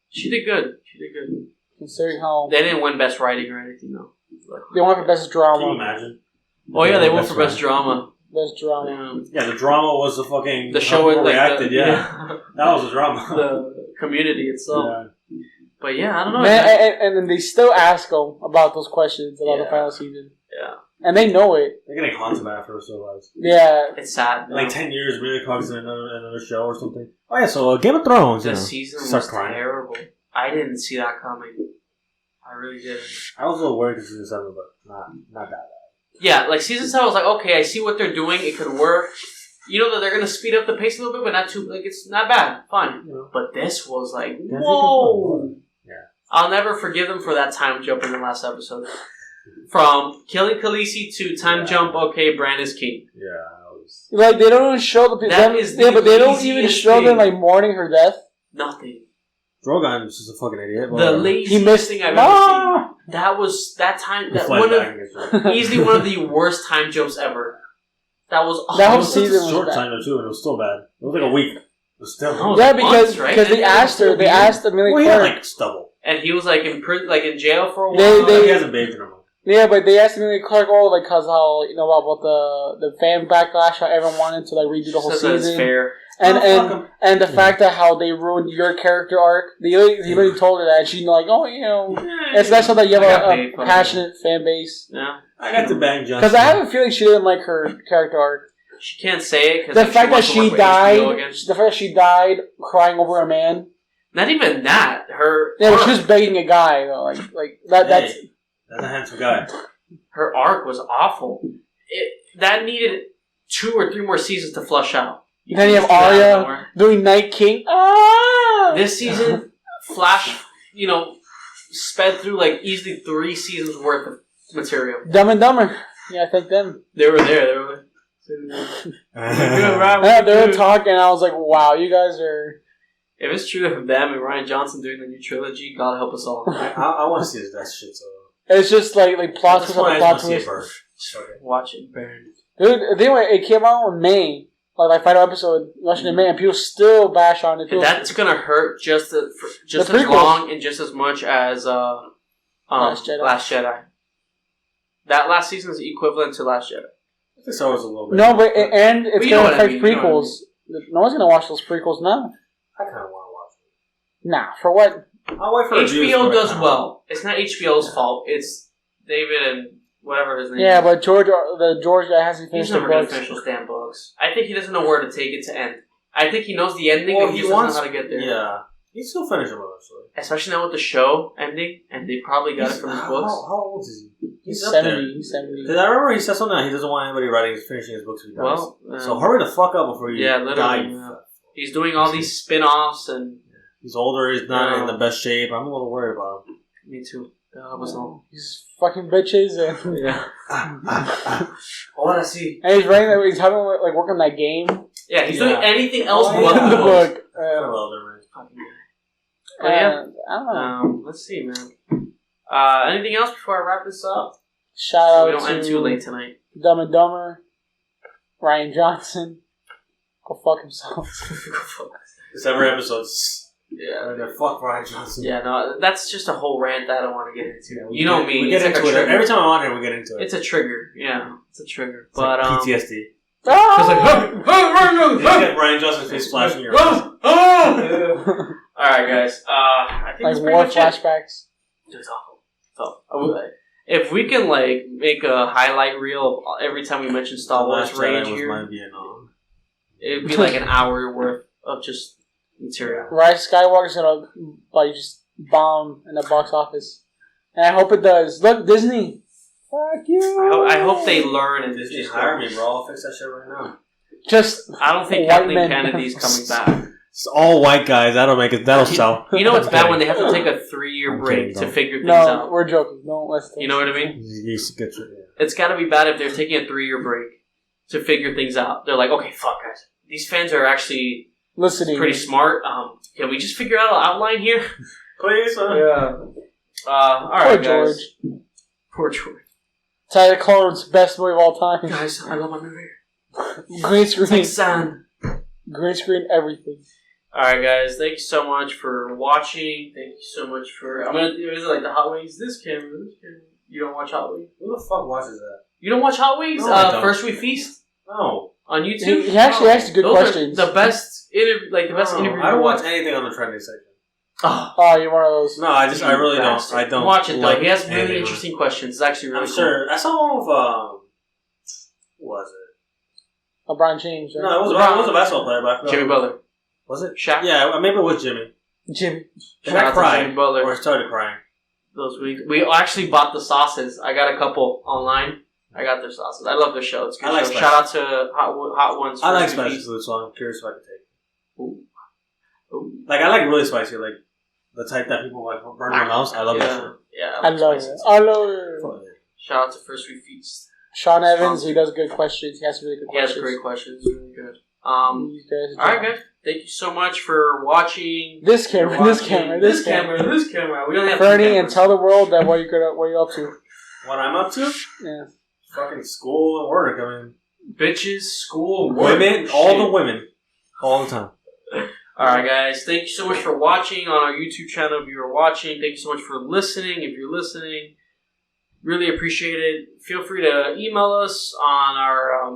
She did good. Considering how they didn't win best writing or anything though. They won for best drama. Can you imagine? Oh yeah, they won for best drama. Best drama. Yeah, the drama was the show it like reacted. That was the drama. The community itself. Yeah. But yeah, I don't know. And then they still ask them about those questions about the final season. Yeah. And they know it. They're getting haunted by after so lives. Yeah. It's sad. In like 10 years, Emilia Clarke's in another show or something. Oh yeah, so Game of Thrones. The season was terrible. I didn't see that coming. I really didn't. I was a little worried because season 7, but not that bad. Yeah, like season 7 I was like, okay, I see what they're doing. It could work. You know that they're going to speed up the pace a little bit, but not too, like, it's not bad. Fine. Yeah. But this was like, whoa. Yeah. I'll never forgive them for that time jump in the last episode. From killing Khaleesi to time jump, okay, Bran is king. Yeah. Like, they don't even show the people. But they don't even show them, like, mourning her death. Nothing. Drogon is just a fucking idiot. The laziest thing I've ever seen. That was, that time, easily one of the worst time jumps ever. That was awful. That whole season was a short time too, and it was still bad. It was like a week. It was still because they asked her. They asked Emilia Clarke. He had like stubble, and he was like in prison, like in jail for a while. He hasn't bathed in a month. Yeah, but they asked Emilia Clarke, like, cause how about the fan backlash, how everyone wanted to like redo the whole season. That's fair. And the fact that how they ruined your character arc. He literally told her that, and she's like, it's nice that you have a passionate fan base. Yeah. I got to bang Johnson. Because I have a feeling she didn't like her character arc. She can't say it. The fact that she died crying over a man. Not even that. But she was begging a guy, though. That's a handsome guy. Her arc was awful. That needed 2 or 3 more seasons to flush out. Then you have Arya doing Night King. This season, Flash, sped through like easily 3 seasons worth of material. Dumb and Dumber. Yeah, I think them. They were there. They were they were talking, and I was like, wow, you guys are... If it's true of them and Rian Johnson doing the new trilogy, God help us all. I want to see that shit, so... It's just like plot twist on plot twist. Watch it, burn. Dude, anyway, it came out in May. Like final episode, watching in May, and people still bash on it. And that's gonna hurt just as long and just as much as Last Jedi. That last season is equivalent to Last Jedi. I think so was a little bit. No, but it's gonna affect prequels. No one's gonna watch those prequels now. I kind of want to watch them. Nah, for what? I'll wait for HBO does well. It's not HBO's fault. It's David and whatever his name is. Yeah, but George guy hasn't finished the books. He's never going to finish those damn books. I think he doesn't know where to take it to end. I think he knows the ending, but he just doesn't know how to get there. Yeah. He's still finishing them, actually. Especially now with the show ending, and they probably got it from his books. How old is he? He's 70. He's 70. Because I remember he said something that he doesn't want anybody finishing his books. So hurry the fuck up before you die. He's doing all these spin-offs, and... He's older, he's not in the best shape. I'm a little worried about him. Me too. He's fucking bitches and... Yeah. I want to see. And he's writing that he's having work on that game. Yeah, he's doing anything else but the book. I don't know. Let's see, man. Anything else before I wrap this up? Shout out we don't end too late tonight. Dumb and Dumber. Rian Johnson. Go fuck himself. It's every episode's... Yeah. Fuck Rian Johnson. Yeah, no, that's just a whole rant that I don't want to get into. You know me. We get into it. Every time I'm on here, we get into it. It's a trigger. Yeah, it's a trigger. But like PTSD. It's like, get Rian Johnson's face flashing your eyes. Alright, guys. I think like war flashbacks. It's awful. So, if we can make a highlight reel of every time we mention Star Wars Rage here, it'd be like an hour worth of just material. Rise Skywalker's gonna just bomb in the box office. And I hope it does. Look, Disney. Fuck you. I hope they learn and Disney hire me, bro. I'll fix that shit right now. I don't think Kathleen Kennedy's coming back. It's all white guys. That'll sell. You know what's bad when they have to take a 3-year break to figure things out. No, we're joking. Don't let's. You know what I mean? It's got to be bad if they're taking a 3-year break to figure things out. They're like, okay, fuck guys, these fans are actually listening. Pretty smart. Can we just figure out an outline here, please? Yeah. All right, guys. Poor George. Tyler Cohen's best movie of all time. Guys, I love my movie. Green screen. It's like sand. Green screen, everything. Alright, guys. Thank you so much for watching. Thank you so much for... Is it like the Hot Wings? This camera. You don't watch Hot Wings? Who the fuck watches that? You don't watch Hot Wings? No, First We Feast? No. On YouTube? He actually asked good questions. The best interview. I don't watch anything on the trending section. Oh, you're one of those. No, I really don't. I don't watch it though. He has really interesting questions. It's actually really cool. Sure. I saw one of who was it? LeBron James. Right? No, it was a basketball player, but I forgot. Jimmy Butler. Was it? Shaq? Yeah, maybe it was Jimmy. Shaq cried. Jimmy Butler. Or started crying. Those weeks. We actually bought the sauces. I got a couple online. I got their sauces. I love their show. It's a good show. Shout out to Hot Ones. I like spicy food, so I'm curious if I can take it. Ooh. Like, I like really spicy, like the type that people like burn their mouths. I love that shit. Yeah, I love it. Shout out to First We Feast. Sean Evans, he does good questions. He has really good questions. He has great questions. Really good. Alright, guys. Thank you so much for watching. This camera. We only have Ferny, and tell the world that what you up to. What I'm up to? Yeah. Fucking school and work. I mean, bitches, school, work, women, all the women, all the time. Alright, guys. Thank you so much for watching on our YouTube channel. If you're watching, thank you so much for listening. If you're listening, really appreciate it. Feel free to email us on our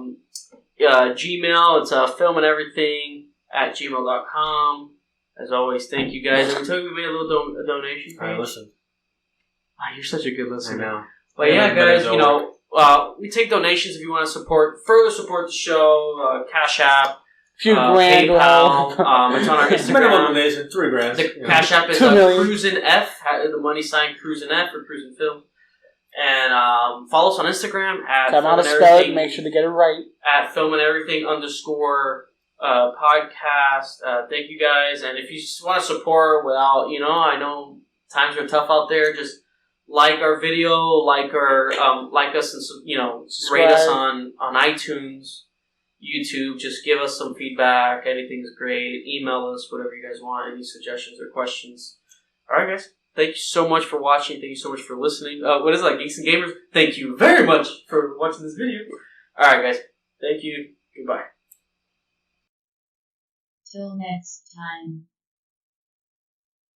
Gmail. It's filmandeverything@gmail.com. As always, thank you guys. And we told you we made a little donation. I listened. You're such a good listener. I know. But yeah, guys, we take donations if you want to further support the show. Cash App. Few grand. PayPal. It's on our Instagram. Minimum donation, $3,000. The Cash App is Cruisin' F. The money sign Cruisin' F or Cruisin' Film. And follow us on Instagram at Come on to spell it. Make sure to get it right. At Film&Everything _ podcast. Thank you guys. And if you just want to support without, I know times are tough out there. Just like our video, like us, and rate us on iTunes, YouTube. Just give us some feedback. Anything's great. Email us, whatever you guys want. Any suggestions or questions. All right, guys. Thank you so much for watching. Thank you so much for listening. What is it, like Geeks and Gamers? Thank you very much for watching this video. All right, guys. Thank you. Goodbye. Till next time.